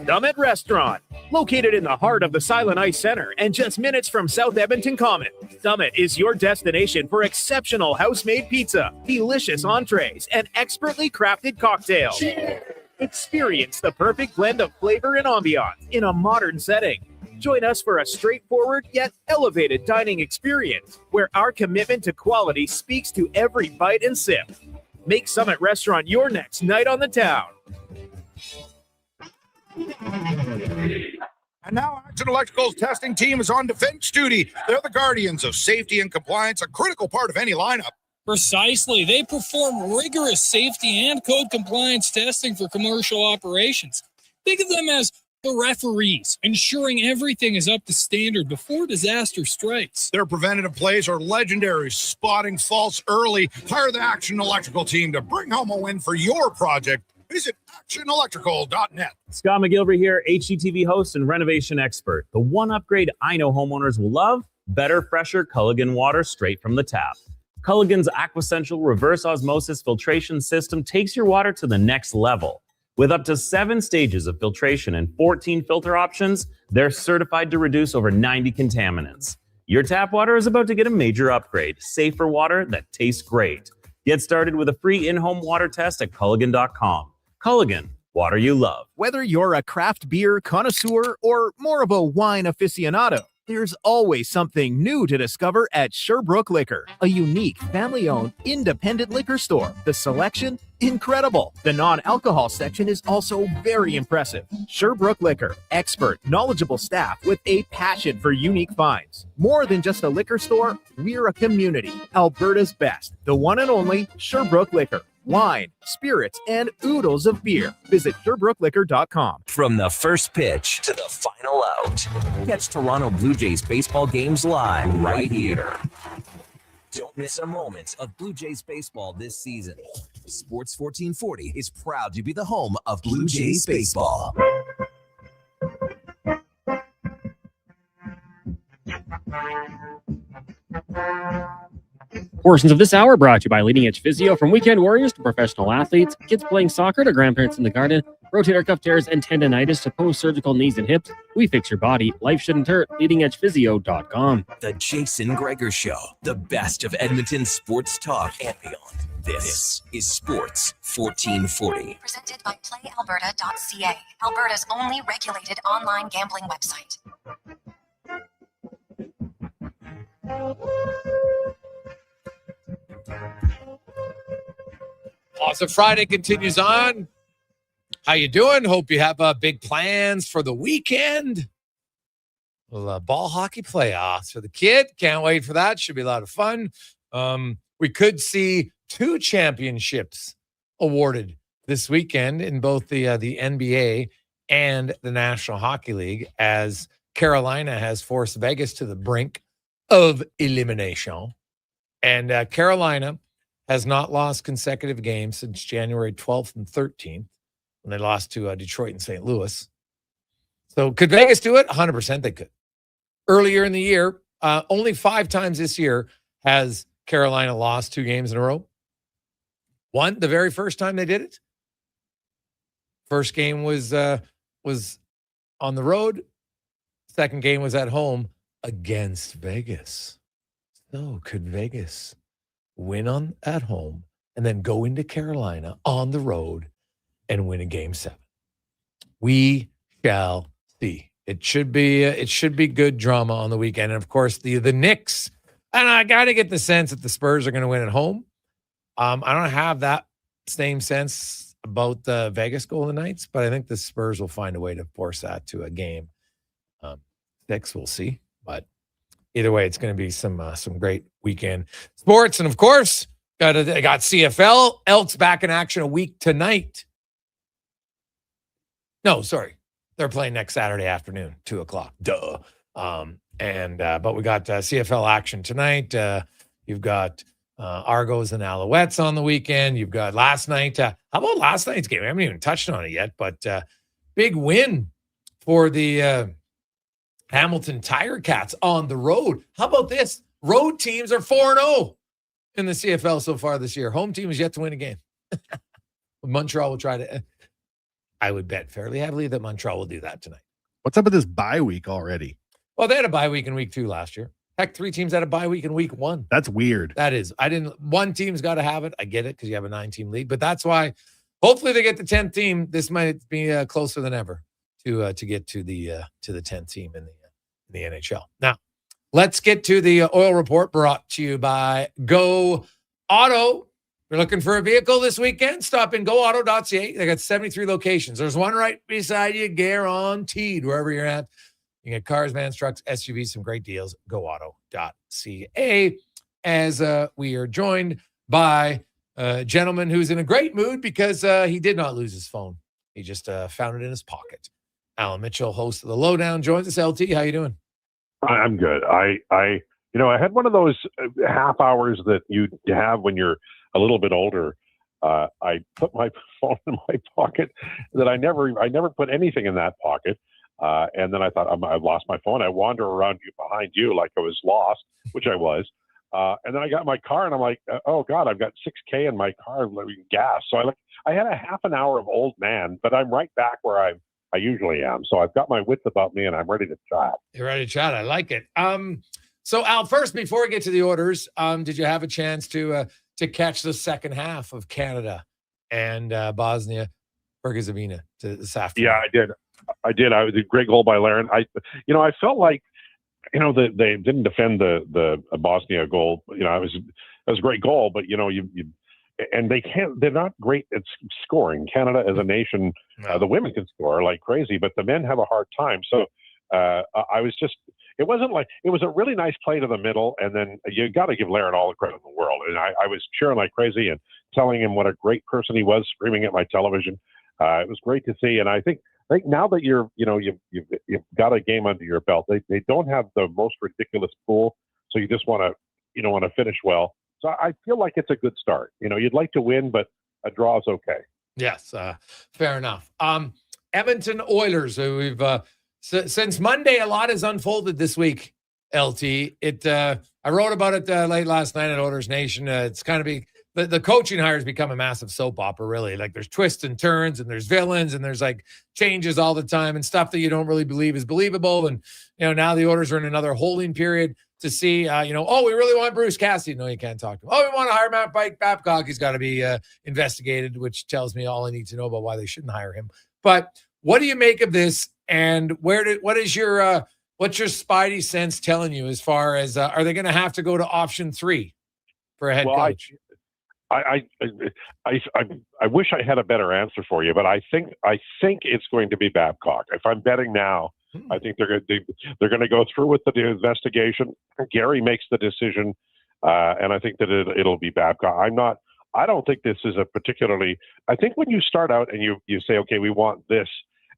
Summit Restaurant, located in the heart of the Silent Ice Center and just minutes from South Edmonton Common. Summit is your destination for exceptional house-made pizza, delicious entrees, and expertly crafted cocktails. Cheers. Experience the perfect blend of flavor and ambiance in a modern setting. Join us for a straightforward yet elevated dining experience where our commitment to quality speaks to every bite and sip. Make Summit Restaurant your next night on the town. And now Action Electrical's testing team is on defense duty. They're the guardians of safety and compliance, a critical part of any lineup. Precisely. They perform rigorous safety and code compliance testing for commercial operations. Think of them as the referees, ensuring everything is up to standard before disaster strikes. Their preventative plays are legendary, spotting faults early. Hire the Action Electrical team to bring home a win for your project. Visit actionelectrical.net. Scott McGilvery here, HGTV host and renovation expert. The one upgrade I know homeowners will love: better, fresher Culligan water straight from the tap. Culligan's Aquasential reverse osmosis filtration system takes your water to the next level. With up to 7 stages of filtration and 14 filter options, they're certified to reduce over 90 contaminants. Your tap water is about to get a major upgrade. Safer water that tastes great. Get started with a free in-home water test at Culligan.com. Culligan, water you love. Whether you're a craft beer connoisseur or more of a wine aficionado, there's always something new to discover at Sherbrooke Liquor, a unique, family-owned, independent liquor store. The selection, incredible. The non-alcohol section is also very impressive. Sherbrooke Liquor, expert, knowledgeable staff with a passion for unique finds. More than just a liquor store, we're a community. Alberta's best, the one and only Sherbrooke Liquor. Wine, spirits, and oodles of beer. Visit SherbrookeLiquor.com. From the first pitch to the final out, catch Toronto Blue Jays baseball games live right here. Don't miss a moment of Blue Jays baseball this season. Sports 1440 is proud to be the home of Blue Jays baseball. Portions of this hour brought to you by Leading Edge Physio. From weekend warriors to professional athletes, kids playing soccer to grandparents in the garden, rotator cuff tears and tendonitis to post-surgical knees and hips, we fix your body. Life shouldn't hurt. LeadingEdgePhysio.com. The Jason Gregor Show, the best of Edmonton sports talk and beyond. This is Sports 1440. Presented by PlayAlberta.ca, Alberta's only regulated online gambling website. Awesome Friday continues on. How you doing? Hope you have big plans for the weekend. Well, ball hockey playoffs for the kid. Can't wait for that. Should be a lot of fun. We could see 2 championships awarded this weekend in both the NBA and the National Hockey League, as Carolina has forced Vegas to the brink of elimination. And Carolina has not lost consecutive games since January 12th and 13th, when they lost to Detroit and St. Louis. So could Vegas do it? 100% they could. Earlier in the year, only 5 times this year has Carolina lost 2 games in a row. One, the very first time they did it. First game was on the road. Second game was at home against Vegas. So could Vegas win at home and then go into Carolina on the road and win a game 7? We shall see. It should be good drama on the weekend. And of course, the Knicks. And I got to get the sense that the Spurs are going to win at home. I don't have that same sense about the Vegas Golden Knights, but I think the Spurs will find a way to force that to a game 6. We'll see. But either way, it's going to be some great weekend sports. And of course, got CFL. Elks back in action a week tonight. No, sorry. They're playing next Saturday afternoon, 2:00. Duh. But we got CFL action tonight. You've got Argos and Alouettes on the weekend. You've got last night. How about last night's game? I haven't even touched on it yet, but big win for the Hamilton Tiger Cats on the road. How about this? Road teams are 4-0 in the CFL so far this year. Home team is yet to win a game. Montreal will try to. I would bet fairly heavily that Montreal will do that tonight. What's up with this bye week already? Well, they had a bye week in week 2 last year. Heck, 3 teams had a bye week in week 1. That's weird. That is. One team's got to have it. I get it because you have a 9-team league, but that's why hopefully they get the 10th team. This might be closer than ever to get to the 10th team in the NHL. Now, let's get to the oil report brought to you by Go Auto. You're looking for a vehicle this weekend? Stop in goauto.ca. They got 73 locations. There's one right beside you, guaranteed, wherever you're at. You get cars, vans, trucks, SUVs, some great deals. Goauto.ca. As we are joined by a gentleman who's in a great mood because he did not lose his phone. He just found it in his pocket. Alan Mitchell, host of The Lowdown, joins us. LT, how you doing? I'm good. I had one of those half hours that you have when you're a little bit older. I put my phone in my pocket. That I never put anything in that pocket. And then I thought I've lost my phone. I wander around behind you like I was lost, which I was. And then I got my car, and I'm like, oh God, I've got $6,000 in my car, gas. So I had a half an hour of old man, but I'm right back where I usually am. So I've got my wits about me, and I'm ready to chat. You're ready to chat. I like it. So Al, first, before we get to the orders, did you have a chance to catch the second half of Canada and Bosnia Herzegovina this afternoon? Yeah, I did. I was a great goal by Laren. I felt like, that they didn't defend the Bosnia goal. It was a great goal, but and they're not great at scoring. Canada as a nation, the women can score like crazy, but the men have a hard time. So it was a really nice play to the middle, and then you got to give Laren all the credit in the world. And I was cheering like crazy and telling him what a great person he was, screaming at my television. It was great to see, and I think now that you've got a game under your belt, they don't have the most ridiculous pool, so you just want to finish well. So I feel like it's a good start. You'd like to win, but a draw is okay. Yes, fair enough. Edmonton Oilers, who we've since Monday, a lot has unfolded this week. LT, I wrote about it late last night at Oilers Nation. It's kind of the coaching hire has become a massive soap opera, really. Like there's twists and turns, and there's villains, and there's like changes all the time, and stuff that you don't really believe is believable. And now the Oilers are in another holding period to see. We really want Bruce Cassidy. No, you can't talk to him. Oh, we want to hire Matt Babcock. He's got to be investigated, which tells me all I need to know about why they shouldn't hire him. But what do you make of this? And what's your spidey sense telling you as far as are they going to have to go to option 3 for a head coach? I wish I had a better answer for you, but I think it's going to be Babcock. If I'm betting now, I think they're going to go through with the investigation. Gary makes the decision, and I think that it'll be Babcock. I don't think this is a particularly. I think when you start out and you say, okay, we want this,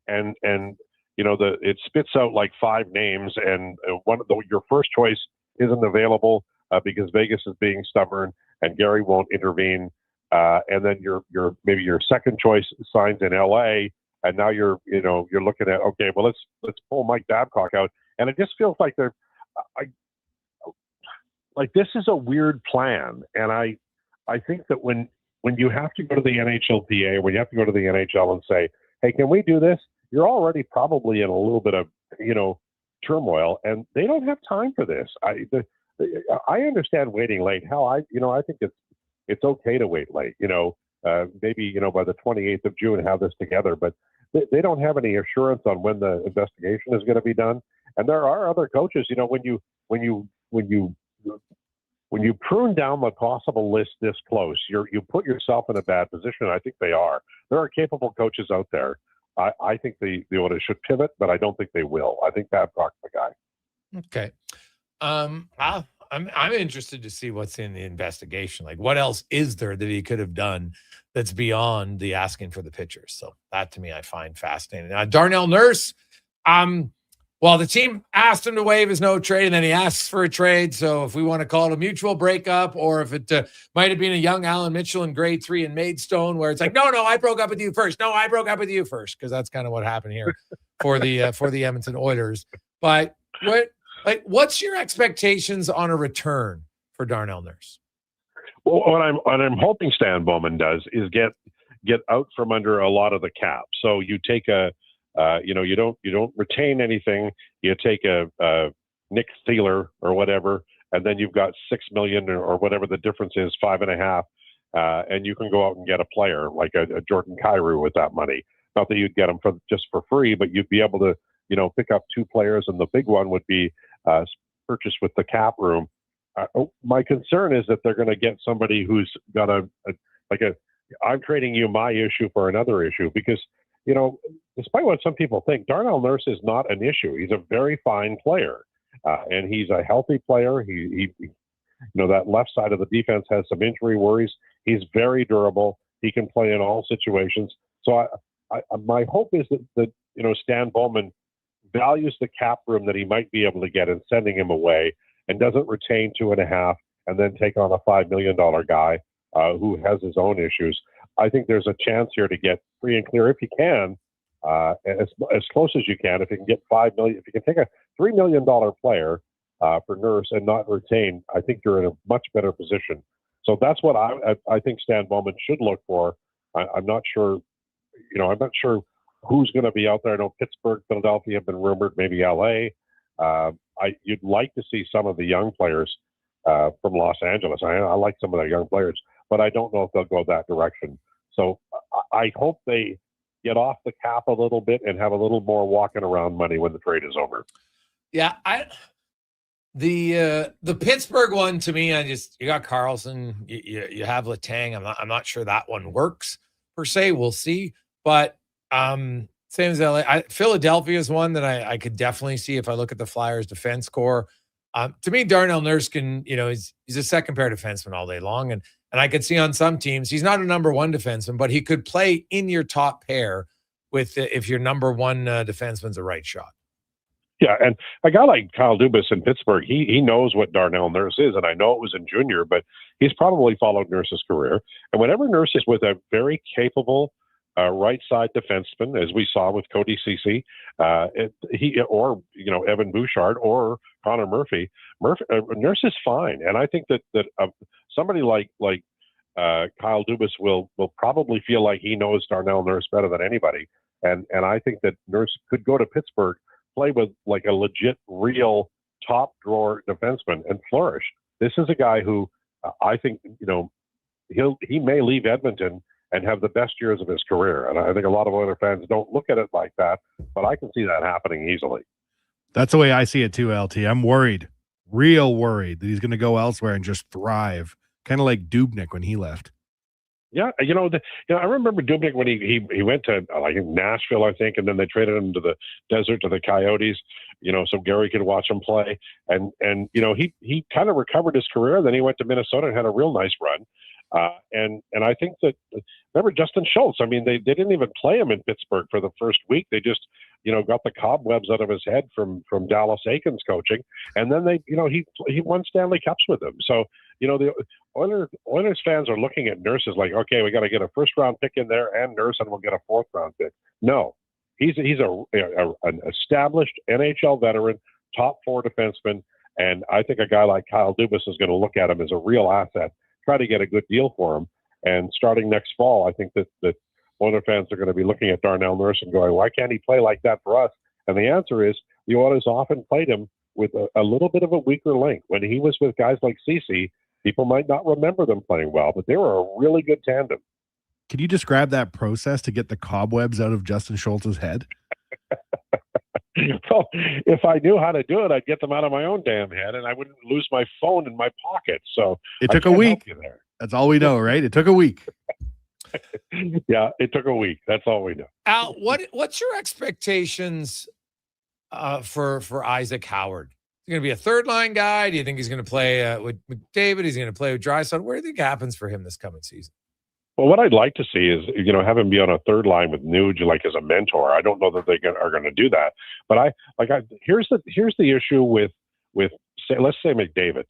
and it spits out like 5 names, and your first choice isn't available because Vegas is being stubborn and Gary won't intervene, and then maybe your second choice signs in LA, and now you're looking at, okay, well let's pull Mike Babcock out, and it just feels like this is a weird plan, and I think that when you have to go to the NHLPA, when you have to go to the NHL and say, hey, can we do this? You're already probably in a little bit of turmoil, and they don't have time for this. I understand waiting late. Hell, I think it's okay to wait late. Maybe by the 28th of June have this together, but they don't have any assurance on when the investigation is going to be done. And there are other coaches. When you prune down the possible list this close, you put yourself in a bad position. I think they are. There are capable coaches out there. I think the Oilers should pivot, but I don't think they will. I think Babcock's the guy. Okay. I'm interested to see what's in the investigation. Like, what else is there that he could have done that's beyond the asking for the pictures? So that, to me, I find fascinating. Darnell Nurse, the team asked him to waive his no trade, and then he asks for a trade. So if we want to call it a mutual breakup, or if it might have been a young Alan Mitchell in grade 3 in Maidstone, where it's like, no, I broke up with you first. No, I broke up with you first, because that's kind of what happened here for the Edmonton Oilers. But what's your expectations on a return for Darnell Nurse? Well, what I'm hoping Stan Bowman does is get out from under a lot of the cap. So you take you don't retain anything. You take a Nick Thieler or whatever, and then you've got $6 million or whatever the difference is, 5.5, and you can go out and get a player like a Jordan Kyrou with that money. Not that you'd get them just for free, but you'd be able to pick up 2 players, and the big one would be purchased with the cap room. My concern is that they're going to get somebody who's got I'm trading you my issue for another issue, because despite what some people think, Darnell Nurse is not an issue. He's a very fine player, and he's a healthy player. that left side of the defense has some injury worries. He's very durable. He can play in all situations. So my hope is that Stan Bowman values the cap room that he might be able to get in sending him away, and doesn't retain 2.5 and then take on a $5 million guy who has his own issues. I think there's a chance here to get free and clear if you can, as close as you can. If you can get $5 million, if you can take a $3 million player for Nurse and not retain, I think you're in a much better position. So that's what I think Stan Bowman should look for. I'm not sure, I'm not sure who's going to be out there. I know Pittsburgh, Philadelphia have been rumored, maybe LA. You'd like to see some of the young players from Los Angeles. I like some of the young players, but I don't know if they'll go that direction. So I hope they get off the cap a little bit and have a little more walking around money when the trade is over. Yeah, the Pittsburgh one, to me, you got Carlson, you have Letang. I'm not sure that one works per se. We'll see, but same as LA. Philadelphia is one that I could definitely see if I look at the Flyers defense core. To me, Darnell Nurse can, he's a second pair defenseman all day long, and I could see on some teams he's not a number one defenseman, but he could play in your top pair with if your number one defenseman's a right shot. Yeah, and a guy like Kyle Dubas in Pittsburgh, he knows what Darnell Nurse is, and I know it was in junior, but he's probably followed Nurse's career. And whenever Nurse is with a very capable right side defenseman, as we saw with Cody Ceci, or Evan Bouchard or Connor Murphy, Nurse is fine, and I think that somebody like Kyle Dubas will probably feel like he knows Darnell Nurse better than anybody, and I think that Nurse could go to Pittsburgh, play with like a legit, real top drawer defenseman and flourish. This is a guy who I think he may leave Edmonton and have the best years of his career. And I think a lot of other fans don't look at it like that, but I can see that happening easily. That's the way I see it too, LT. I'm worried, real worried that he's going to go elsewhere and just thrive, kind of like Dubnyk when he left. Yeah, I remember Dubnyk when he went to Nashville, I think, and then they traded him to the desert to the Coyotes, so Gary could watch him play. And he kind of recovered his career. Then he went to Minnesota and had a real nice run. And I think that, remember Justin Schultz? I mean, they didn't even play him in Pittsburgh for the first week. They just, got the cobwebs out of his head from Dallas Aiken's coaching. And then he won Stanley Cups with them. So, the Oilers fans are looking at Nurses like, okay, we got to get a first round pick in there and Nurse, and we'll get a fourth round pick. No, he's an established NHL veteran, top four defenseman. And I think a guy like Kyle Dubas is going to look at him as a real asset, try to get a good deal for him. And starting next fall, I think that Oilers fans are going to be looking at Darnell Nurse and going, why can't he play like that for us? And the answer is the Oilers often played him with a little bit of a weaker link. When he was with guys like Ceci, people might not remember them playing well, but they were a really good tandem. Can you describe that process to get the cobwebs out of Justin Schultz's head? Well, if I knew how to do it, I'd get them out of my own damn head, and I wouldn't lose my phone in my pocket. So it took a week. That's all we know, right? It took a week. Yeah, it took a week. That's all we know. Al, what's your expectations for Isaac Howard? Is he going to be a third line guy? Do you think he's going to play with McDavid? He's going to play with Draisaitl? What do you think happens for him this coming season? Well, what I'd like to see is, have him be on a third line with Nuge, like as a mentor. I don't know that they are going to do that, but here's the issue with let's say McDavid.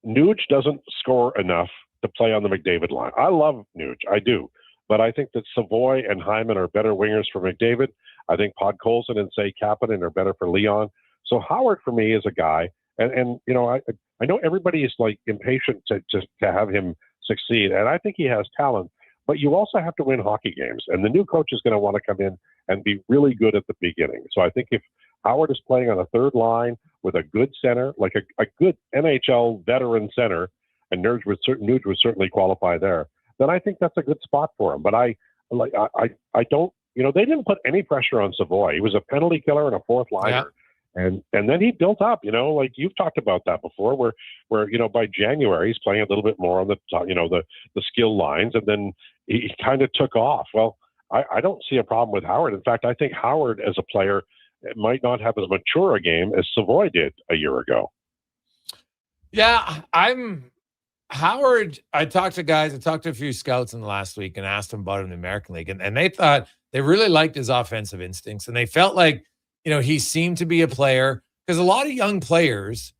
Nuge doesn't score enough to play on the McDavid line. I love Nuge, I do, but I think that Savoy and Hyman are better wingers for McDavid. I think Podkolzin and Say Kapanen are better for Leon. So Howard for me is a guy, and I know everybody is like impatient to have him succeed, and I think he has talent, but you also have to win hockey games, and the new coach is going to want to come in and be really good at the beginning. So I think if Howard is playing on a third line with a good center, like a good NHL veteran center, and Nuge would certainly qualify there, then I think that's a good spot for him. But I don't, they didn't put any pressure on Savoy. He was a penalty killer and a fourth liner. Yeah. And then he built up, like you've talked about that before, where by January he's playing a little bit more on the the skill lines, and then he kind of took off. Well, I don't see a problem with Howard. In fact, I think Howard as a player might not have as mature a game as Savoy did a year ago. Yeah, I'm Howard. I talked to a few scouts in the last week and asked them about him in the American League. And they thought they really liked his offensive instincts. And they felt like, he seemed to be a player because a lot of young players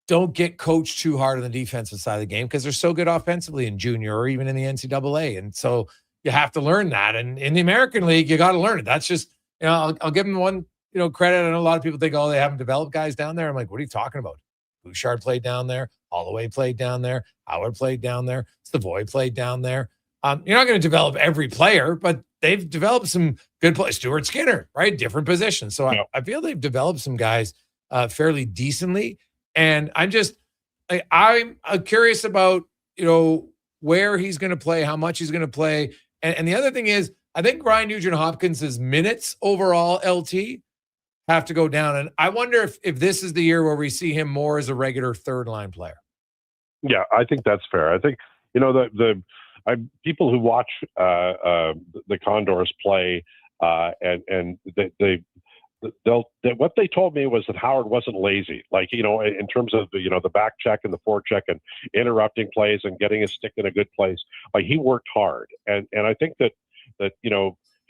don't get coached too hard on the defensive side of the game because they're so good offensively in junior or even in the NCAA. And so you have to learn that. And in the American League, you got to learn it. That's just, I'll give them one, credit. I know a lot of people think, they haven't developed guys down there. I'm like, what are you talking about? Bouchard played down there. Holloway played down there. Howard played down there. Savoy played down there. You're not going to develop every player, but they've developed some good players. Stuart Skinner, right? Different positions. So I feel they've developed some guys fairly decently. And I'm curious about, where he's going to play, how much he's going to play. And the other thing is, I think Ryan Nugent-Hopkins' minutes overall, LT, have to go down. And I wonder if this is the year where we see him more as a regular third line player. Yeah, I think that's fair. I think, people who watch the Condors play and what they told me was that Howard wasn't lazy, like, in terms of the back check and the forecheck and interrupting plays and getting his stick in a good place. Like, he worked hard. And I think that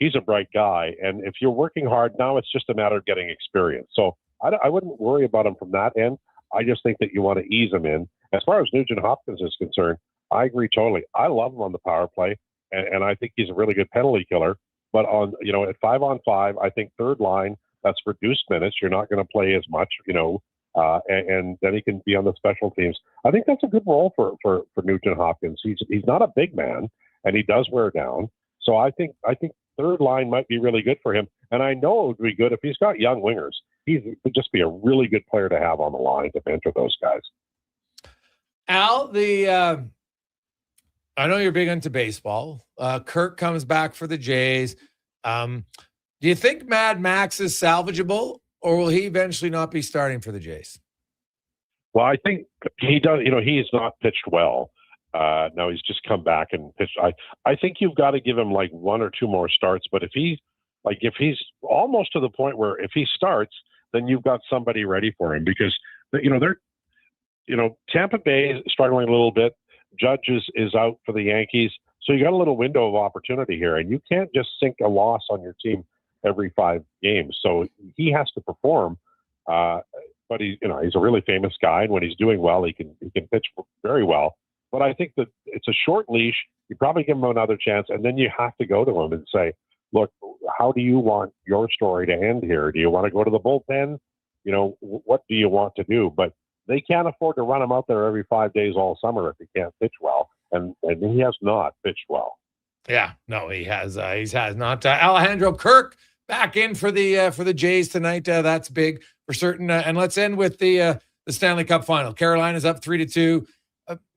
he's a bright guy. And if you're working hard now, it's just a matter of getting experience. So I wouldn't worry about him from that end. I just think that you want to ease him in. As far as Nugent Hopkins is concerned, I agree totally. I love him on the power play, and I think he's a really good penalty killer. But on, at 5-on-5, I think third line, that's reduced minutes. You're not going to play as much, and then he can be on the special teams. I think that's a good role for Nugent Hopkins. He's not a big man, and he does wear down. So I think third line might be really good for him. And I know it would be good if he's got young wingers. He would just be a really good player to have on the line to mentor those guys. Al, I know you're big into baseball. Kirk comes back for the Jays. Do you think Mad Max is salvageable, or will he eventually not be starting for the Jays? Well, I think he does. He's not pitched well. Now he's just come back and pitched. I think you've got to give him like one or two more starts. But if he's almost to the point where if he starts, then you've got somebody ready for him, because Tampa Bay is struggling a little bit. Judge is out for the Yankees. So you got a little window of opportunity here, and you can't just sink a loss on your team every 5 games. So he has to perform. But he's a really famous guy, and when he's doing well, he can pitch very well. But I think that it's a short leash. You probably give him another chance, and then you have to go to him and say, look, how do you want your story to end here? Do you want to go to the bullpen? What do you want to do? But they can't afford to run him out there every 5 days all summer if he can't pitch well. And he has not pitched well. Yeah, no, he has. He has not. Alejandro Kirk back in for the Jays tonight. That's big for certain. And let's end with the Stanley Cup Final. Carolina's up 3-2.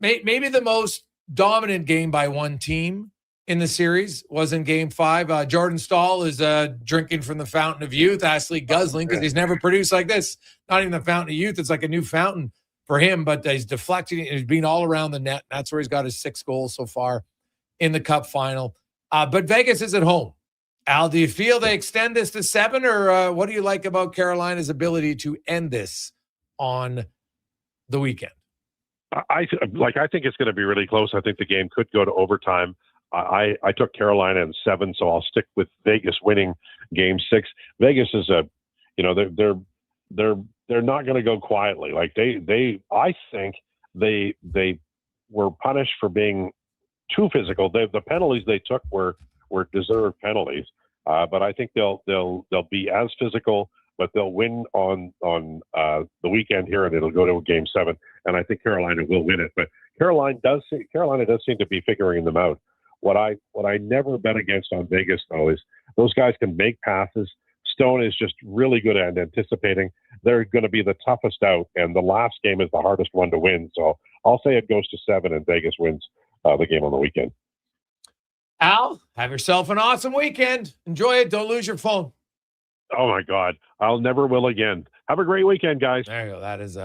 Maybe the most dominant game by one team in the series was in Game 5. Jordan Stahl is drinking from the fountain of youth, actually guzzling, because he's never produced like this. Not even the fountain of youth. It's like a new fountain for him, but he's deflecting it. He's been all around the net. That's where he's got his 6 goals so far in the Cup Final. But Vegas is at home. Al, do you feel they extend this to 7, or what do you like about Carolina's ability to end this on the weekend? I think it's going to be really close. I think the game could go to overtime. I took Carolina in 7, so I'll stick with Vegas winning Game 6. Vegas is they're not going to go quietly. Like I think they were punished for being too physical. The penalties they took were deserved penalties, but I think they'll be as physical, but they'll win on the weekend here, and it'll go to a Game 7. And I think Carolina will win it. But Carolina does seem to be figuring them out. What I never bet against on Vegas, though, is those guys can make passes. Stone is just really good at anticipating. They're going to be the toughest out, and the last game is the hardest one to win. So I'll say it goes to 7, and Vegas wins the game on the weekend. Al, have yourself an awesome weekend. Enjoy it. Don't lose your phone. Oh, my God. I'll never will again. Have a great weekend, guys. There you go. That is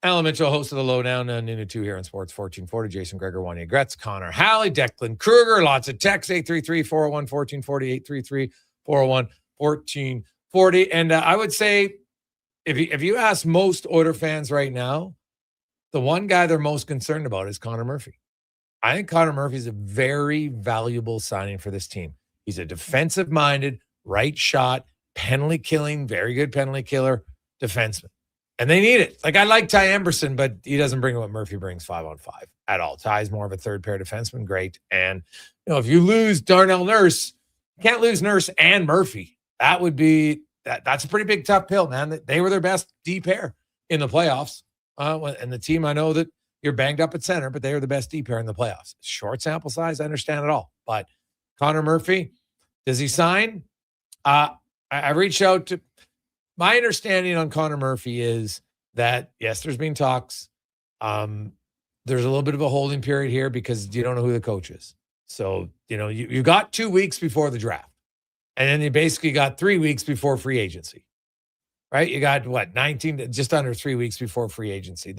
Alan Mitchell, host of The Lowdown, noon to 2 here on Sports 1440. Jason Gregor, Wanye Gretz, Connor Halley, Declan Kruger. Lots of texts, 833-401-1440, 833-401-1440. And I would say if you ask most Oilers fans right now, The one guy they're most concerned about is Connor Murphy. I think Connor Murphy is a very valuable signing for this team. He's a defensive-minded, right shot, penalty killing, very good penalty killer defenseman. And they need it. Like, I like Ty Emberson, but he doesn't bring what Murphy brings 5-on-5 at all. Ty's more of a third-pair defenseman. Great. And, if you lose Darnell Nurse, you can't lose Nurse and Murphy. That would be that's a pretty big tough pill, man. They were their best D pair in the playoffs. And the team, I know that you're banged up at center, but they are the best D pair in the playoffs. Short sample size, I understand it all. But Connor Murphy, does he sign? I reached out to my understanding on Connor Murphy is that, yes, there's been talks. There's a little bit of a holding period here because you don't know who the coach is. So, you got 2 weeks before the draft. And then you basically got 3 weeks before free agency, right? You got 19, just under 3 weeks before free agency.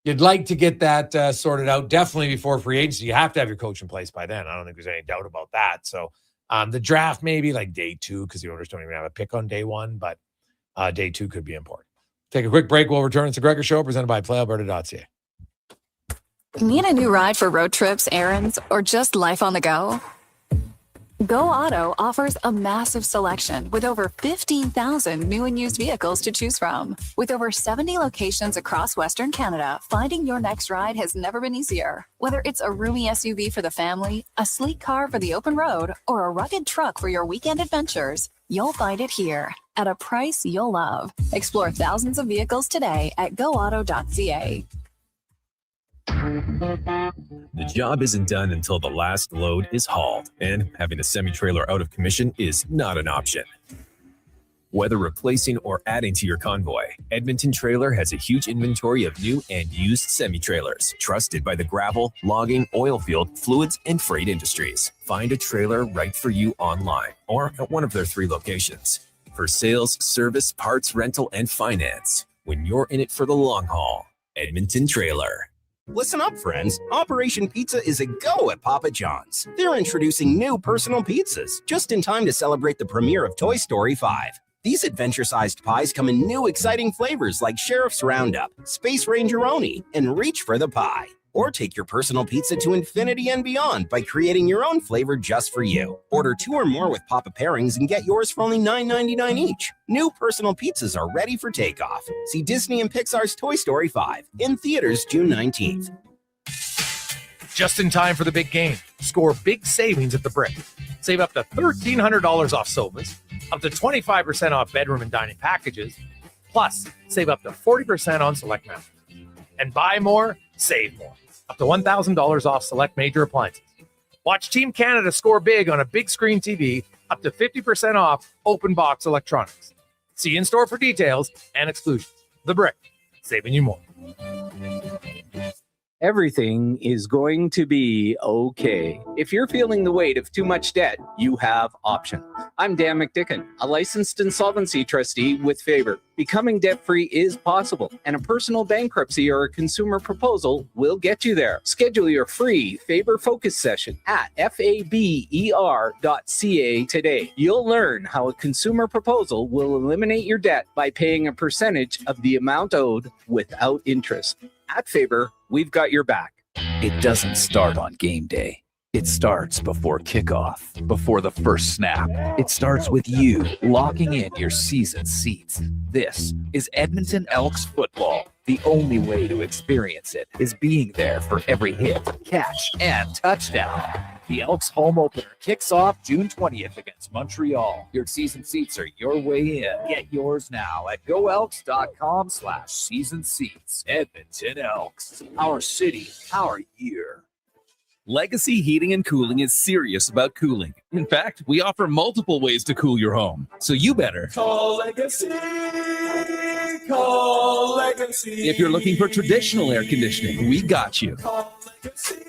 You'd like to get that sorted out definitely before free agency. You have to have your coach in place by then. I don't think there's any doubt about that. So the draft maybe like day 2 because the owners don't even have a pick on day 1, but day 2 could be important. Take a quick break. We'll return. It's the Gregor Show presented by PlayAlberta.ca. Need a new ride for road trips, errands, or just life on the go? Go Auto offers a massive selection with over 15,000 new and used vehicles to choose from. With over 70 locations across Western Canada, finding your next ride has never been easier. Whether it's a roomy SUV for the family, a sleek car for the open road, or a rugged truck for your weekend adventures, you'll find it here at a price you'll love. Explore thousands of vehicles today at goauto.ca. The job isn't done until the last load is hauled, and having a semi-trailer out of commission is not an option. Whether replacing or adding to your convoy, Edmonton Trailer has a huge inventory of new and used semi-trailers, trusted by the gravel, logging, oil field, fluids, and freight industries. Find a trailer right for you online or at one of their 3 locations. For sales, service, parts, rental, and finance, when you're in it for the long haul, Edmonton Trailer. Listen up, friends. Operation Pizza is a go at Papa John's. They're introducing new personal pizzas just in time to celebrate the premiere of Toy Story 5. These adventure-sized pies come in new exciting flavors like Sheriff's Roundup, Space Rangeroni, and Reach for the Pie. Or take your personal pizza to infinity and beyond by creating your own flavor just for you. Order 2 or more with Papa Pairings and get yours for only $9.99 each. New personal pizzas are ready for takeoff. See Disney and Pixar's Toy Story 5 in theaters June 19th. Just in time for the big game. Score big savings at the Brick. Save up to $1,300 off sofas, up to 25% off bedroom and dining packages, plus save up to 40% on select mattresses. And buy more, save more. Up to $1,000 off select major appliances. Watch Team Canada score big on a big screen TV, up to 50% off open box electronics. See in-store for details and exclusions. The Brick, saving you more. Everything is going to be okay. If you're feeling the weight of too much debt, you have options. I'm Dan McDicken, a licensed insolvency trustee with Faber. Becoming debt-free is possible, and a personal bankruptcy or a consumer proposal will get you there. Schedule your free Faber Focus session at faber.ca today. You'll learn how a consumer proposal will eliminate your debt by paying a percentage of the amount owed without interest. At Faber, we've got your back. It doesn't start on game day. It starts before kickoff, before the first snap. It starts with you locking in your season seats. This is Edmonton Elks football. The only way to experience it is being there for every hit, catch, and touchdown. The Elks home opener kicks off June 20th against Montreal. Your season seats are your way in. Get yours now at goelks.com/season seats. Edmonton Elks. Our city, our year. Legacy Heating and Cooling is serious about cooling. In fact, we offer multiple ways to cool your home. So you better call Legacy. Call Legacy. If you're looking for traditional air conditioning, we got you. Call Legacy.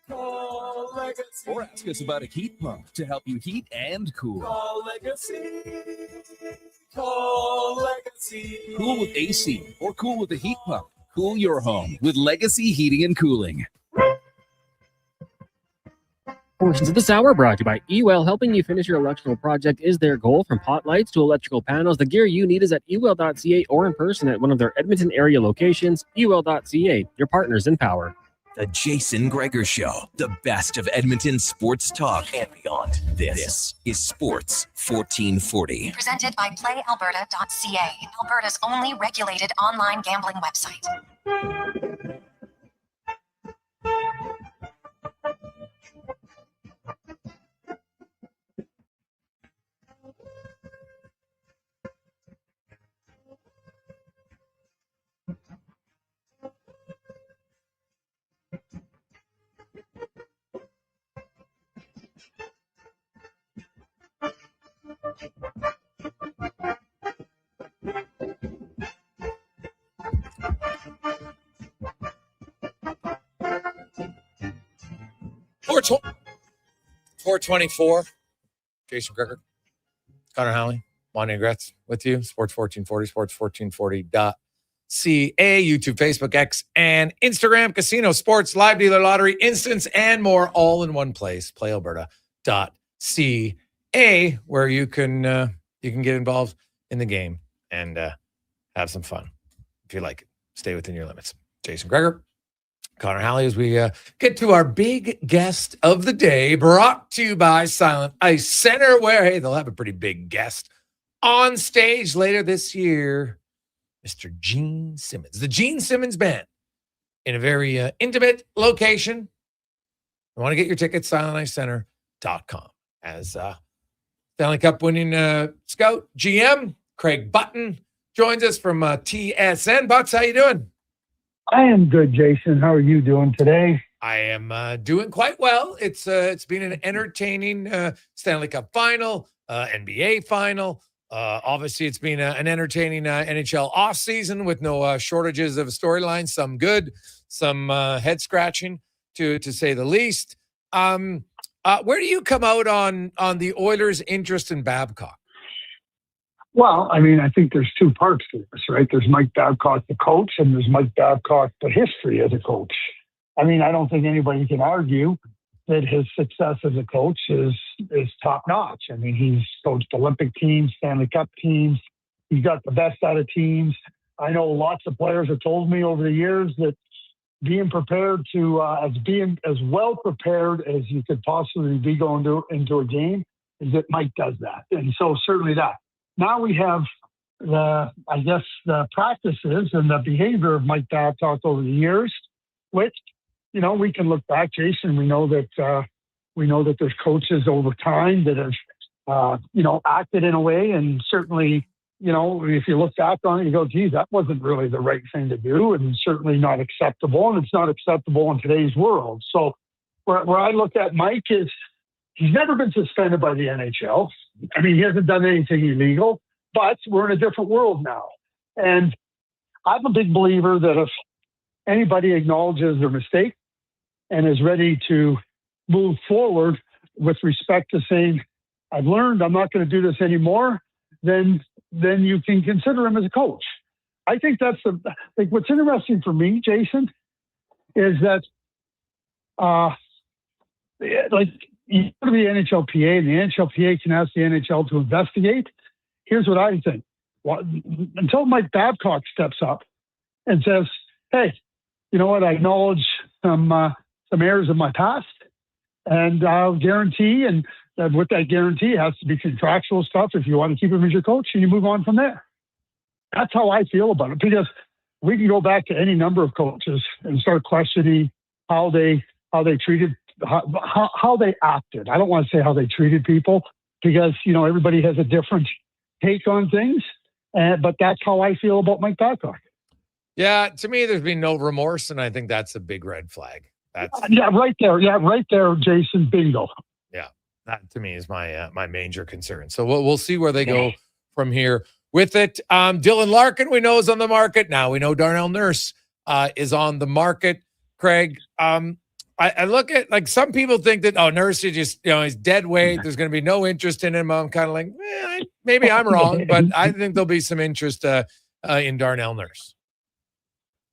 Call Legacy. Or ask us about a heat pump to help you heat and cool. Call Legacy. Call Legacy. Cool with AC or cool with a heat pump. Cool your home with Legacy Heating and Cooling. Portions of this hour brought to you by eWell. Helping you finish your electrical project is their goal. From pot lights to electrical panels, the gear you need is at ewell.ca or in person at one of their Edmonton area locations. ewell.ca, your partners in power. The Jason Gregor Show, the best of Edmonton sports talk and beyond. This is Sports 1440. Presented by PlayAlberta.ca, Alberta's only regulated online gambling website. Four 424. Jason Gregor, Connor Halley, Wanye Gretz with you. Sports 1440, sports1440.ca, YouTube, Facebook, X, and Instagram. Casino, sports, live dealer, lottery, instance, and more, all in one place. PlayAlberta.ca, where you can get involved in the game and have some fun if you like it. Stay within your limits. Jason Gregor, Connor Halley, as we get to our big guest of the day, brought to you by Silent Ice Center, where, hey, they'll have a pretty big guest on stage later this year, Mr. Gene Simmons. The Gene Simmons Band in a very intimate location. You want to get your tickets, silenticecenter.com. As Stanley Cup winning scout, GM, Craig Button, joins us from TSN. Butts, how you doing? I am good, Jason. How are you doing today? I am doing quite well. It's been an entertaining Stanley Cup final, NBA final. Obviously, it's been an entertaining NHL offseason with no shortages of storylines. Some good, some head scratching, to say the least. Where do you come out on the Oilers' interest in Babcock? Well, I mean, I think there's two parts to this, right? There's Mike Babcock, the coach, and there's Mike Babcock, the history as a coach. I mean, I don't think anybody can argue that his success as a coach is top notch. I mean, he's coached Olympic teams, Stanley Cup teams. He's got the best out of teams. I know lots of players have told me over the years that being prepared to, being as well prepared as you could possibly be going into a game, is that Mike does that. And so certainly that. Now we have the practices and the behavior of Mike Babcock over the years, which, you know, we can look back, Jason. We know that there's coaches over time that have, acted in a way, and certainly, you know, if you look back on it, you go, geez, that wasn't really the right thing to do, and certainly not acceptable, and it's not acceptable in today's world. So where I look at Mike is he's never been suspended by the NHL. I mean, he hasn't done anything illegal, but we're in a different world now. And I'm a big believer that if anybody acknowledges their mistake and is ready to move forward with respect to saying, I've learned, I'm not going to do this anymore, then you can consider him as a coach. I think that's what's interesting for me, Jason, is that you go to the NHLPA, and the NHLPA can ask the NHL to investigate. Here's what I think. Well, until Mike Babcock steps up and says, hey, you know what, I acknowledge some errors of my past, and I'll guarantee, and with that guarantee, it has to be contractual stuff if you want to keep him as your coach, and you move on from there. That's how I feel about it, because we can go back to any number of coaches and start questioning how they treated, how they acted. I don't want to say how they treated people, because, you know, everybody has a different take on things. But that's how I feel about Mike Babcock. Yeah, to me, there's been no remorse, and I think that's a big red flag. Right there, Jason. Bingo. Yeah, that to me is my major concern. So we'll see where they go from here with it. Dylan Larkin, we know, is on the market now. We know Darnell Nurse is on the market. Craig, I look at, like, some people think that, Nurse is just, he's dead weight. There's going to be no interest in him. I'm kind of like, maybe I'm wrong, but I think there'll be some interest in Darnell Nurse.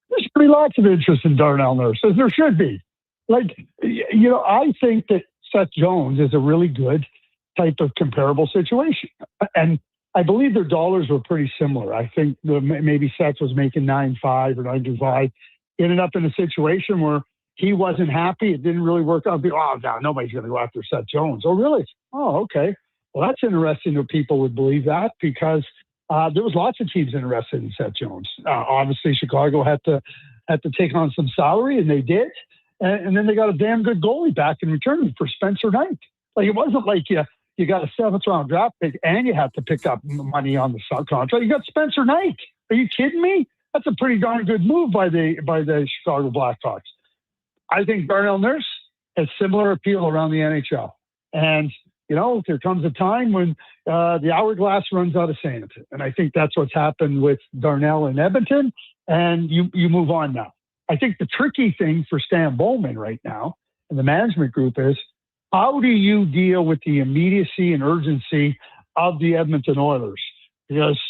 There's going to be lots of interest in Darnell Nurse, as there should be. Like, I think that Seth Jones is a really good type of comparable situation. And I believe their dollars were pretty similar. I think maybe Seth was making 9.5 or 9.25. Ended up in a situation where he wasn't happy. It didn't really work out. Oh, no, nobody's going to go after Seth Jones. Oh, really? Oh, okay. Well, that's interesting that people would believe that because there was lots of teams interested in Seth Jones. Obviously, Chicago had to take on some salary, and they did. And then they got a damn good goalie back in return for Spencer Knight. Like, it wasn't like you got a 7th-round draft pick and you have to pick up money on the contract. You got Spencer Knight. Are you kidding me? That's a pretty darn good move by the Chicago Blackhawks. I think Darnell Nurse has similar appeal around the NHL. And, there comes a time when the hourglass runs out of sand. And I think that's what's happened with Darnell in Edmonton. And you move on now. I think the tricky thing for Stan Bowman right now and the management group is, how do you deal with the immediacy and urgency of the Edmonton Oilers? Because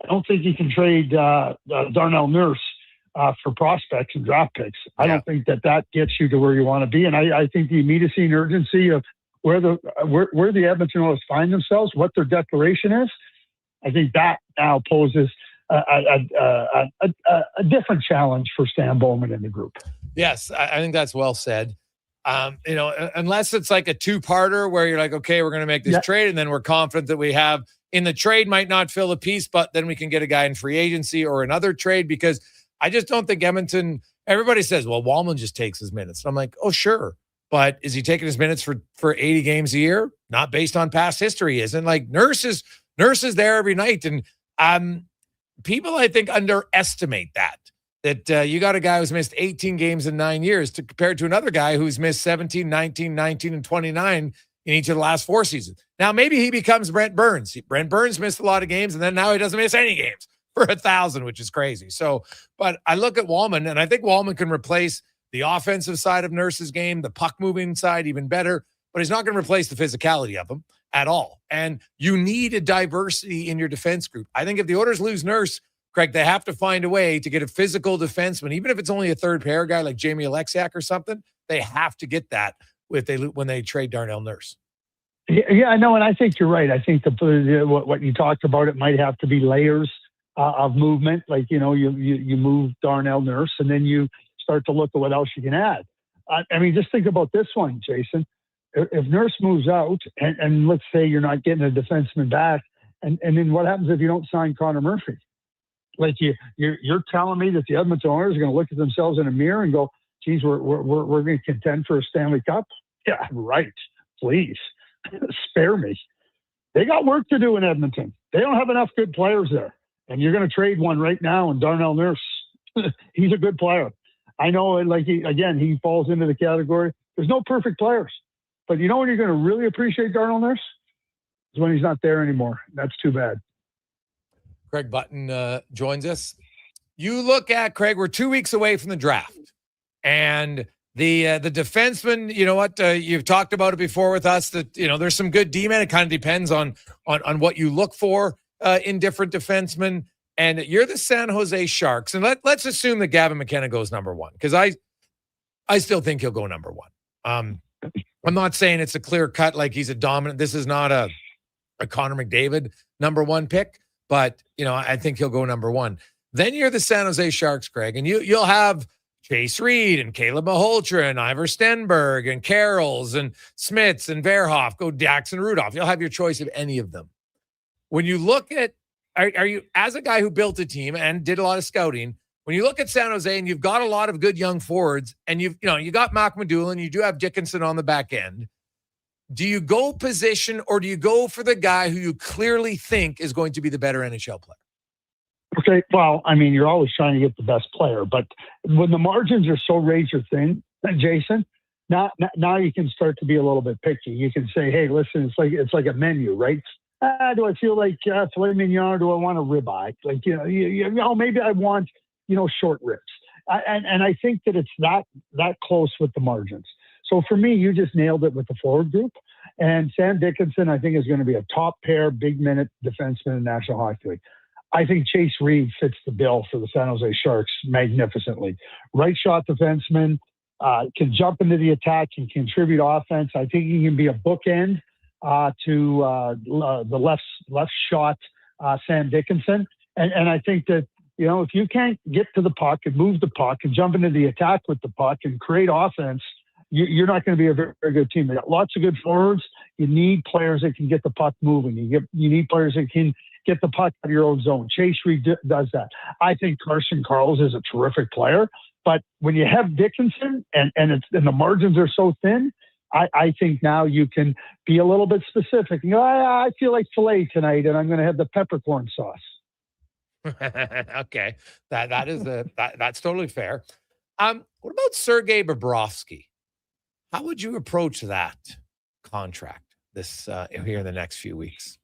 I don't think you can trade Darnell Nurse for prospects and draft picks. I don't think that gets you to where you want to be. And I think the immediacy and urgency of where the Edmonton Oilers find themselves, what their declaration is, I think that now poses a different challenge for Stan Bowman and the group. Yes, I think that's well said. Unless it's like a two-parter where you're like, okay, we're going to make this trade, and then we're confident that we have in the trade might not fill a piece, but then we can get a guy in free agency or another trade, because I just don't think Edmonton, everybody says, well, Wallman just takes his minutes. And I'm like, oh, sure. But is he taking his minutes for 80 games a year? Not based on past history, he isn't. Like Nurse is there every night. And people, I think, underestimate that you got a guy who's missed 18 games in 9 years compared to another guy who's missed 17, 19, 19, and 29 in each of the last 4 seasons. Now, maybe he becomes Brent Burns. Brent Burns missed a lot of games, and then now he doesn't miss any games for 1,000, which is crazy. So, but I look at Wallman, and I think Wallman can replace the offensive side of Nurse's game, the puck-moving side even better, but he's not going to replace the physicality of him at all. And you need a diversity in your defense group. I think if the Oilers lose Nurse, Craig, they have to find a way to get a physical defenseman, even if it's only a third pair guy like Jamie Alexiak or something. They have to get that when they trade Darnell Nurse. Yeah, I know, and I think you're right. I think what you talked about, it might have to be layers of movement. Like, you move Darnell Nurse, and then you start to look at what else you can add. I mean, just think about this one, Jason. If Nurse moves out, and let's say you're not getting a defenseman back, and then what happens if you don't sign Connor Murphy? Like you're telling me that the Edmonton Oilers are going to look at themselves in a mirror and go, geez, we're going to contend for a Stanley Cup? Yeah, right. Please spare me. They got work to do in Edmonton. They don't have enough good players there. And you're going to trade one right now, and Darnell Nurse, he's a good player. I know, like, he falls into the category. There's no perfect players. But you know when you're going to really appreciate Darnell Nurse? Is when he's not there anymore. That's too bad. Craig Button joins us. You look at, Craig, we're 2 weeks away from the draft. And the defenseman, you know what, you've talked about it before with us that, there's some good D-men. It kind of depends on what you look for in different defensemen. And you're the San Jose Sharks. And let's assume that Gavin McKenna goes number one, because I still think he'll go number one. I'm not saying it's a clear cut, like he's a dominant. This is not a Connor McDavid number one pick, but I think he'll go number one. Then you're the San Jose Sharks, Craig, and you'll have Chase Reed and Caleb Maholtra and Ivor Stenberg and Carrolls and Smits and Verhoff, go Jackson Rudolph. You'll have your choice of any of them. When you look at, are you, as a guy who built a team and did a lot of scouting, when you look at San Jose and you've got a lot of good young forwards and you got Mac Madulin, you do have Dickinson on the back end, do you go position or do you go for the guy who you clearly think is going to be the better NHL player? Okay, well, I mean, you're always trying to get the best player, but when the margins are so razor thin, Jason, now you can start to be a little bit picky. You can say, hey, listen, it's like a menu, right? Do I feel like filet mignon, or do I want a ribeye? Like, maybe I want, short ribs. And I think that it's that close with the margins. So for me, you just nailed it with the forward group. And Sam Dickinson, I think, is going to be a top pair, big minute defenseman in the National Hockey League. I think Chase Reed fits the bill for the San Jose Sharks magnificently. Right shot defenseman, can jump into the attack, can contribute offense. I think he can be a bookend to the left shot Sam Dickinson. And I think that, if you can't get to the puck and move the puck and jump into the attack with the puck and create offense, you're not going to be a very, very good team. They got lots of good forwards. You need players that can get the puck moving. You need players that can get the puck out of your own zone. Chase Reed does that. I think Carson Carls is a terrific player. But when you have Dickinson and the margins are so thin, I think now you can be a little bit specific. I feel like filet tonight, and I'm going to have the peppercorn sauce. Okay, that's totally fair. What about Sergei Bobrovsky? How would you approach that contract here in the next few weeks?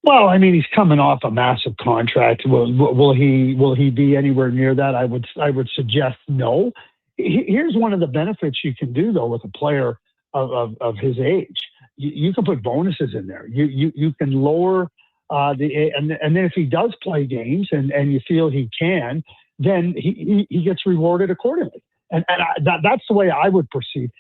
Well, I mean, he's coming off a massive contract. Will he be anywhere near that? I would suggest no. Here's one of the benefits you can do though with a player of his age. You can put bonuses in there. You can lower and then if he does play games and you feel he can, then he gets rewarded accordingly. And that's the way I would proceed.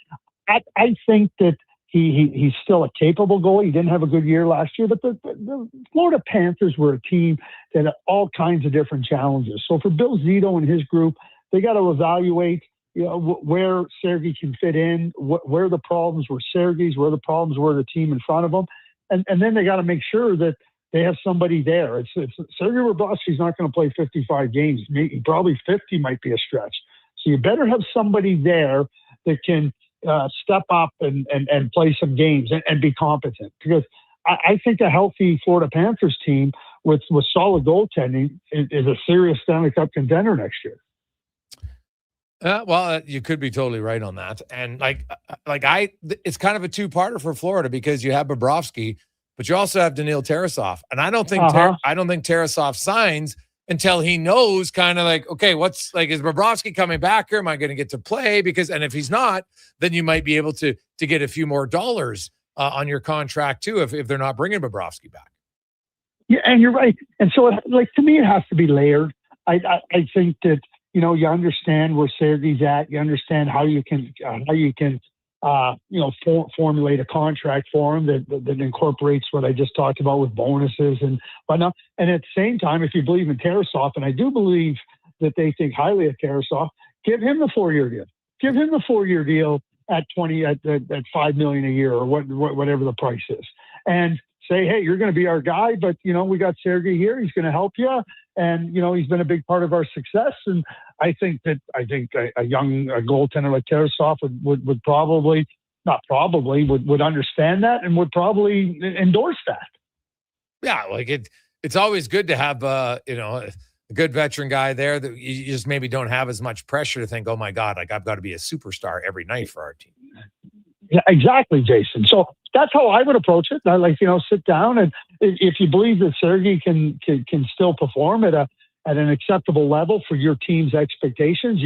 I think that he's still a capable goalie. He didn't have a good year last year, but the Florida Panthers were a team that had all kinds of different challenges. So for Bill Zito and his group, they got to evaluate where Sergei can fit in, where the problems were Sergei's, where the problems were the team in front of them. And then they got to make sure that they have somebody there. Sergei Bobrovsky's not going to play 55 games. Maybe, probably 50 might be a stretch. So you better have somebody there that can step up and play some games and be competent. Because I think a healthy Florida Panthers team with solid goaltending is a serious Stanley Cup contender next year. Well, you could be totally right on that. And it's kind of a two-parter for Florida because you have Bobrovsky, but you also have Daniil Tarasov. And I don't think Tarasov signs until he knows kind of like, okay, is Bobrovsky coming back here? Am I going to get to play? And if he's not, then you might be able to get a few more dollars on your contract too if they're not bringing Bobrovsky back. Yeah, and you're right. And so, to me, it has to be layered. I think that, you understand where Sergei's at. You understand how you can formulate a contract for him that incorporates what I just talked about with bonuses and whatnot. And at the same time, if you believe in Tarasov, and I do believe that they think highly of Tarasov, give him the 4-year deal. Give him the 4-year deal at $5 million a year or whatever the price is, and say, hey, you're going to be our guy, but we got Sergei here. He's going to help you, and he's been a big part of our success. And I think a young goaltender like Tarasov would probably would understand that and would probably endorse that. Yeah, it's always good to have a good veteran guy there that you just maybe don't have as much pressure to think, oh my God, I've got to be a superstar every night for our team. Yeah, exactly, Jason. So that's how I would approach it. Sit down, and if you believe that Sergei can still perform at an acceptable level for your team's expectations,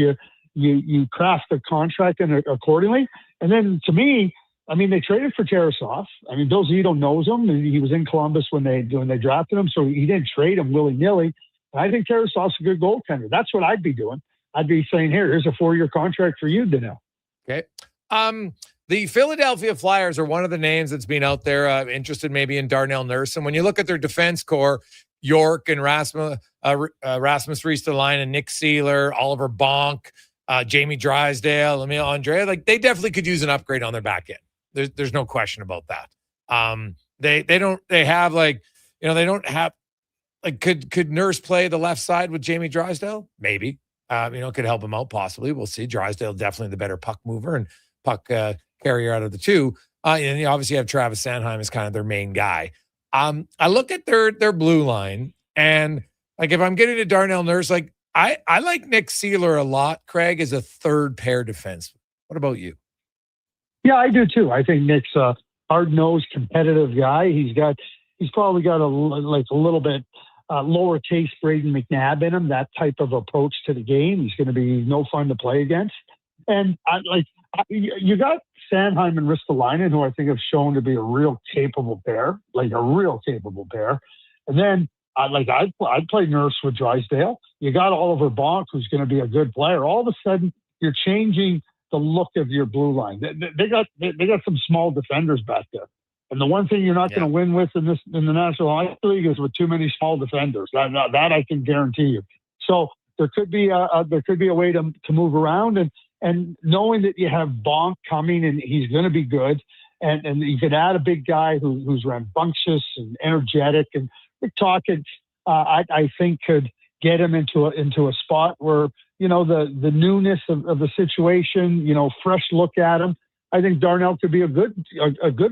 you craft the contract accordingly. And then, to me, they traded for Tarasov. Bill Zito knows him. He was in Columbus when they drafted him, so he didn't trade him willy-nilly. And I think Tarasov's a good goaltender. That's what I'd be doing. I'd be saying, here's a 4-year contract for you, Daniil. Okay. The Philadelphia Flyers are one of the names that's been out there interested maybe in Darnell Nurse. And when you look at their defense core, York and Rasmus Ristolainen, Nick Seeler, Oliver Bonk, Jamie Drysdale, Emil Andrea, they definitely could use an upgrade on their back end. There's no question about that. Could Nurse play the left side with Jamie Drysdale? Maybe. Could help him out possibly. We'll see. Drysdale definitely the better puck mover and puck carrier out of the two. And you obviously have Travis Sanheim as kind of their main guy. I look at their blue line, and if I'm getting to Darnell Nurse, I like Nick Seeler a lot, Craig, as a third pair defenseman. What about you? Yeah, I do too. I think Nick's a hard-nosed, competitive guy. He's probably got a little bit lower taste Braden McNabb in him, that type of approach to the game. He's going to be no fun to play against. And you got Sanheim and Ristolainen, who I think have shown to be a real capable pair, And then I'd play Nurse with Drysdale. You got Oliver Bonk, who's going to be a good player. All of a sudden, you're changing the look of your blue line. They got some small defenders back there. And the one thing you're not going to win with in the National Hockey League is with too many small defenders. That I can guarantee you. So there could be a way to move around, and knowing that you have Bonk coming and he's going to be good, and you could add a big guy who's rambunctious and energetic, and we're talking. I think could get him into a spot where the newness of the situation, fresh look at him. I think Darnell could be a good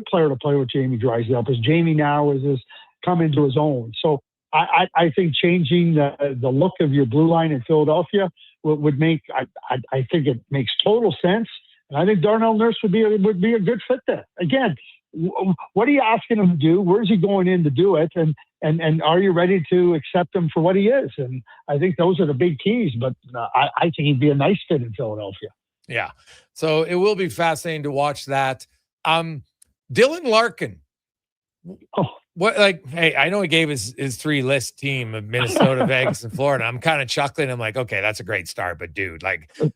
player to play with Jamie Drysdale, because Jamie now has come into his own. So I think changing the look of your blue line in Philadelphia would make. I think it makes total sense, and I think Darnell Nurse would be a good fit there. Again, what are you asking him to do? Where's he going in to do it? And are you ready to accept him for what he is? And I think those are the big keys. But I think he'd be a nice fit in Philadelphia. Yeah. So it will be fascinating to watch that. Dylan Larkin. Hey, I know he gave his 3-list team of Minnesota, Vegas, and Florida. I'm kind of chuckling. I'm like, okay, that's a great start. But dude,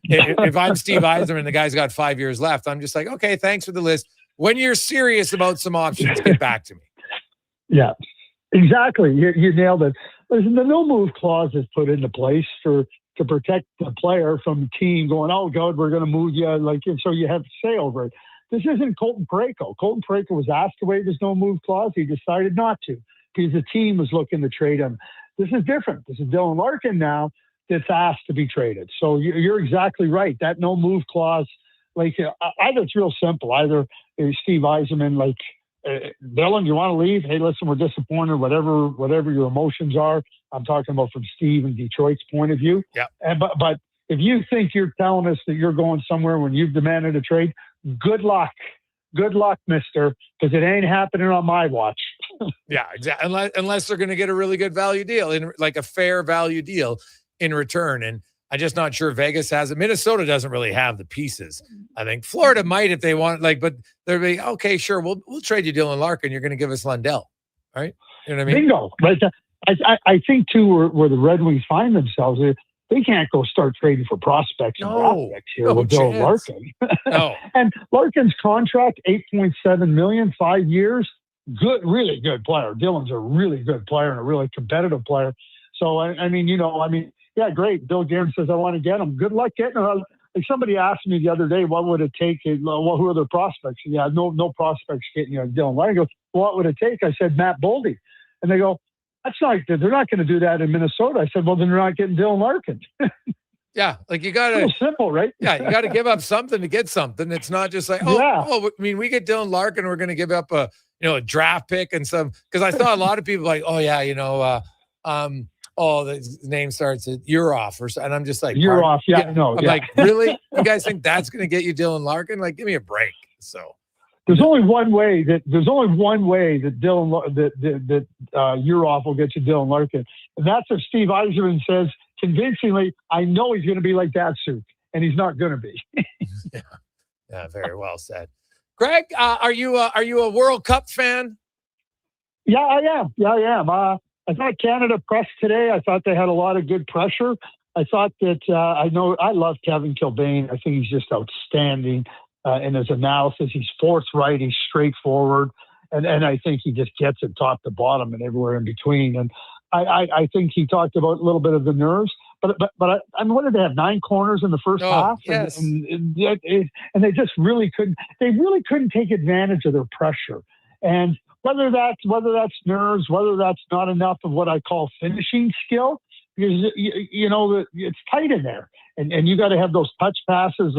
if I'm Steve Yzerman and the guy's got 5 years left, I'm just like, okay, thanks for the list. When you're serious about some options, get back to me. Yeah, exactly. You nailed it. Listen, the no move clause is put into place to protect the player from the team going, oh, God, we're going to move you. So you have to say over it. This isn't Colton Parayko. Colton Parayko was asked to waive his no move clause. He decided not to because the team was looking to trade him. This is different. This is Dylan Larkin now that's asked to be traded. So you're exactly right. That no move clause, either it's real simple. Either Steve Yzerman, Dylan, you want to leave? Hey, listen, we're disappointed. Whatever your emotions are. I'm talking about from Steve and Detroit's point of view. Yeah. But if you think you're telling us that you're going somewhere when you've demanded a trade, good luck. Good luck, mister, because it ain't happening on my watch. Yeah, exactly. Unless they're going to get a really good value deal, a fair value deal in return. And I'm just not sure Vegas has it. Minnesota doesn't really have the pieces. I think Florida might if they want, but they'll be, okay, sure, we'll trade you Dylan Larkin. You're going to give us Lundell, right? You know what I mean? Bingo. But I think, too, where the Red Wings find themselves, they can't go start trading for prospects and prospects here with Dylan Larkin. No. And Larkin's contract, $8.7 million, 5 years. Good, really good player. Dylan's a really good player and a really competitive player. So, yeah, great. Bill Guerin says, I want to get him. Good luck getting him. Somebody asked me the other day, what would it take? Well, who are the prospects? Yeah, no prospects getting Dylan Larkin. I go, what would it take? I said, Matt Boldy. And they go, they're not going to do that in Minnesota. I said, well, then they're not getting Dylan Larkin. Yeah, you got to. Simple, right? Yeah, you got to give up something to get something. It's not just we get Dylan Larkin, we're going to give up a draft pick and some, because I thought a lot of people the name starts at Urov or so, and I'm just like Urov. Yeah, no. I'm like, really? You guys think that's going to get you Dylan Larkin? Give me a break. So. There's only one way that Urov will get you Dylan Larkin, and that's if Steve Yzerman says convincingly, "I know he's going to be like Datsuk," and he's not going to be. Yeah, very well said. Greg, are you a World Cup fan? Yeah, I am. I thought Canada pressed today. I thought they had a lot of good pressure. I thought that I love Kevin Kilbane. I think he's just outstanding. In his analysis, he's forthright, he's straightforward, and I think he just gets it top to bottom and everywhere in between. And I think he talked about a little bit of the nerves, but what did they have, 9 corners in the first half? Yes. And they just really couldn't. They really couldn't take advantage of their pressure. And whether that's nerves, whether that's not enough of what I call finishing skill, because it's tight in there, and you got to have those touch passes,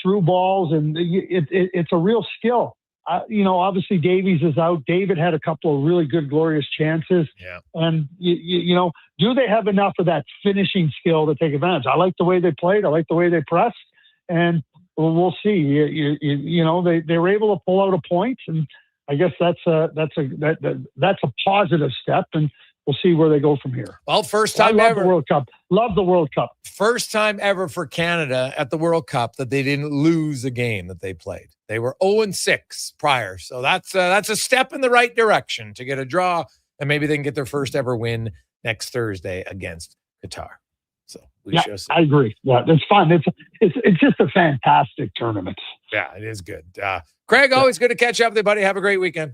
through balls, and it's a real skill. Obviously Davies is out. David had a couple of really good, glorious chances. Yeah. And do they have enough of that finishing skill to take advantage? I like the way they played. I like the way they pressed, and we'll see. They were able to pull out a point, and I guess that's a positive step, and we'll see where they go from here. Well, first time ever. Love the World Cup. First time ever for Canada at the World Cup that they didn't lose a game that they played. They were 0-6 prior. So that's a step in the right direction to get a draw, and maybe they can get their first ever win next Thursday against Qatar. So yeah, I agree. Yeah, it's fun. It's just a fantastic tournament. Yeah, it is good. Craig, always good to catch up with you, buddy. Have a great weekend.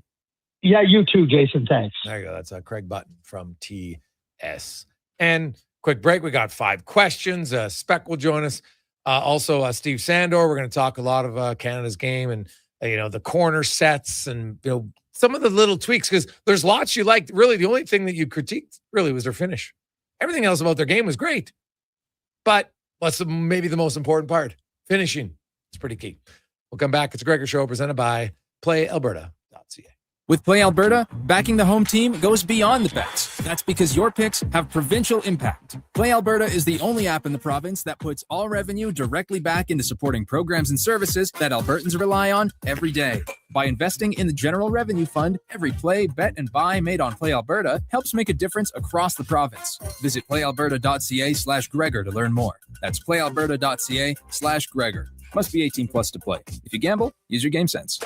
Yeah, you too, Jason. Thanks. There you go. That's Craig Button from TS. And quick break. We got 5 questions. Spec will join us. Also, Steve Sandor. We're going to talk a lot of Canada's game and the corner sets and some of the little tweaks, because there's lots you liked. Really, the only thing that you critiqued really was their finish. Everything else about their game was great. But what's maybe the most important part? Finishing. It's pretty key. We'll come back. It's a Gregor Show presented by PlayAlberta.ca. With Play Alberta, backing the home team goes beyond the bets. That's because your picks have provincial impact. Play Alberta is the only app in the province that puts all revenue directly back into supporting programs and services that Albertans rely on every day. By investing in the General Revenue Fund, every play, bet, and buy made on Play Alberta helps make a difference across the province. Visit playalberta.ca/Gregor to learn more. That's playalberta.ca/Gregor. Must be 18 plus to play. If you gamble, use your game sense.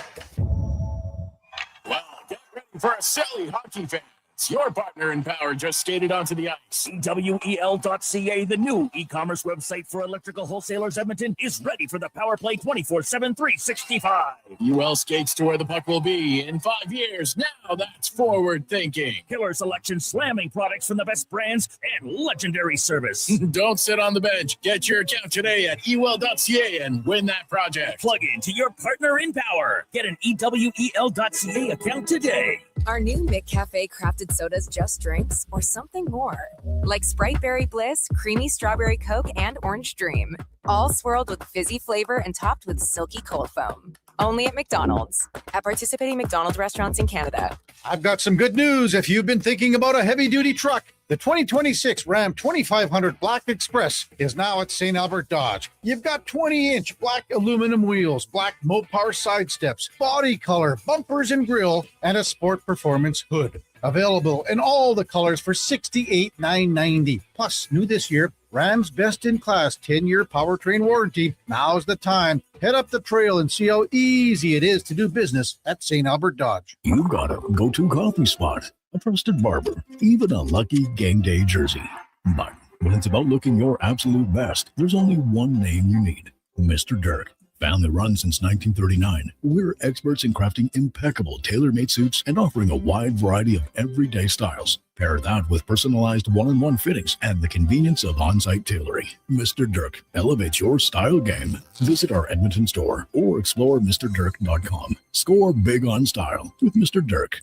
For a silly hockey fans, your partner in power just skated onto the ice. EWEL.ca, the new e-commerce website for electrical wholesalers Edmonton, is ready for the power play 24/7, 365. UL skates to where the puck will be in 5 years. Now that's forward thinking. Killer selection, slamming products from the best brands, and legendary service. Don't sit on the bench. Get your account today at EWEL.ca and win that project. Plug into your partner in power. Get an EWEL.ca account today. Are new McCafe crafted sodas just drinks or something more? Like Sprite Berry Bliss, Creamy Strawberry Coke, and Orange Dream. All swirled with fizzy flavor and topped with silky cold foam. Only at McDonald's. At participating McDonald's restaurants in Canada. I've got some good news if you've been thinking about a heavy-duty truck. The 2026 Ram 2500 Black Express is now at St. Albert Dodge. You've got 20-inch black aluminum wheels, black Mopar side steps, body color, bumpers and grille, and a Sport Performance hood. Available in all the colors for $68,990. Plus, new this year, Ram's best-in-class 10-year powertrain warranty. Now's the time. Head up the trail and see how easy it is to do business at St. Albert Dodge. You've got a go-to coffee spot, a trusted barber, even a lucky game day jersey. But when it's about looking your absolute best, there's only one name you need, Mr. Dirk. Family run since 1939, we're experts in crafting impeccable tailor-made suits and offering a wide variety of everyday styles. Pair that with personalized one-on-one fittings and the convenience of on-site tailoring. Mr. Dirk elevates your style game. Visit our Edmonton store or explore MrDirk.com. Score big on style with Mr. Dirk.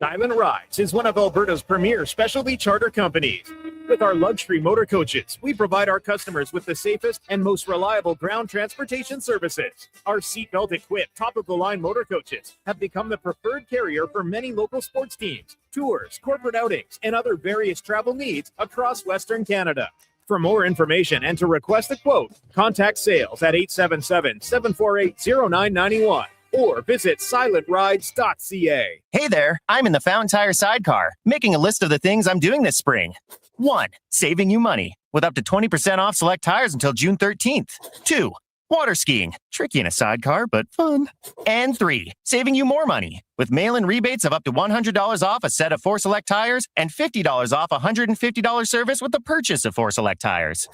Diamond Rides is one of Alberta's premier specialty charter companies. With our luxury motor coaches, we provide our customers with the safest and most reliable ground transportation services. Our seatbelt-equipped, top-of-the-line motor coaches have become the preferred carrier for many local sports teams, tours, corporate outings, and other various travel needs across Western Canada. For more information and to request a quote, contact sales at 877-748-0991. Or visit silentrides.ca. Hey there, I'm in the Fountain Tire sidecar, making a list of the things I'm doing this spring. 1. Saving you money, with up to 20% off select tires until June 13th. 2. Water skiing, tricky in a sidecar, but fun. And 3. Saving you more money, with mail-in rebates of up to $100 off a set of 4 select tires and $50 off a $150 service with the purchase of 4 select tires.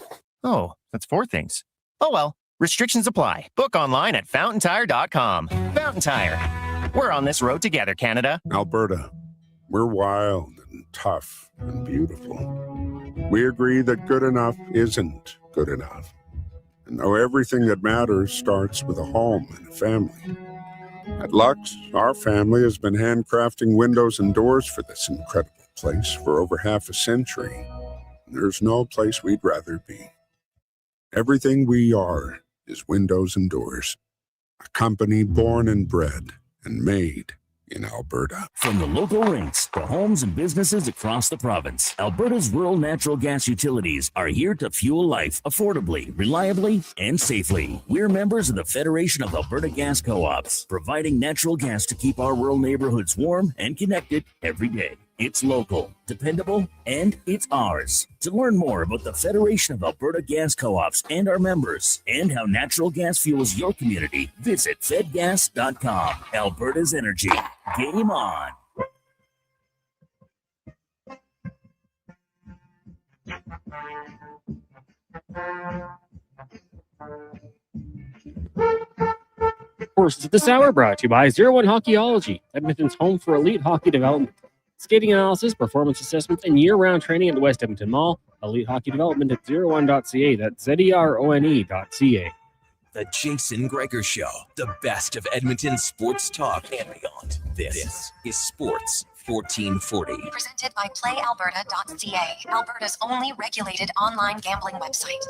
Oh, that's 4 things. Oh well. Restrictions apply. Book online at fountaintire.com. Fountain Tire. We're on this road together, Canada. Alberta, we're wild and tough and beautiful. We agree that good enough isn't good enough. And though everything that matters starts with a home and a family. At Lux, our family has been handcrafting windows and doors for this incredible place for over half a century. There's no place we'd rather be. Everything we are is windows and doors. A company born and bred and made in Alberta. From the local rinks to homes and businesses across the province, Alberta's rural natural gas utilities are here to fuel life affordably, reliably, and safely. We're members of the Federation of Alberta Gas Co-ops, providing natural gas to keep our rural neighborhoods warm and connected every day. It's local, dependable, and it's ours. To learn more about the Federation of Alberta Gas Co-ops and our members, and how natural gas fuels your community, visit fedgas.com. Alberta's energy. Game on. Courses of this hour brought to you by 01 Hockeyology, Edmonton's home for elite hockey development, skating analysis, performance assessments, and year-round training at the West Edmonton Mall. Elite hockey development at 01.ca. That's ZERONE.ca. The Jason Gregor Show, the best of Edmonton sports talk and beyond. This is Sports 1440. Presented by PlayAlberta.ca, Alberta's only regulated online gambling website.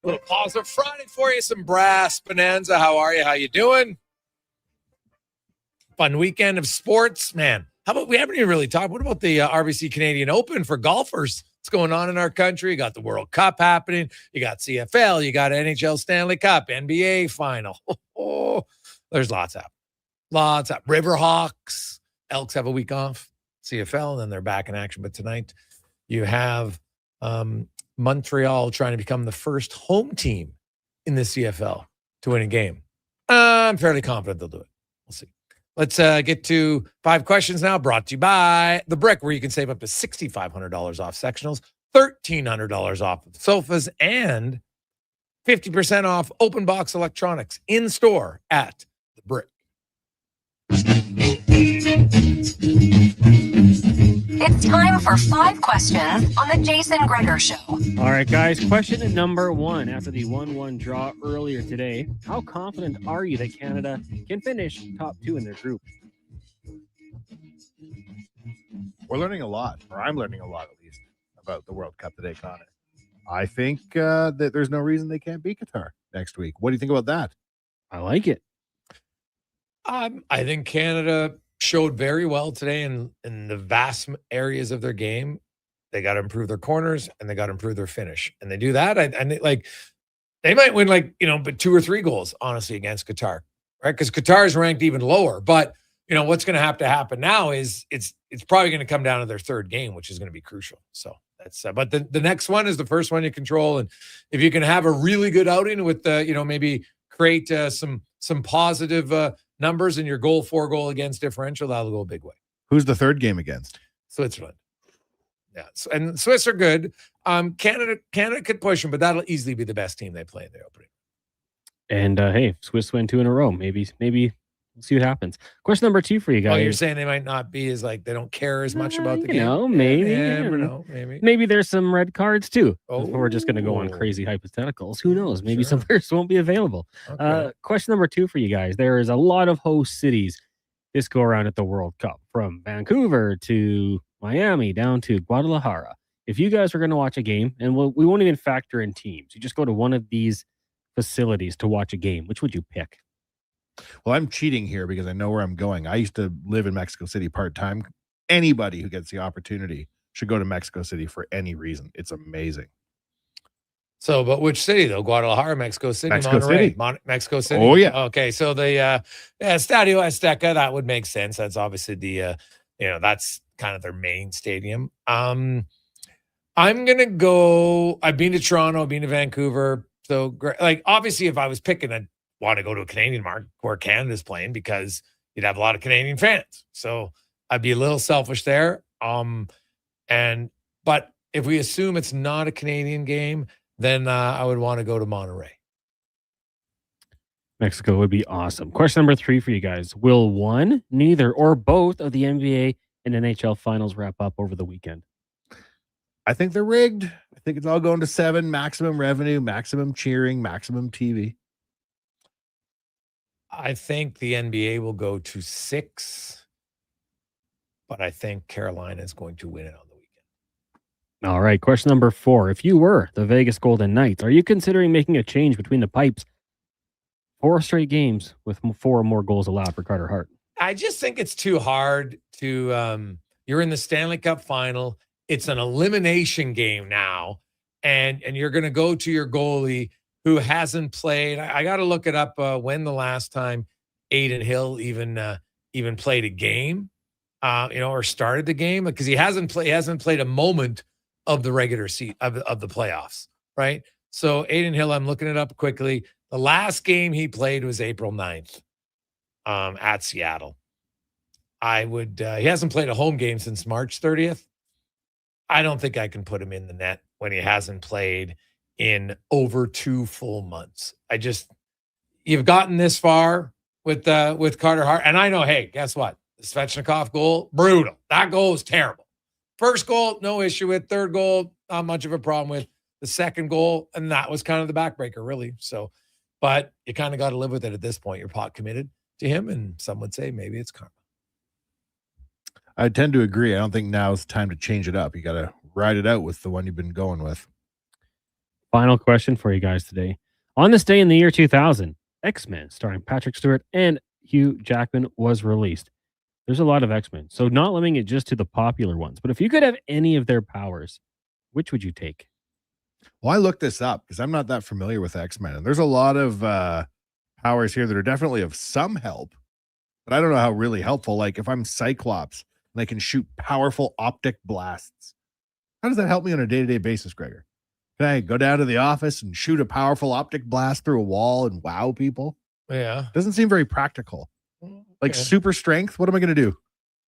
A little pause on Friday for you. Some brass bonanza. How are you? How you doing? Fun weekend of sports, man. How about we haven't even really talked? What about the RBC Canadian Open for golfers? What's going on in our country? You got the World Cup happening. You got CFL. You got NHL Stanley Cup, NBA final. There's lots happening. Lots up. Riverhawks. Elks have a week off. CFL, and then they're back in action. But tonight you have Montreal trying to become the first home team in the CFL to win a game. I'm fairly confident they'll do it. We'll see. Let's get to 5 questions now, brought to you by The Brick, where you can save up to $6,500 off sectionals, $1,300 off sofas, and 50% off open box electronics in store at The Brick. It's time for 5 questions on the Jason Gregor Show. All right, guys. Question number 1. After the 1-1 draw earlier today, how confident are you that Canada can finish top 2 in their group? We're learning a lot, or I'm learning a lot at least, about the World Cup today, Connor. I think that there's no reason they can't beat Qatar next week. What do you think about that? I like it. I think Canada showed very well today in the vast areas of their game. They got to improve their corners and they got to improve their finish. And they do that. And they might win but 2 or 3 goals, honestly, against Qatar, right? Because Qatar is ranked even lower. But, what's going to happen now is it's probably going to come down to their 3rd game, which is going to be crucial. So that's, but the next one is the first one you control. And if you can have a really good outing with, maybe create some positive numbers in your goal against differential, that'll go a big way. Who's the 3rd game against? Switzerland. Yeah, and Swiss are good. Canada could push them, but that'll easily be the best team they play in the opening. And hey, Swiss win 2 in a row. Maybe we'll see what happens. Question number 2 for you guys. Oh, you're saying they might not be as they don't care as much about the game. Maybe. Maybe there's some red cards too. We're just going to go on crazy hypotheticals. Who knows? Maybe some players won't be available. Okay. Question number 2 for you guys. There is a lot of host cities this go around at the World Cup, from Vancouver to Miami down to Guadalajara. If you guys are going to watch a game, and we won't even factor in teams, you just go to one of these facilities to watch a game, which would you pick? Well, I'm cheating here because I know where I'm going. I used to live in Mexico City part-time. Anybody who gets the opportunity should go to Mexico City for any reason. It's amazing. So, but which city though? Guadalajara, Mexico City, Monterrey, Mexico City. Oh yeah. Okay, so the Estadio Azteca, that would make sense. That's obviously the that's kind of their main stadium. I'm gonna go. I've been to Toronto, I've been to Vancouver. So obviously, if I was picking, I'd want to go to a Canadian market where Canada's playing because you'd have a lot of Canadian fans. So I'd be a little selfish there. But if we assume it's not a Canadian game, then I would want to go to Monterrey. Mexico would be awesome. Question number 3 for you guys. Will one, neither, or both of the NBA and NHL finals wrap up over the weekend? I think they're rigged. I think it's all going to 7, maximum revenue, maximum cheering, maximum TV. I think the NBA will go to 6, but I think Carolina is going to win it on the weekend. All right. Question number 4. If you were the Vegas Golden Knights, are you considering making a change between the pipes? 4 straight games with 4 or more goals allowed for Carter Hart. I just think it's too hard to you're in the Stanley Cup final. It's an elimination game now, and you're going to go to your goalie who hasn't played. I got to look it up when the last time Aiden Hill even played a game, or started the game, because he hasn't played a moment of the regular season of the playoffs, right? So Aiden Hill, I'm looking it up quickly. The last game he played was April 9th. at Seattle. I would. He hasn't played a home game since March 30th. I don't think I can put him in the net when he hasn't played in over 2 full months. You've gotten this far with Carter Hart, and I know. Hey, guess what? The Svechnikov goal, brutal. That goal was terrible. First goal, no issue with. Third goal, not much of a problem with. The second goal, and that was kind of the backbreaker, really. So, but you kind of got to live with it at this point. You're pot committed to him, and some would say maybe it's karma. I tend to agree. I don't think now's the time to change it up. You got to ride it out with the one you've been going with. Final question for you guys today. On this day in the year 2000, X-Men starring Patrick Stewart and Hugh Jackman was released. There's a lot of X-Men, so not limiting it just to the popular ones. But if you could have any of their powers, which would you take? Well, I looked this up because I'm not that familiar with X-Men. And there's a lot of powers here that are definitely of some help, but I don't know how really helpful. Like if I'm Cyclops and I can shoot powerful optic blasts, how does that help me on a day-to-day basis, Gregor? Can I go down to the office and shoot a powerful optic blast through a wall and wow people? Yeah. Doesn't seem very practical. Like super strength, what am I going to do?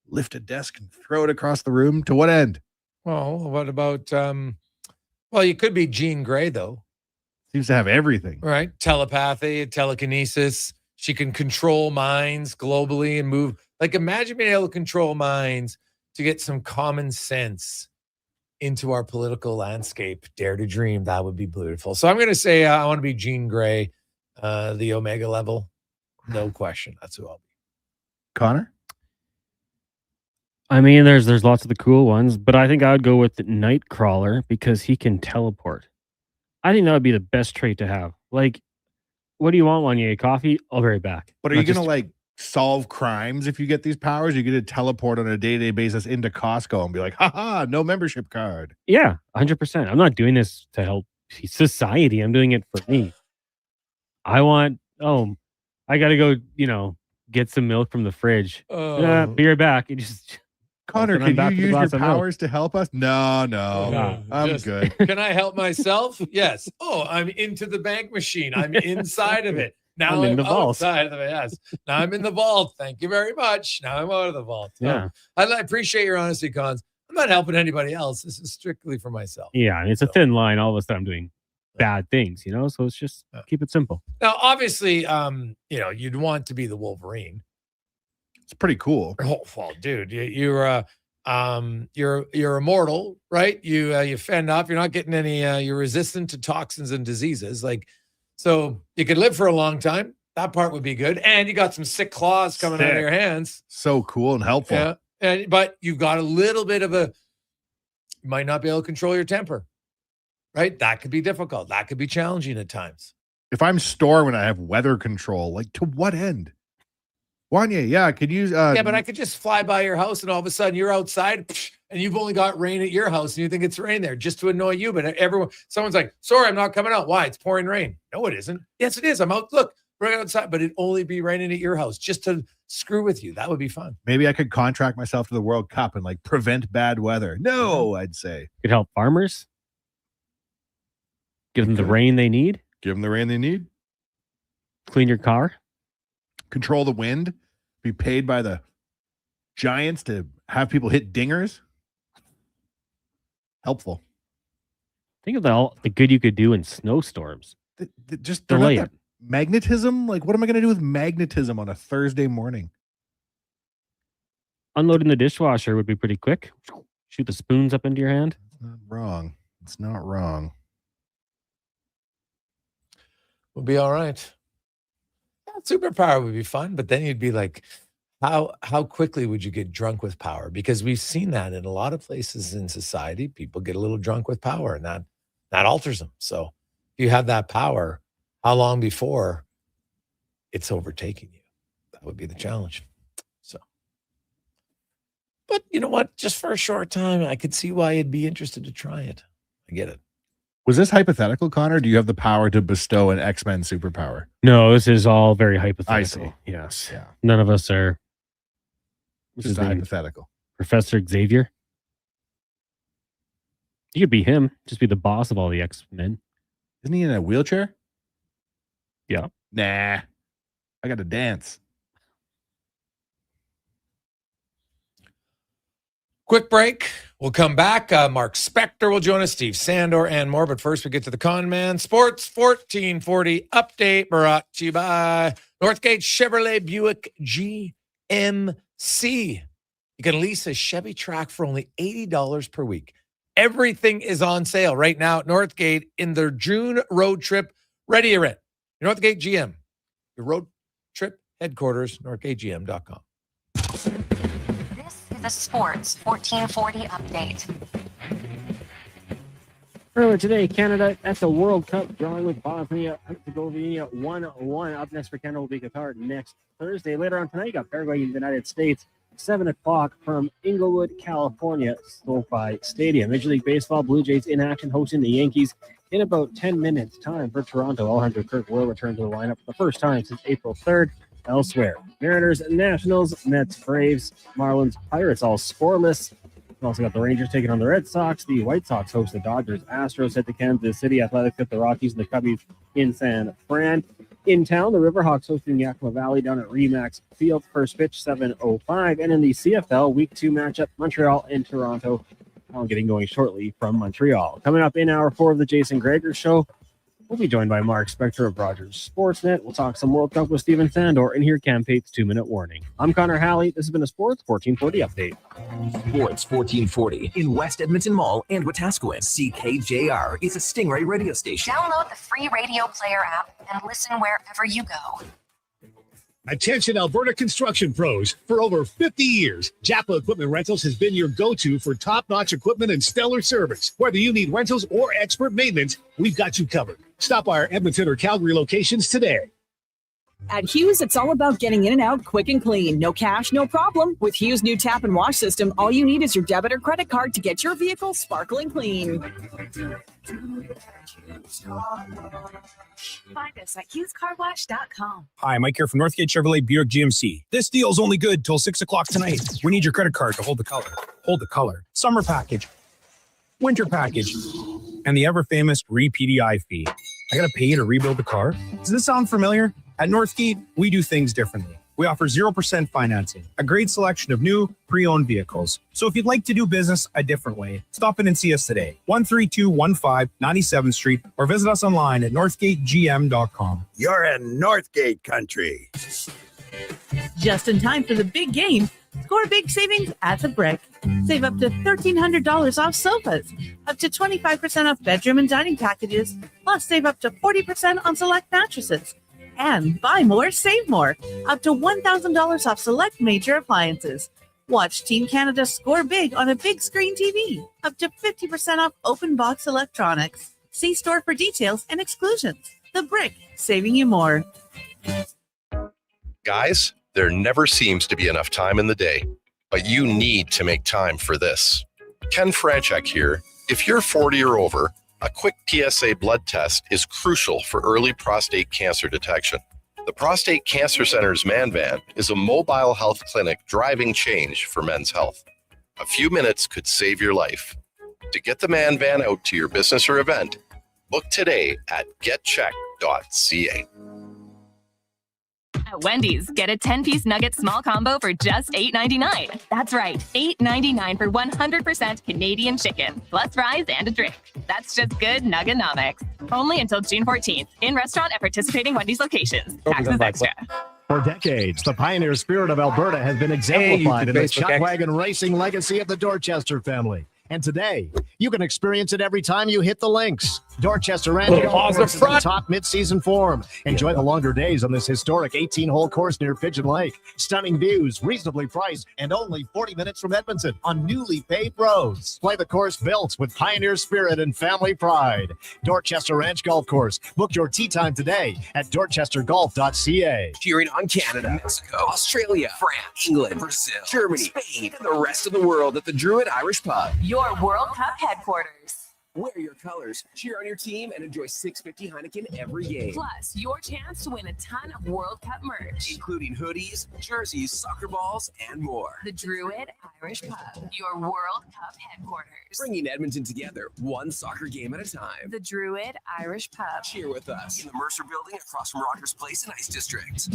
Lift a desk and throw it across the room? To what end? Well, what about, you could be Jean Grey, though. Seems to have everything. Right? Telepathy, telekinesis. She can control minds globally and move. Like, imagine being able to control minds to get some common sense into our political landscape. Dare to dream. That would be beautiful. So I'm going to say I want to be Jean Grey, the Omega level. No question. That's who I'll be. Connor? I mean, there's lots of the cool ones, but I think I would go with the Nightcrawler because he can teleport. I think that would be the best trait to have. Like, what do you want, Wanye? Coffee? I'll be right back. But are you going to like solve crimes if you get these powers? You're going to teleport on a day-to-day basis into Costco and be like, haha, no membership card. Yeah, 100%. I'm not doing this to help society. I'm doing it for me. I got to go, get some milk from the fridge. Be right back. You just Connor, can you use your powers to help us? No, I'm good. Can I help myself? Yes. Oh, I'm into the bank machine. I'm inside of it. Now I'm in the vault. Outside of it. Yes. Now I'm in the vault. Thank you very much. Now I'm out of the vault. Yeah. I appreciate your honesty, Cons. I'm not helping anybody else. This is strictly for myself. Yeah, and it's a thin line. All of a sudden I'm doing bad things, so it's just keep it simple. Now, obviously, you'd want to be the Wolverine. It's pretty cool. Oh, well, dude, you're immortal, right? You fend off. You're not getting any. You're resistant to toxins and diseases. So you could live for a long time. That part would be good. And you got some sick claws coming out of your hands. So cool and helpful. Yeah. But you've got a little bit of you might not be able to control your temper. Right? That could be difficult. That could be challenging at times. If I'm Storm and I have weather control, to what end? Wanye, could use... but I could just fly by your house and all of a sudden you're outside and you've only got rain at your house and you think it's rain there just to annoy you. But someone's like, sorry, I'm not coming out. Why? It's pouring rain. No, it isn't. Yes, it is. I'm out. Look, right outside, but it'd only be raining at your house just to screw with you. That would be fun. Maybe I could contract myself to the World Cup and prevent bad weather. No, I'd say. Could help farmers. Give them the rain they need. Clean your car. Control the wind. Be paid by the Giants to have people hit dingers. Helpful. Think of all the good you could do in snowstorms. Just delay it. Magnetism? What am I going to do with magnetism on a Thursday morning? Unloading the dishwasher would be pretty quick. Shoot the spoons up into your hand. It's not wrong. We'll be all right. Yeah, superpower would be fun, but then you'd be like, how quickly would you get drunk with power? Because we've seen that in a lot of places in society. People get a little drunk with power, and that alters them. So if you have that power, how long before it's overtaking you? That would be the challenge. So, but you know what? Just for a short time, I could see why you'd be interested to try it. I get it. Was this hypothetical, Connor? Do you have the power to bestow an X-Men superpower? No, this is all very hypothetical. I see. Yes. Yeah. None of us are. This is hypothetical. Professor Xavier. You could be him. Just be the boss of all the X-Men. Isn't he in a wheelchair? Yeah. Nah. I got to dance. Quick break. We'll come back. Mark Spector will join us, Steve Sandor, and more. But first, we get to the Con Man Sports 1440 update brought to you by Northgate Chevrolet Buick GMC. You can lease a Chevy Track for only $80 per week. Everything is on sale right now at Northgate in their June road trip ready to rent. Northgate GM, your road trip headquarters, northgategm.com. This is the Sports 1440 update. Earlier today, Canada at the World Cup, drawing with Bosnia-Herzegovina 1-1. Up next for Canada will be Qatar next Thursday. Later on tonight, you got Paraguay and the United States, 7 o'clock from Inglewood, California, SoFi Stadium. Major League Baseball, Blue Jays in action, hosting the Yankees in about 10 minutes. Time for Toronto. Alejandro Kirk will return to the lineup for the first time since April 3rd. Elsewhere, Mariners, Nationals, Mets, Braves, Marlins, Pirates all scoreless. We've also got the Rangers taking on the Red Sox. The White Sox host the Dodgers. Astros head to Kansas City. Athletics at the Rockies and the Cubbies in San Fran. In town, the Riverhawks hosting Yakima Valley down at Remax Field. First pitch, 7:05. And in the CFL Week 2 matchup, Montreal and Toronto. All getting going shortly from Montreal. Coming up in Hour 4 of the Jason Gregor Show, we'll be joined by Mark Spector of Rogers Sportsnet. We'll talk some World Cup with Steven Sandor and hear Cam Pate's 2-minute warning. I'm Connor Halley. This has been a Sports 1440 update. Sports 1440 in West Edmonton Mall and Wetaskiwin. CKJR is a Stingray radio station. Download the free radio player app and listen wherever you go. Attention Alberta construction pros. For over 50 years, Japa Equipment Rentals has been your go-to for top-notch equipment and stellar service. Whether you need rentals or expert maintenance, we've got you covered. Stop by our Edmonton or Calgary locations today. At Hughes, it's all about getting in and out quick and clean. No cash, no problem. With Hughes' new tap and wash system, all you need is your debit or credit card to get your vehicle sparkling clean. Find us at HughesCarWash.com. Hi, Mike here from Northgate Chevrolet Buick GMC. This deal's only good till 6 o'clock tonight. We need your credit card to hold the color. Hold the color. Summer package. Winter package. And the ever-famous re-PDI fee. I gotta pay you to rebuild the car? Does this sound familiar? At Northgate, we do things differently. We offer 0% financing, a great selection of new, pre-owned vehicles. So if you'd like to do business a different way, stop in and see us today, 13215 97th Street, or visit us online at northgategm.com. You're in Northgate country. Just in time for the big game. Score big savings at the Brick. Save up to $1,300 off sofas, up to 25% off bedroom and dining packages, plus save up to 40% on select mattresses. And buy more, save more, up to $1,000 off select major appliances. Watch Team Canada score big on a big screen TV, up to 50% off open box electronics. See store for details and exclusions. The Brick, saving you more. Guys, there never seems to be enough time in the day, but you need to make time for this. Ken Franchek here. If you're 40 or over, a quick PSA blood test is crucial for early prostate cancer detection. The Prostate Cancer Center's Man Van is a mobile health clinic driving change for men's health. A few minutes could save your life. To get the Man Van out to your business or event, book today at getcheck.ca. At Wendy's, get a 10-piece nugget small combo for just $8.99. That's right, $8.99 for 100% Canadian chicken, plus fries and a drink. That's just good nuggenomics. Only until June 14th. In restaurant at participating Wendy's locations. Taxes extra. For decades, the pioneer spirit of Alberta has been exemplified in the chuckwagon racing legacy of the Dorchester family. And today, you can experience it every time you hit the links. Dorchester Ranch Golf Course is in top mid-season form. Enjoy the longer days on this historic 18-hole course near Pigeon Lake. Stunning views, reasonably priced, and only 40 minutes from Edmonton on newly paved roads. Play the course built with pioneer spirit and family pride. Dorchester Ranch Golf Course. Book your tee time today at dorchestergolf.ca. Cheering on Canada, Mexico, Australia, France, England, Brazil, Germany, Spain, and the rest of the world at the Druid Irish Pub. Your World Cup headquarters. Wear your colors, cheer on your team, and enjoy $6.50 Heineken every game. Plus, your chance to win a ton of World Cup merch, including hoodies, jerseys, soccer balls, and more. The Druid Irish Pub, your World Cup headquarters. Bringing Edmonton together, one soccer game at a time. The Druid Irish Pub. Cheer with us in the Mercer Building across from Rogers Place and Ice District.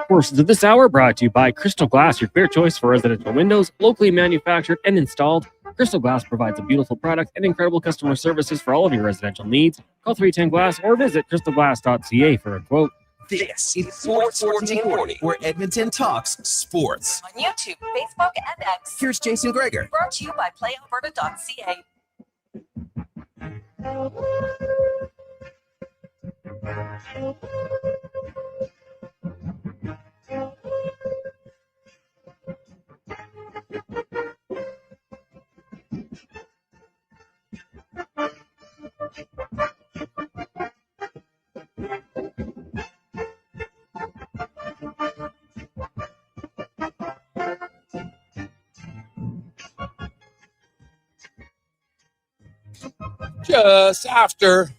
Portions of this hour brought to you by Crystal Glass, your clear choice for residential windows, locally manufactured and installed. Crystal Glass provides a beautiful product and incredible customer services for all of your residential needs. Call 310 Glass or visit crystalglass.ca for a quote. This is Sports 1440, where Edmonton talks sports. On YouTube, Facebook, and X. Here's Jason Gregor. Brought to you by playalberta.ca. Just after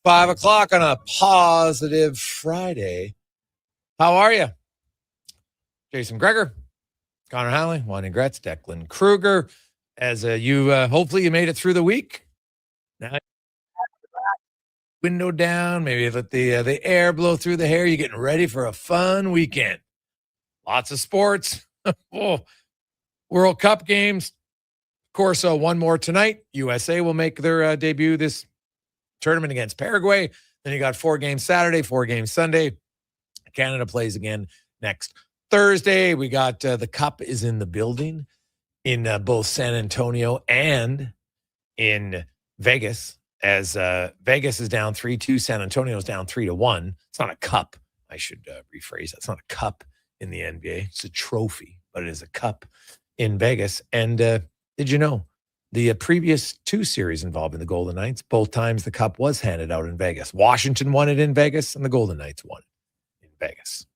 5 o'clock on a positive Friday. How are you? Jason Gregor, Connor Halley, Wanye Gretz, Declan Kruger. As you hopefully you made it through the week. Now, window down, maybe let the air blow through the hair. You're getting ready for a fun weekend. Lots of sports. World Cup games. Of course, one more tonight. USA will make their debut this tournament against Paraguay. Then you got 4 games Saturday, 4 games Sunday. Canada plays again next Thursday. We got the Cup is in the building in both San Antonio and in Vegas, as Vegas is down 3-2. San Antonio is down 3-1. It's not a cup. I should rephrase that. It's not a cup in the NBA. It's a trophy, but it is a cup in Vegas. And did you know the previous 2 series involving the Golden Knights, both times the cup was handed out in Vegas. Washington won it in Vegas, and the Golden Knights won it in Vegas.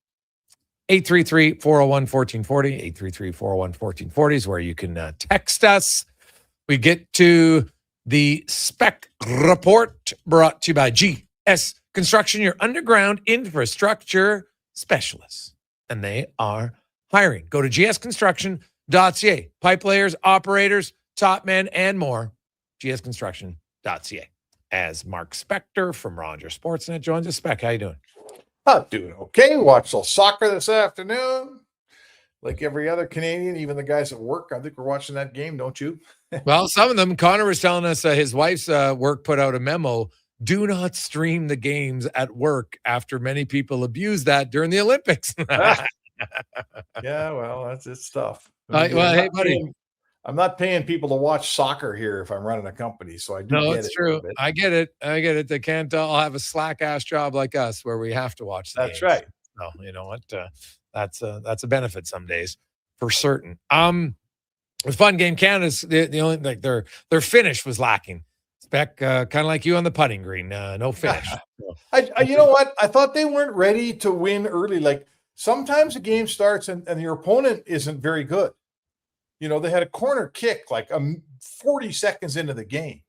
833-401-1440, 833-401-1440 is where you can text us. We get to the spec report brought to you by GS Construction, your underground infrastructure specialists. And they are hiring. Go to gsconstruction.ca. Pipe layers, operators, top men, and more. gsconstruction.ca. As Mark Spector from Roger Sportsnet joins us. Spec, how you doing? I'm doing okay. Watched a little soccer this afternoon. Like every other Canadian, even the guys at work, I think we're watching that game, don't you? Well, some of them. Connor was telling us his wife's work put out a memo. Do not stream the games at work after many people abuse that during the Olympics. Yeah, well, it's tough. Hey, buddy. I'm not paying people to watch soccer here if I'm running a company, so I do No, get it's it true. I get it. They can't all have a slack-ass job like us where we have to watch the That's games. right. No, you know what? That's a benefit some days for certain. The fun game Canada's the only like their finish was lacking. Spec, kind of like you on the putting green, no finish. You know what? I thought they weren't ready to win early. Like sometimes a game starts and your opponent isn't very good. You know, they had a corner kick like 40 seconds into the game.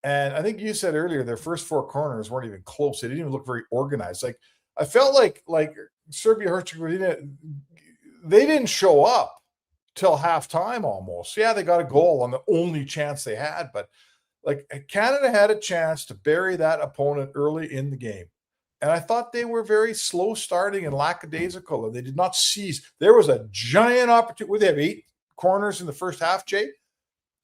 And I think you said earlier their first 4 corners weren't even close. They didn't even look very organized. Like I felt like Serbia Herzegovina, they didn't show up till halftime almost. Yeah, they got a goal on the only chance they had, but like Canada had a chance to bury that opponent early in the game. And I thought they were very slow starting and lackadaisical, and they did not seize. There was a giant opportunity. They have 8 corners in the first half, Jay.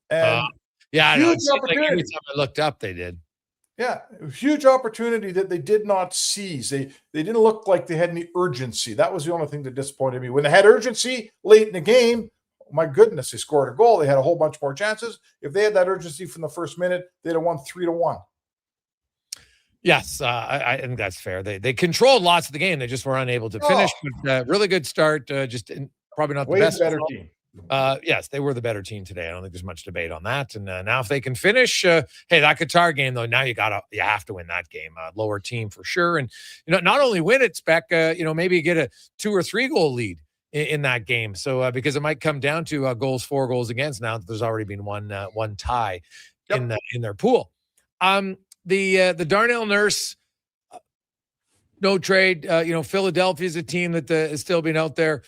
And yeah, I know. It seemed like every time I looked up, they did. Yeah, a huge opportunity that they did not seize. They didn't look like they had any urgency. That was the only thing that disappointed me. When they had urgency late in the game, my goodness, they scored a goal. They had a whole bunch more chances. If they had that urgency from the first minute, they'd have won 3-1. Yes, I think that's fair. They controlled lots of the game. They just were unable to finish. But, really good start. Just probably not the best. Better team. Yes, they were the better team today. I don't think there's much debate on that. And now if they can finish, hey, that Qatar game though, now you have to win that game. Lower team for sure, and not only win it, Spec, maybe get a 2 or 3 goal lead in that game. So because it might come down to 4 goals against now that there's already been one tie in their pool. The Darnell Nurse no trade. Philadelphia is a team that is still being out there.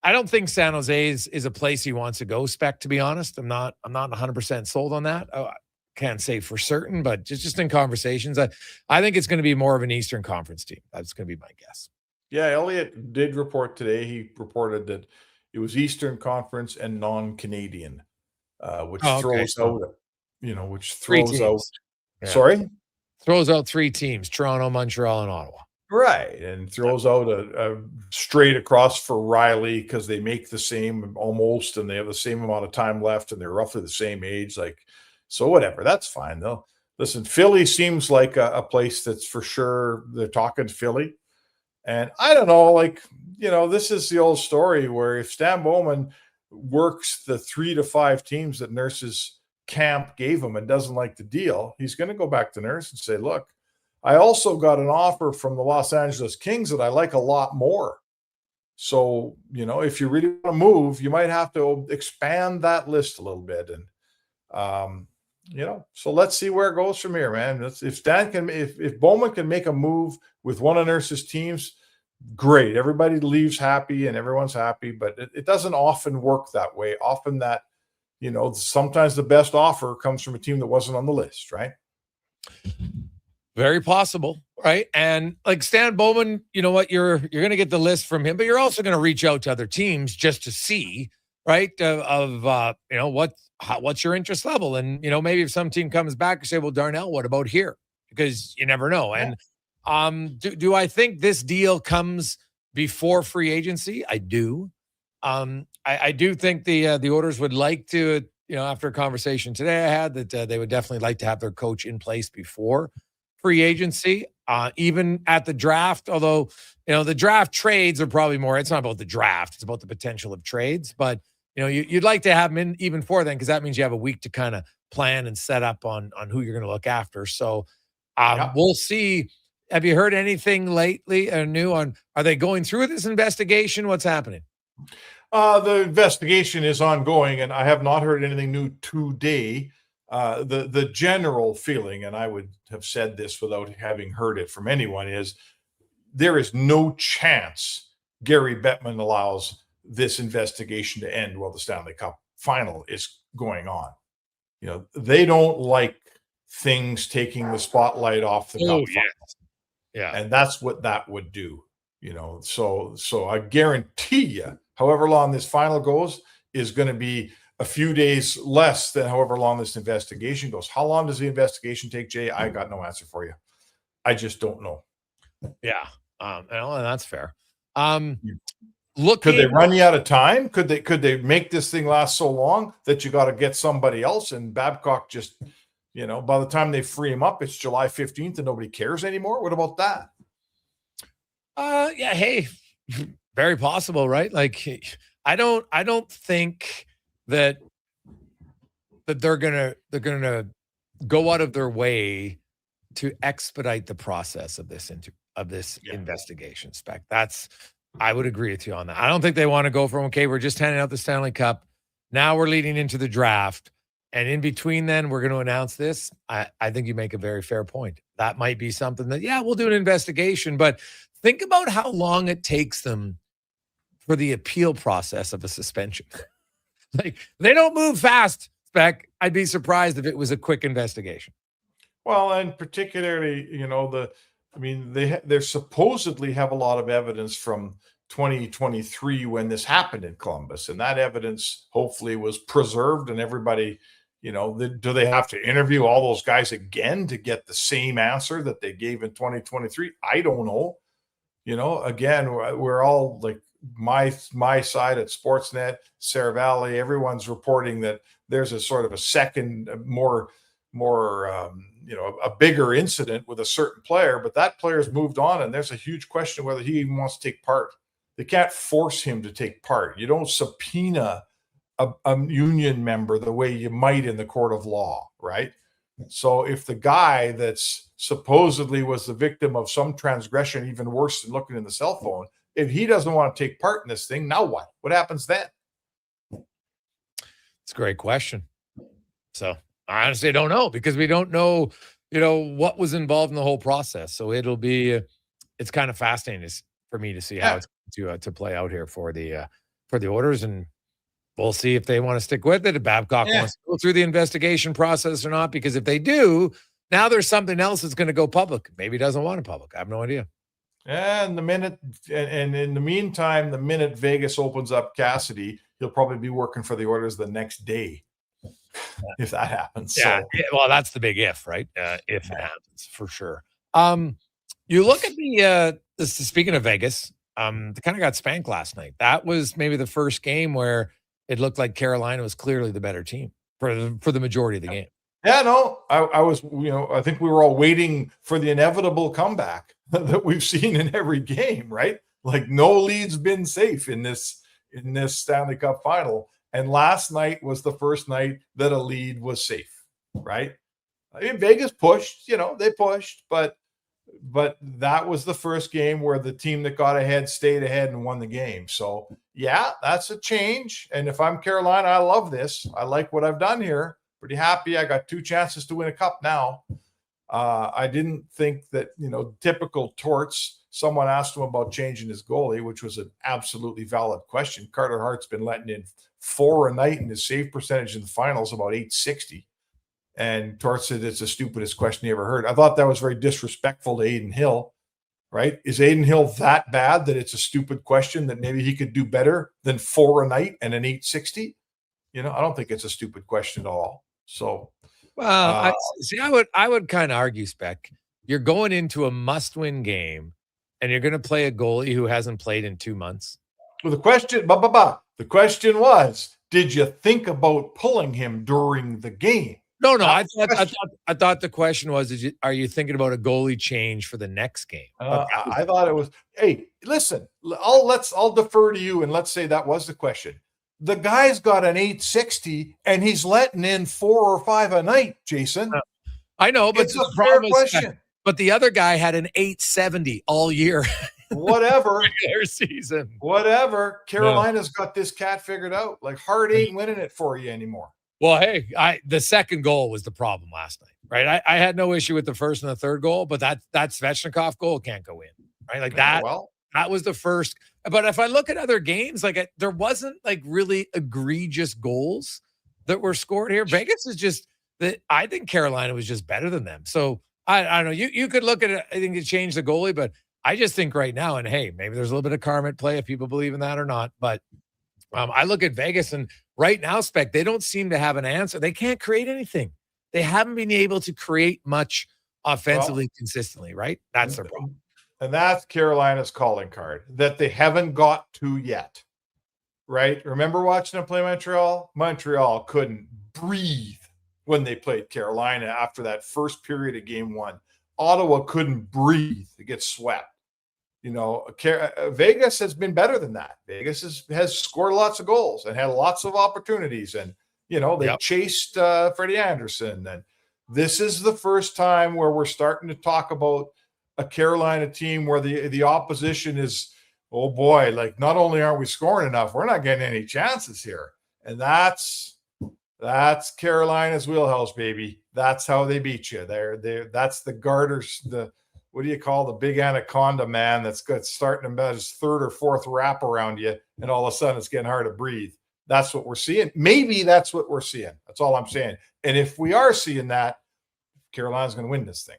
I don't think San Jose is a place he wants to go, Spec, to be honest. I'm not 100% sold on that. I can't say for certain, but just in conversations, I think it's going to be more of an Eastern Conference team. That's going to be my guess. Yeah, Elliott did report today. He reported that it was Eastern Conference and non-Canadian, which throws out, Yeah. Sorry? Throws out 3 teams, Toronto, Montreal, and Ottawa. Right, and throws out a straight across for Riley because they make the same almost, and they have the same amount of time left, and they're roughly the same age. So whatever, that's fine though. Listen, Philly seems like a place that's for sure they're talking Philly, and I don't know, this is the old story where if Stan Bowman works the 3 to 5 teams that Nurse's camp gave him and doesn't like the deal, he's going to go back to Nurse and say, look, I also got an offer from the Los Angeles Kings that I like a lot more. So, if you really want to move, you might have to expand that list a little bit. And, so let's see where it goes from here, man. If Bowman can make a move with one of Nurse's teams, great. Everybody leaves happy and everyone's happy, but it doesn't often work that way. Often that, sometimes the best offer comes from a team that wasn't on the list, right? Very possible, right? And like Stan Bowman, you know what? You're going to get the list from him, but you're also going to reach out to other teams just to see, right? What's your interest level, and maybe if some team comes back and say, well, Darnell, what about here? Because you never know. Yeah. And do I think this deal comes before free agency? I do. I do think the Oilers would like to, after a conversation today I had, that they would definitely like to have their coach in place before free agency, even at the draft, although, the draft trades are probably more, it's not about the draft, it's about the potential of trades, but, you'd like to have them in even before then, because that means you have a week to kind of plan and set up on who you're going to look after. So we'll see. Have you heard anything lately new on, are they going through this investigation? What's happening? The investigation is ongoing, and I have not heard anything new today. The general feeling, and I would have said this without having heard it from anyone, is there is no chance Gary Bettman allows this investigation to end while the Stanley Cup final is going on. They don't like things taking the spotlight off the cup final. Yeah. And that's what that would do. So I guarantee you, however long this final goes is going to be a few days less than however long this investigation goes. How long does the investigation take, Jay? I got no answer for you. I just don't know. Yeah. And that's fair. Could they run you out of time? Could they make this thing last so long that you got to get somebody else? And Babcock just, by the time they free him up, it's July 15th and nobody cares anymore. What about that? Yeah. Hey, very possible, right? Like, I don't think that they're gonna go out of their way to expedite the process of this investigation, Spec. I would agree with you on that. I don't think they want to go from, okay, we're just handing out the Stanley Cup. Now we're leading into the draft. And in between then, we're going to announce this. I think you make a very fair point. That might be something that, we'll do an investigation. But think about how long it takes them for the appeal process of a suspension. Like, they don't move fast, Spec. I'd be surprised if it was a quick investigation. Well, and particularly, they supposedly have a lot of evidence from 2023 when this happened in Columbus, and that evidence hopefully was preserved, and everybody, do they have to interview all those guys again to get the same answer that they gave in 2023? I don't know. Again, we're all like my side at Sportsnet, Sarah Valley, everyone's reporting that there's a sort of a second, more a bigger incident with a certain player, but that player's moved on, and there's a huge question whether he even wants to take part. They can't force him to take part. You don't subpoena a union member the way you might in the court of law, right? So if the guy that's supposedly was the victim of some transgression, even worse than looking in the cell phone, if he doesn't want to take part in this thing, now what? What happens then? It's a great question. So I honestly don't know, because we don't know, what was involved in the whole process. So it's kind of fascinating for me to see how it's to play out here for the for the Oilers, and we'll see if they want to stick with it. If Babcock wants to go through the investigation process or not, because if they do, now there's something else that's going to go public. Maybe he doesn't want it public. I have no idea. And in the meantime, the minute Vegas opens up Cassidy, he'll probably be working for the Oilers the next day, if that happens. Yeah, So. well, that's the big if, right? If it happens, for sure. You look at speaking of Vegas, they kind of got spanked last night. That was maybe the first game where it looked like Carolina was clearly the better team for the majority of the game. Yeah, no, I was, I think we were all waiting for the inevitable comeback that we've seen in every game, right? Like no lead's been safe in this Stanley Cup final. And last night was the first night that a lead was safe, right? I mean, Vegas pushed, they pushed, but that was the first game where the team that got ahead stayed ahead and won the game. So yeah, that's a change. And if I'm Carolina, I love this. I like what I've done here. Pretty happy. I got 2 chances to win a cup now. I didn't think that, typical Torts, someone asked him about changing his goalie, which was an absolutely valid question. Carter Hart's been letting in 4 a night, and his save percentage in the finals about .860. And Torts said it's the stupidest question he ever heard. I thought that was very disrespectful to Aiden Hill, right? Is Aiden Hill that bad that it's a stupid question that maybe he could do better than 4 a night and an .860? I don't think it's a stupid question at all. So, well, I would kind of argue, Spec. You're going into a must-win game, and you're going to play a goalie who hasn't played in 2 months. Well, the question was, did you think about pulling him during the game? No. I thought the question was, are you thinking about a goalie change for the next game? I thought it was. Hey, listen, I'll defer to you, and let's say that was the question. The guy's got an .860 and he's letting in 4 or 5 a night, Jason. I know, but it's a fair question. But the other guy had an .870 all year. Whatever. Regular season. Whatever. Carolina's got this cat figured out. Like Hart ain't winning it for you anymore. Well, hey, the second goal was the problem last night, right? I had no issue with the first and the third goal, but that Svechnikov goal can't go in, right? Like that. Well, that was the first. But if I look at other games, there wasn't really egregious goals that were scored here. Vegas is just that. I think Carolina was just better than them. So I don't know. You could look at it. I think it changed the goalie, but I just think right now, and hey, maybe there's a little bit of karma at play if people believe in that or not. But I look at Vegas, and right now, Spec, they don't seem to have an answer. They can't create anything. They haven't been able to create much offensively consistently, right? That's their problem. And that's Carolina's calling card that they haven't got to yet, right? Remember watching them play Montreal? Montreal couldn't breathe when they played Carolina after that first period of game 1. Ottawa couldn't breathe. They get swept. Vegas has been better than that. Vegas has scored lots of goals and had lots of opportunities. And, they chased Freddie Anderson. And this is the first time where we're starting to talk about a Carolina team where the opposition is, oh boy, not only aren't we scoring enough, we're not getting any chances here. And that's Carolina's wheelhouse, baby. That's how they beat you. That's the garters, what do you call the big anaconda man that's starting about his 3rd or 4th wrap around you, and all of a sudden it's getting hard to breathe. That's what we're seeing. Maybe that's what we're seeing. That's all I'm saying. And if we are seeing that, Carolina's going to win this thing.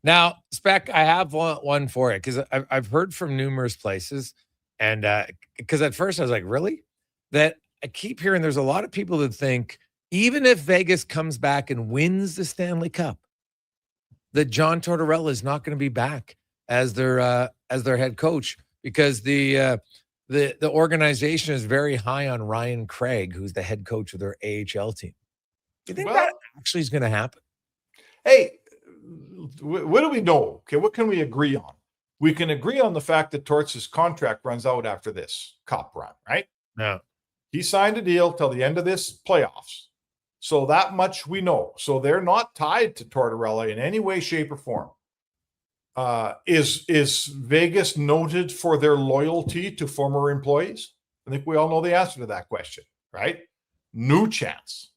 Now, Spec, I have one for you because I've heard from numerous places, and because at first I was like, really? That I keep hearing there's a lot of people that think even if Vegas comes back and wins the Stanley Cup, that John Tortorella is not going to be back as their head coach because the organization is very high on Ryan Craig, who's the head coach of their AHL team. Do you think that actually is going to happen? Hey, what do we know? Okay, what can we agree on? We can agree on the fact that Torts' contract runs out after this cup run, right? Yeah. He signed a deal till the end of this playoffs. So that much we know. So they're not tied to Tortorella in any way, shape, or form. Is Vegas noted for their loyalty to former employees? I think we all know the answer to that question, right? New chance.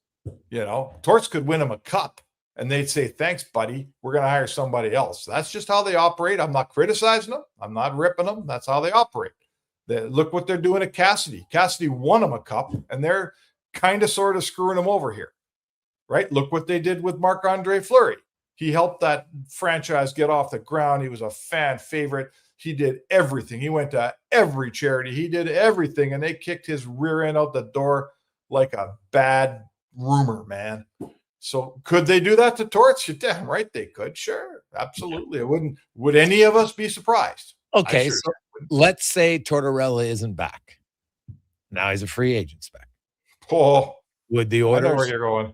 Torts could win him a cup and they'd say, thanks, buddy. We're going to hire somebody else. That's just how they operate. I'm not criticizing them. I'm not ripping them. That's how they operate. Look what they're doing at Cassidy. Cassidy won him a cup, and they're kind of sort of screwing him over here, right? Look what they did with Marc-Andre Fleury. He helped that franchise get off the ground. He was a fan favorite. He did everything. He went to every charity. He did everything, and they kicked his rear end out the door like a bad rumor, man. So could they do that to Torts? You're damn right they could. Sure, absolutely. Would any of us be surprised? Okay, so let's say Tortorella isn't back. Now he's a free agent back. Oh, would the I orders? know where you're going.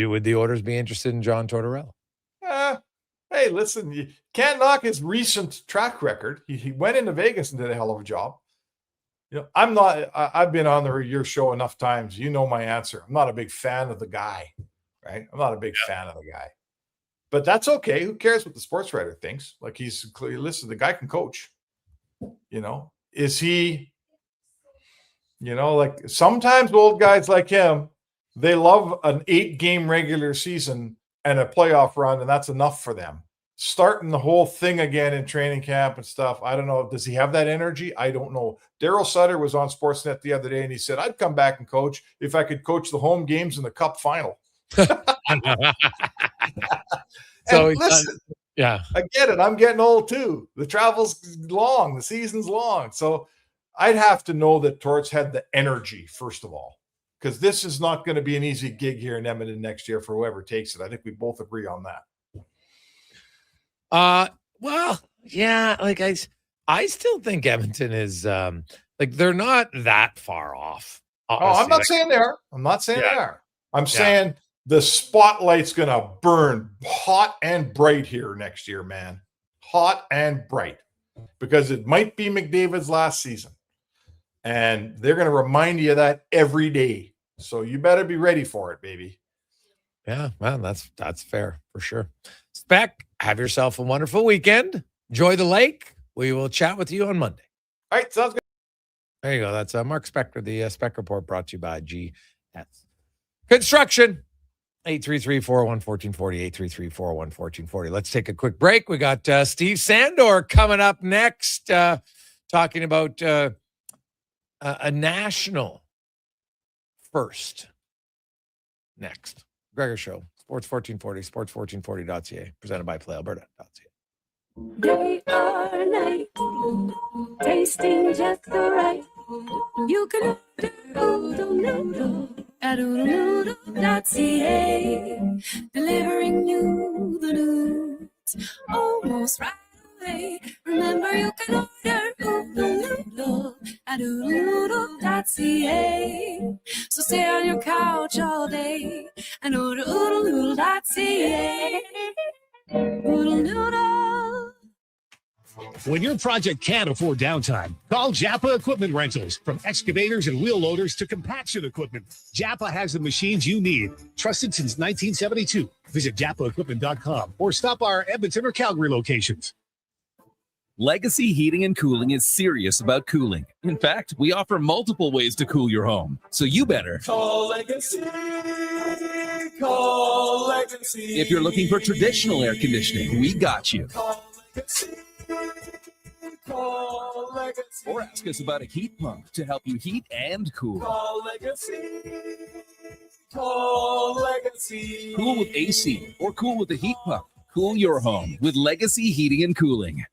Would the orders be interested in John Tortorella? Hey, listen, you can't knock his recent track record. He went into Vegas and did a hell of a job. I've been on your show enough times. You know my answer. I'm not a big fan of the guy, right? I'm not a big fan of the guy. But that's okay. Who cares what the sports writer thinks? Like, listen, the guy can coach. Is he, like sometimes old guys like him, they love an 8-game regular season and a playoff run, and that's enough for them. Starting the whole thing again in training camp and stuff. I don't know. Does he have that energy? I don't know. Daryl Sutter was on Sportsnet the other day, and he said, I'd come back and coach if I could coach the home games in the Cup final. So listen, yeah, I get it. I'm getting old too. The travel's long. The season's long. So I'd have to know that Torts had the energy, first of all, because this is not going to be an easy gig here in Edmonton next year for whoever takes it. I think we both agree on that. Well, yeah, like I still think Edmonton is like they're not that far off. I'm not saying they are. I'm not saying they are. I'm saying the spotlight's going to burn hot and bright here next year, man. Hot and bright, because it might be McDavid's last season, and they're going to remind you of that every day. So you better be ready for it, baby. Yeah, man, that's fair for sure. Spec, have yourself a wonderful weekend. Enjoy the lake. We will chat with you on Monday. All right, sounds good. There you go. That's Mark Spector, the Spec Report, brought to you by GS Construction. 833-401-1440, 833-401-1440. Let's take a quick break. We got Steve Sandor coming up next, talking about a national first. Next. Gregor Show, Sports 1440, sports1440.ca, presented by PlayAlberta.ca. Day or night, tasting just the right. You can order Oodle Noodle at oodlenoodle.ca, delivering you the news almost right away. Remember, you can order Oodle Noodle at oodlenoodle.ca. So stay on your couch all day and order oodlenoodle.ca. Oodle Noodle. When your project can't afford downtime, call Japa Equipment Rentals. From excavators and wheel loaders to compaction equipment, Japa has the machines you need. Trusted since 1972. Visit japaequipment.com or stop our Edmonton or Calgary locations. Legacy Heating and Cooling is serious about cooling. In fact, we offer multiple ways to cool your home. So you better call Legacy. Call Legacy. If you're looking for traditional air conditioning, we got you. Call Legacy. Call Legacy. Or ask us about a heat pump to help you heat and cool. Call Legacy. Call Legacy. Cool with AC or cool with a heat pump. Cool your home with Legacy Heating and Cooling.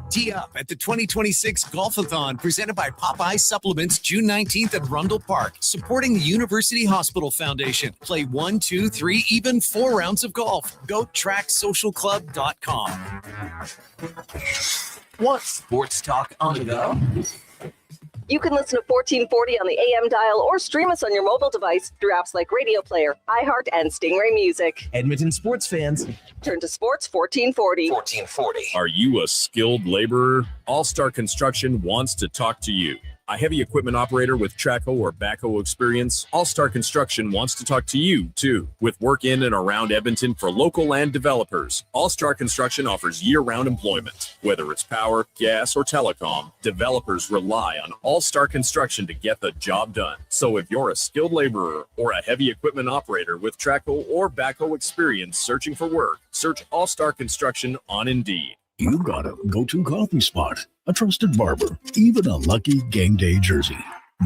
Tee up at the 2026 Golfathon presented by Popeye Supplements June 19th at Rundle Park, supporting the University Hospital Foundation. Play 1, 2, 3, even 4 rounds of golf. Go tracksocialclub.com. Want sports talk on the go? You can listen to 1440 on the AM dial or stream us on your mobile device through apps like Radio Player, iHeart, and Stingray Music. Edmonton sports fans, turn to Sports 1440. 1440. Are you a skilled laborer? All-Star Construction wants to talk to you. A heavy equipment operator with Traco or backhoe experience, All-Star Construction wants to talk to you, too. With work in and around Edmonton for local land developers, All-Star Construction offers year-round employment. Whether it's power, gas, or telecom, developers rely on All-Star Construction to get the job done. So if you're a skilled laborer or a heavy equipment operator with Traco or backhoe experience searching for work, search All-Star Construction on Indeed. You got a go-to coffee spot, a trusted barber, even a lucky game day jersey.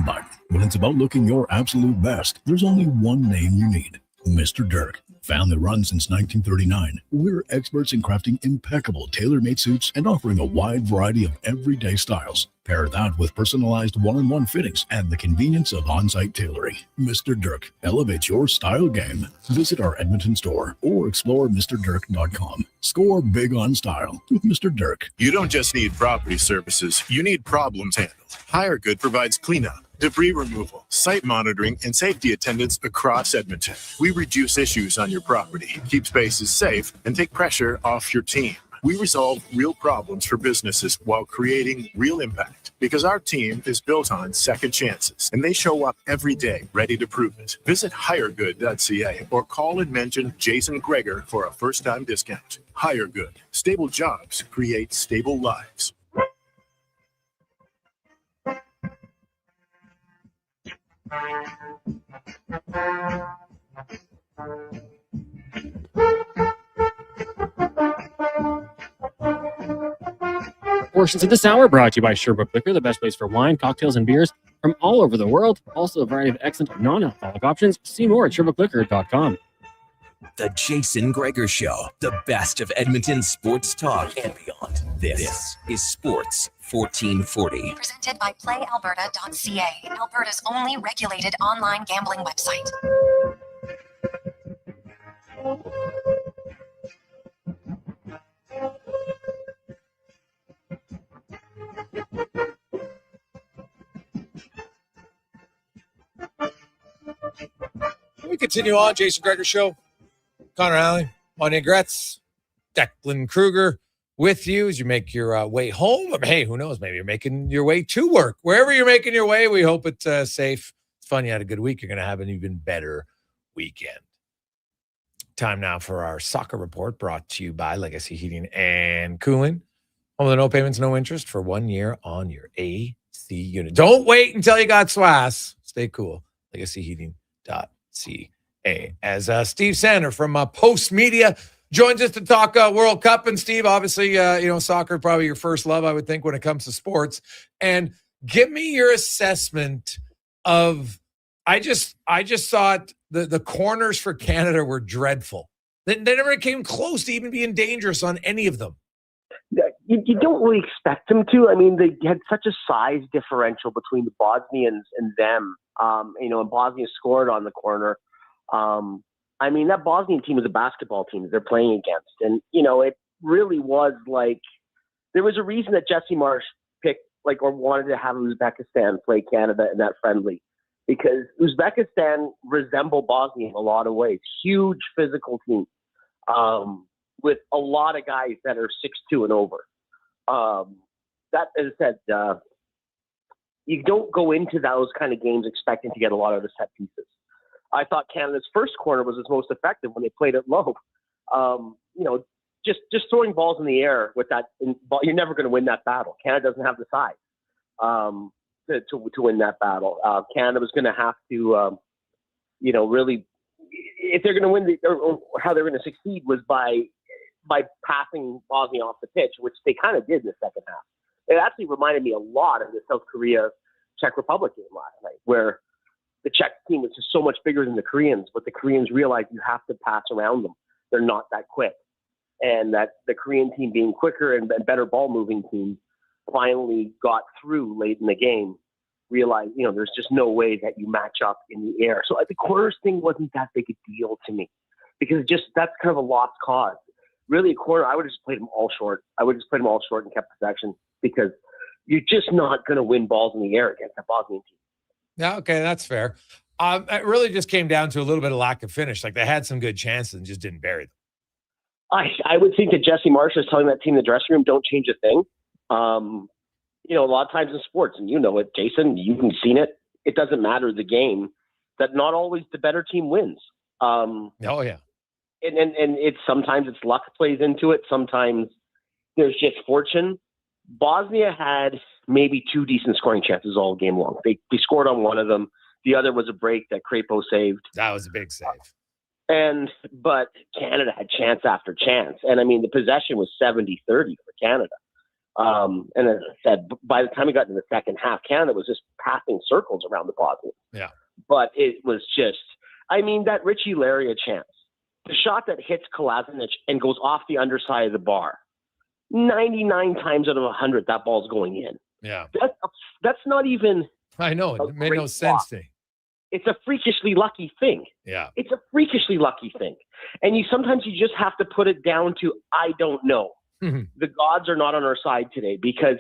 But when it's about looking your absolute best, there's only one name you need, Mr. Dirk. Family run since 1939, we're experts in crafting impeccable tailor-made suits and offering a wide variety of everyday styles. Pair that with personalized one-on-one fittings and the convenience of on-site tailoring. Mr. Dirk elevates your style game. Visit our Edmonton store or explore MrDirk.com. Score big on style with Mr. Dirk. You don't just need property services, you need problems handled. HireGood provides cleanup, debris removal, site monitoring, and safety attendance across Edmonton. We reduce issues on your property, keep spaces safe, and take pressure off your team. We resolve real problems for businesses while creating real impact because our team is built on second chances and they show up every day ready to prove it. Visit hiregood.ca or call and mention Jason Gregor for a first-time discount. HireGood. Stable jobs create stable lives. Portions of this hour brought to you by Sherbrooke Liquor, the best place for wine, cocktails, and beers from all over the world. Also, a variety of excellent non-alcoholic options. See more at SherbrookeLiquor.com. The Jason Gregor Show, the best of Edmonton sports talk and beyond. This is Sports 1440. Presented by PlayAlberta.ca, Alberta's only regulated online gambling website. We continue on. Jason Gregor Show. Connor Halley, Wanye Gretz, Declan Kruger with you as you make your way home. Or, hey, who knows? Maybe you're making your way to work. Wherever you're making your way, we hope it's safe. It's fun. You had a good week. You're going to have an even better weekend. Time now for our soccer report brought to you by Legacy Heating and Cooling. Home with no payments, no interest for 1 year on your AC unit. Don't wait until you got SWAS. Stay cool. LegacyHeating.ca. As Steve Sander from Post Media joins us to talk World Cup. And Steve, obviously, soccer probably your first love, I would think, when it comes to sports. And give me your assessment of. I just thought the corners for Canada were dreadful. They never came close to even being dangerous on any of them. You don't really expect them to. I mean, they had such a size differential between the Bosnians and them. And Bosnia scored on the corner. I mean, that Bosnian team was a basketball team they're playing against. And, it really was like, there was a reason that Jesse Marsh picked, or wanted to have Uzbekistan play Canada in that friendly. Because Uzbekistan resemble Bosnia in a lot of ways. Huge physical team with a lot of guys that are 6'2" and over. That, as I said, you don't go into those kind of games expecting to get a lot of the set pieces. I thought Canada's first corner was its most effective when they played it low. Just throwing balls in the air with that, you're never going to win that battle. Canada doesn't have the size to win that battle. Canada was going to have to, really, if they're going to win, or how they're going to succeed was by passing Bosnia off the pitch, which they kind of did in the second half. It actually reminded me a lot of the South Korea-Czech Republic game last night, where the Czech team was just so much bigger than the Koreans, but the Koreans realized you have to pass around them. They're not that quick. And that the Korean team being quicker and better ball-moving team finally got through late in the game, realized, there's just no way that you match up in the air. So the corners thing wasn't that big a deal to me because that's kind of a lost cause. Really, a corner, I would have just played them all short. And kept possession because you're just not going to win balls in the air against a Bosnian team. Yeah, okay, that's fair. It really just came down to a little bit of lack of finish. Like they had some good chances and just didn't bury them. I would think that Jesse Marsh is telling that team in the dressing room, don't change a thing. A lot of times in sports, and you know it, Jason, you've seen it. It doesn't matter the game, that not always the better team wins. Oh, yeah. And it's sometimes it's luck plays into it. Sometimes there's just fortune. Bosnia had maybe 2 decent scoring chances all game long. They scored on one of them. The other was a break that Crepo saved. That was a big save. But Canada had chance after chance. And I mean, the possession was 70-30 for Canada. And as I said, by the time we got into the second half, Canada was just passing circles around the Bosnians. Yeah. But it was just, I mean, that Richie Laria chance, the shot that hits Kolasinac and goes off the underside of the bar, 99 times out of 100, that ball's going in. Yeah. That's not even. I know. It made no sense to me. It's a freakishly lucky thing. Yeah. It's a freakishly lucky thing. And sometimes you just have to put it down to, I don't know. The gods are not on our side today because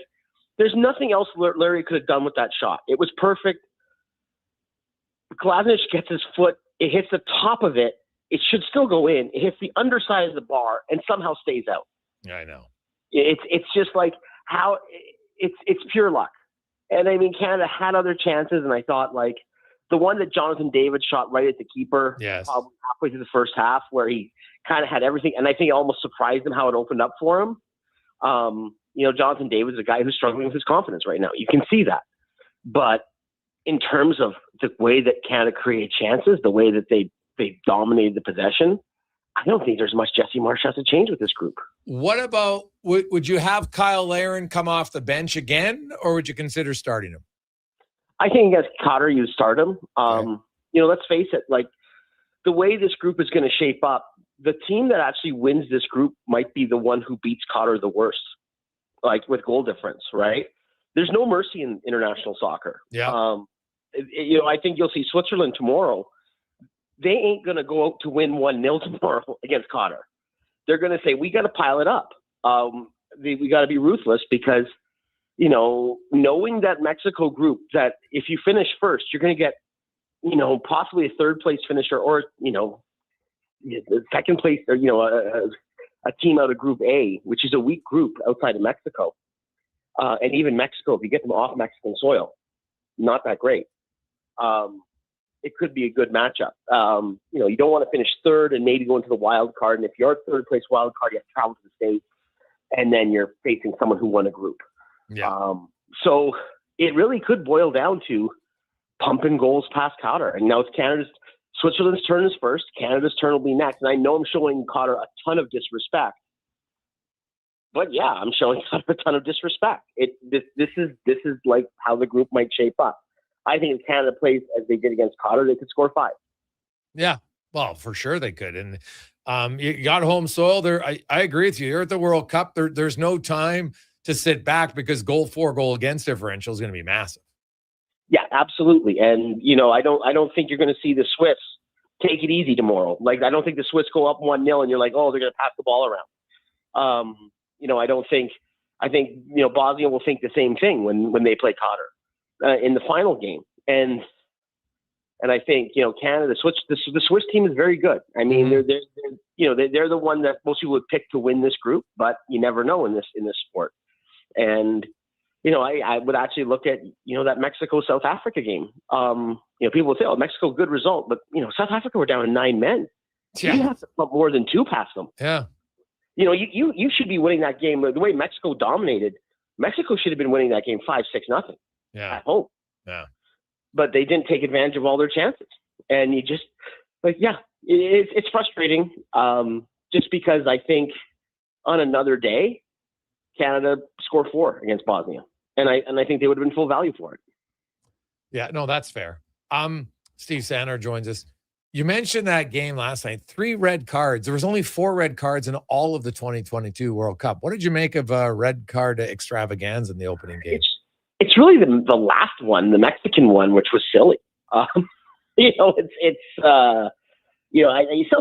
there's nothing else Larry could have done with that shot. It was perfect. Kolasinac gets his foot. It hits the top of it. It should still go in. It hits the underside of the bar and somehow stays out. Yeah, I know. It's just like how it's pure luck. And I mean, Canada had other chances, and I thought like the one that Jonathan David shot right at the keeper, probably halfway through the first half, where he kind of had everything, and I think it almost surprised him how it opened up for him. Jonathan David's a guy who's struggling with his confidence right now. You can see that. But in terms of the way that Canada created chances, the way that they dominated the possession, I don't think there's much Jesse Marsh has to change with this group. What about, would you have Kyle Larin come off the bench again, or would you consider starting him? I think against Cotter, you start him. Let's face it, like the way this group is going to shape up, the team that actually wins this group might be the one who beats Cotter the worst, like with goal difference, right? There's no mercy in international soccer. Yeah. I think you'll see Switzerland tomorrow. They ain't going to go out to win 1-0 tomorrow against Cotter. They're going to say, we got to pile it up. We got to be ruthless because, knowing that Mexico group, that if you finish first, you're going to get, possibly a third place finisher or, the second place or, a team out of Group A, which is a weak group outside of Mexico. And even Mexico, if you get them off Mexican soil, not that great. It could be a good matchup. You don't want to finish third and maybe go into the wild card. And if you're third place wild card, you have to travel to the States, and then you're facing someone who won a group. Yeah. So it really could boil down to pumping goals past Cotter. And now it's Switzerland's turn is first. Canada's turn will be next. And I know I'm showing Cotter a ton of disrespect. But yeah, I'm showing Cotter a ton of disrespect. This is like how the group might shape up. I think if Canada plays as they did against Cotter, they could score 5. Yeah, well, for sure they could. And you got home soil there. I agree with you. You're at the World Cup. There's no time to sit back because goal against differential is going to be massive. Yeah, absolutely. And, I don't think you're going to see the Swiss take it easy tomorrow. Like, I don't think the Swiss go up 1-0 and you're like, oh, they're going to pass the ball around. I think Bosnia will think the same thing when they play Cotter in the final game. And I think, Canada, the Swiss team is very good. I mean, they're the one that most people would pick to win this group, but you never know in this sport. And, I would actually look at, that Mexico-South Africa game. People would say, oh, Mexico, good result. But, South Africa were down to 9 men. Yeah. You have to put more than 2 past them. Yeah. You should be winning that game. The way Mexico dominated, Mexico should have been winning that game 5-6-0 at home. Yeah. But they didn't take advantage of all their chances. And you just, it's frustrating just because I think on another day, Canada scored 4 against Bosnia. And I think they would have been full value for it. Yeah, no, that's fair. Steve Sander joins us. You mentioned that game last night, 3 red cards. There was only 4 red cards in all of the 2022 World Cup. What did you make of red card extravaganza in the opening game? It's really the last one, the Mexican one, which was silly. South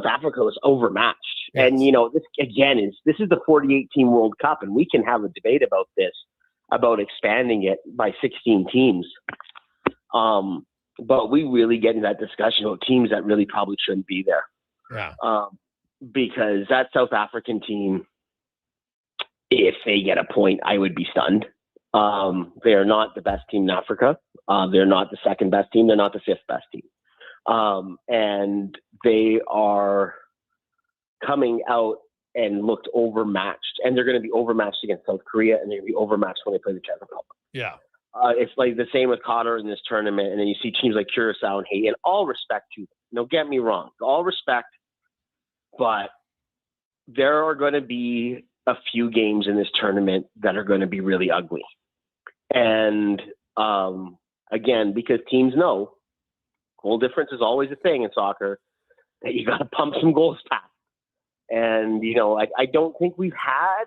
Africa was overmatched. Yes. And, this again this is the 48-team World Cup, and we can have a debate about this, about expanding it by 16 teams. But we really get into that discussion about teams that really probably shouldn't be there. Yeah. Because that South African team, if they get a point, I would be stunned. They are not the best team in Africa. They're not the second best team. They're not the 5th best team. And they are coming out and looked overmatched. And they're going to be overmatched against South Korea, and they're going to be overmatched when they play the Czech Republic. Yeah. It's like the same with Cotter in this tournament. And then you see teams like Curacao and Haiti, and all respect to them. Don't get me wrong. All respect. but there are going to be a few games in this tournament that are going to be really ugly. And again, because teams know goal difference is always a thing in soccer, that you got to pump some goals past. And, I don't think we've had,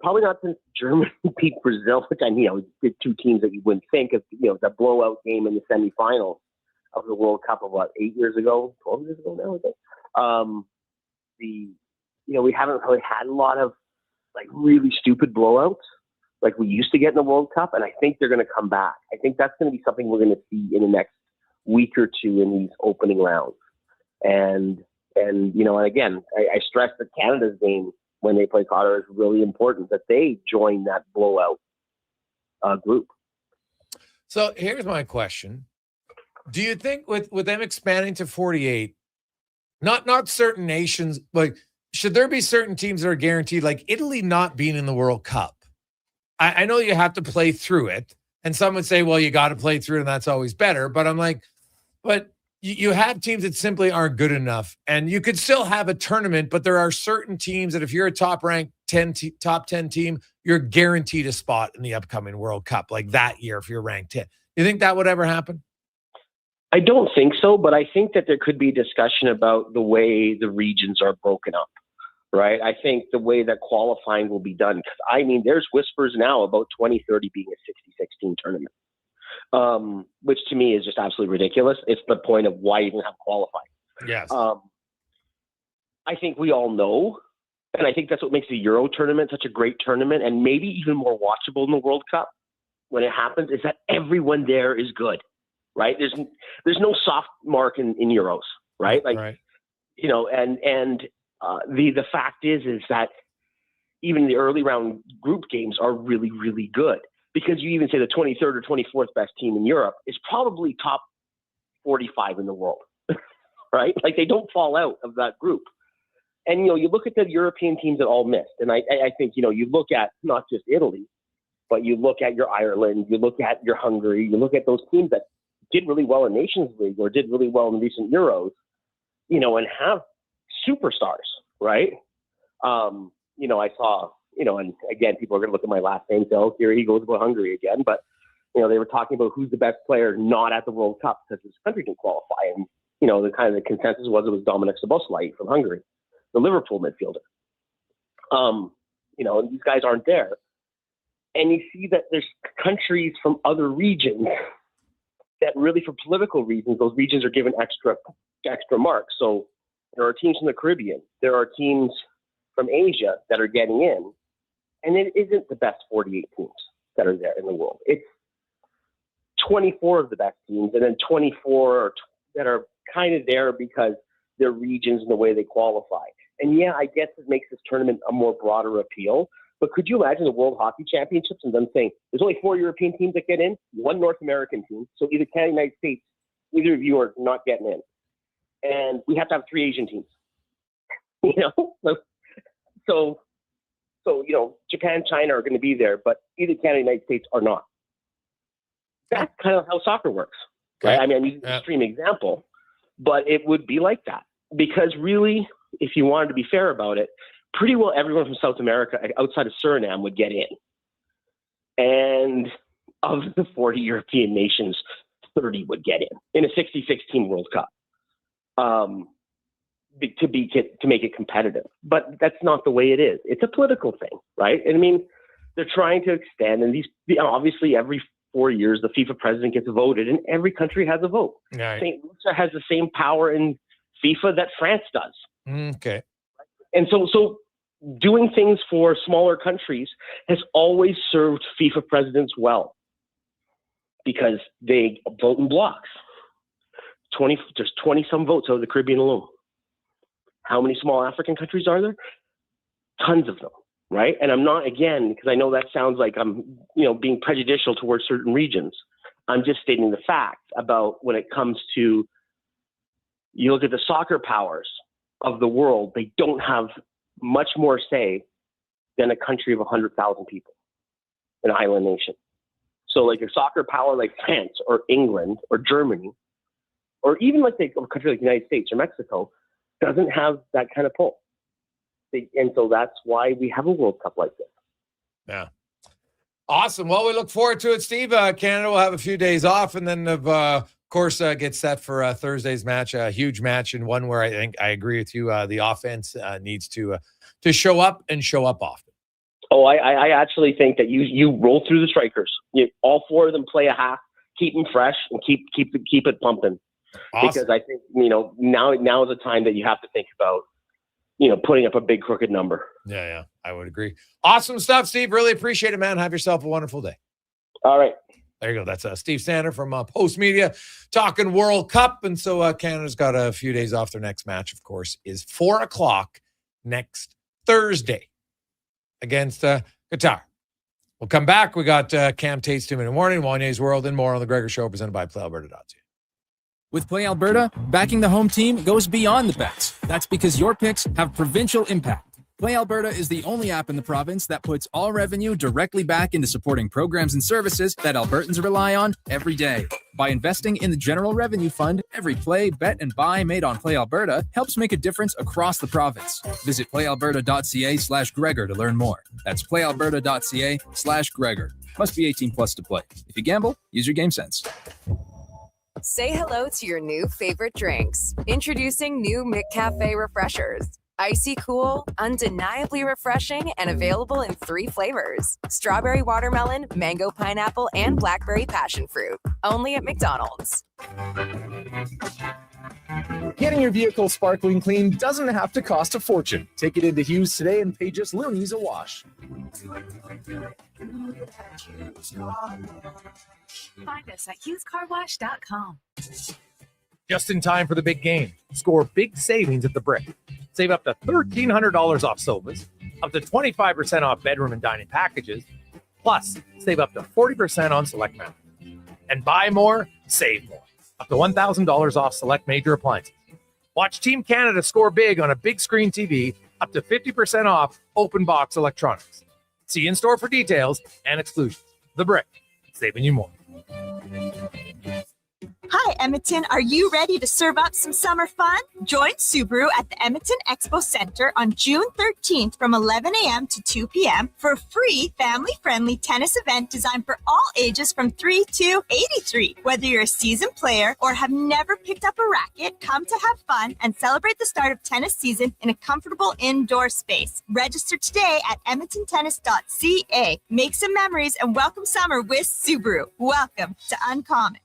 probably not since Germany beat Brazil, which did two teams that you wouldn't think of, the blowout game in the semifinals of the World Cup of 12 years ago now, I think. We haven't really had a lot of really stupid blowouts like we used to get in the World Cup, and I think they're going to come back. I think that's going to be something we're going to see in the next week or two in these opening rounds. And again, I stress that Canada's game when they play Qatar is really important, that they join that blowout group. So here's my question. Do you think with them expanding to 48, not certain nations, should there be certain teams that are guaranteed, like Italy not being in the World Cup? I know you have to play through it, and some would say, well, you got to play through it, and that's always better. But I'm like, you have teams that simply aren't good enough, and you could still have a tournament, but there are certain teams that if you're a top-ranked top 10 team, you're guaranteed a spot in the upcoming World Cup, like that year if you're ranked 10. You think that would ever happen? I don't think so, but I think that there could be discussion about the way the regions are broken up. Right. I think the way that qualifying will be done, because there's whispers now about 2030 being a 60-16 tournament, which to me is just absolutely ridiculous. It's the point of why even have qualifying. Yes. I think we all know, and I think that's what makes the Euro tournament such a great tournament, and maybe even more watchable in the World Cup when it happens, is that everyone there is good. Right. There's no soft mark in Euros. Right. Right. The fact is that even the early round group games are really, really good, because you even say the 23rd or 24th best team in Europe is probably top 45 in the world, right? They don't fall out of that group. And, you look at the European teams that all missed. And I think, you look at not just Italy, but you look at your Ireland, you look at your Hungary, you look at those teams that did really well in Nations League or did really well in recent Euros, and have superstars, right? I saw, and again, people are going to look at my last name, so here he goes about Hungary again. But, they were talking about who's the best player not at the World Cup because his country can qualify. And, the consensus was it was Dominik Szoboszlai from Hungary, the Liverpool midfielder. And these guys aren't there. And you see that there's countries from other regions that really, for political reasons, those regions are given extra marks. So there are teams from the Caribbean. There are teams from Asia that are getting in. And it isn't the best 48 teams that are there in the world. It's 24 of the best teams, and then 24 that are kind of there because their regions and the way they qualify. And yeah, I guess it makes this tournament a more broader appeal. But could you imagine the World Hockey Championships and them saying there's only 4 European teams that get in, 1 North American team. So either Canada, United States, either of you are not getting in. And we have to have 3 Asian teams. So Japan, China are going to be there, but either Canada, United States are not. That's kind of how soccer works, right? I'm using an extreme example, but it would be like that. Because really, if you wanted to be fair about it, pretty well everyone from South America outside of Suriname would get in. And of the 40 European nations, 30 would get in a 66-team World Cup. To make it competitive, but that's not the way it is. It's a political thing, right? And they're trying to extend, and obviously every 4 years the FIFA president gets voted, and every country has a vote. Right. St. Lucia has the same power in FIFA that France does. Okay. And so doing things for smaller countries has always served FIFA presidents well, because they vote in blocks. There's 20 some votes out of the Caribbean alone. How many small African countries are there? Tons of them, right? And I'm not, again, because I know that sounds like I'm, being prejudicial towards certain regions. I'm just stating the fact about when it comes to, you look at the soccer powers of the world, they don't have much more say than a country of 100,000 people, an island nation. So like a soccer power like France or England or Germany, or even like a country like the United States or Mexico, doesn't have that kind of pull. And so that's why we have a World Cup like this. Yeah. Awesome. Well, we look forward to it, Steve. Canada will have a few days off, and then, of course, get set for Thursday's match, a huge match, and one where I think I agree with you. The offense needs to show up and show up often. Oh, I actually think that you roll through the strikers. All four of them play a half, keep them fresh, and keep it pumping. Awesome. Because I think now is the time that you have to think about putting up a big crooked number. Yeah, I would agree. Awesome stuff, Steve. Really appreciate it, man. Have yourself a wonderful day. All right. There you go. That's Steve Sander from Post Media talking World Cup. And so Canada's got a few days off. Their next match, of course, is 4:00 next Thursday against Qatar. We'll come back. We got Cam Tate's 2-Minute Warning, Wanye's World, and more on the Gregor Show presented by PlayAlberta.ca. With Play Alberta, backing the home team goes beyond the bets. That's because your picks have provincial impact. Play Alberta is the only app in the province that puts all revenue directly back into supporting programs and services that Albertans rely on every day. By investing in the General Revenue Fund, every play, bet, and buy made on Play Alberta helps make a difference across the province. Visit playalberta.ca/Gregor to learn more. That's playalberta.ca/Gregor. Must be 18 plus to play. If you gamble, use your game sense. Say hello to your new favorite drinks. Introducing new McCafe Refreshers. Icy cool, undeniably refreshing, and available in 3 flavors. Strawberry watermelon, mango pineapple, and blackberry passion fruit. Only at McDonald's. Getting your vehicle sparkling clean doesn't have to cost a fortune. Take it into Hughes today and pay just loonies a wash. Find us at HughesCarWash.com. Just in time for the big game. Score big savings at the Brick. Save up to $1,300 off sofas, up to 25% off bedroom and dining packages, plus save up to 40% on select mattresses. And buy more, save more. Up to $1,000 off select major appliances. Watch Team Canada score big on a big screen TV, up to 50% off open box electronics. See in-store for details and exclusions. The Brick, saving you more. Hi, Edmonton. Are you ready to serve up some summer fun? Join Subaru at the Edmonton Expo Center on June 13th from 11 a.m. to 2 p.m. for a free family-friendly tennis event designed for all ages from 3 to 83. Whether you're a seasoned player or have never picked up a racket, come to have fun and celebrate the start of tennis season in a comfortable indoor space. Register today at edmontontennis.ca. Make some memories and welcome summer with Subaru. Welcome to Uncommon.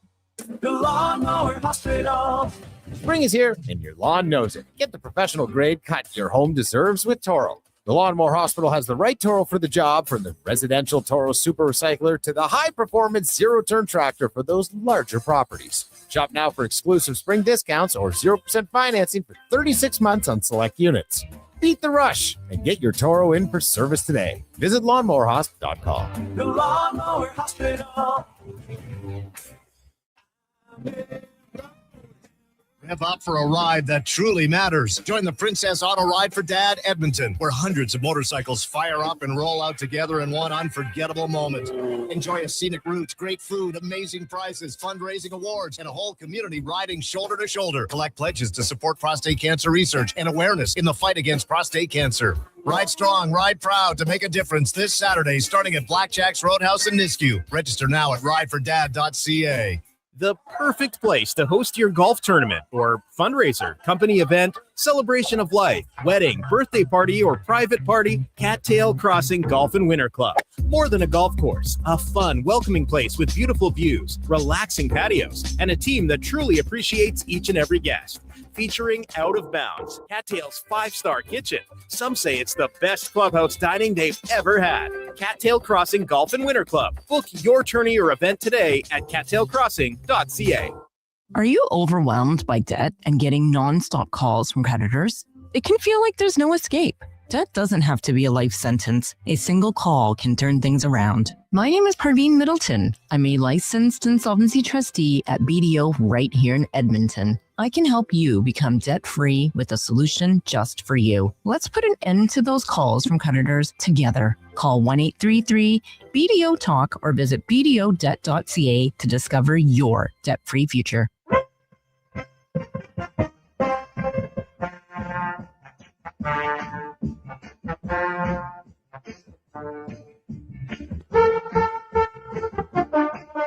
The Lawnmower Hospital. Spring is here, and your lawn knows it. Get the professional grade cut your home deserves with Toro. The Lawnmower Hospital has the right Toro for the job, from the residential Toro Super Recycler to the high-performance zero-turn tractor for those larger properties. Shop now for exclusive spring discounts or 0% financing for 36 months on select units. Beat the rush and get your Toro in for service today. Visit lawnmowerhosp.com. The Lawnmower Hospital. Rev up for a ride that truly matters. Join the Princess Auto Ride for Dad Edmonton, where hundreds of motorcycles fire up and roll out together in one unforgettable moment. Enjoy a scenic route, great food, amazing prizes, fundraising awards, and a whole community riding shoulder to shoulder. Collect pledges to support prostate cancer research and awareness in the fight against prostate cancer. Ride strong, ride proud to make a difference this Saturday, starting at Blackjack's Roadhouse in Nisku. Register now at ridefordad.ca. The perfect place to host your golf tournament or fundraiser, company event, celebration of life, wedding, birthday party, or private party. Cattail Crossing Golf and Winter Club. More than a golf course, a fun, welcoming place with beautiful views, relaxing patios, and a team that truly appreciates each and every guest. Featuring Out of Bounds, Cattail's 5-star kitchen. Some say it's the best clubhouse dining they've ever had. Cattail Crossing Golf and Winter Club. Book your tourney or event today at cattailcrossing.ca. Are you overwhelmed by debt and getting non-stop calls from creditors? It can feel like there's no escape. Debt doesn't have to be a life sentence. A single call can turn things around. My name is Parveen Middleton. I'm a licensed insolvency trustee at BDO right here in Edmonton. I can help you become debt-free with a solution just for you. Let's put an end to those calls from creditors together. Call 1-833-BDO-TALK or visit bdodebt.ca to discover your debt-free future.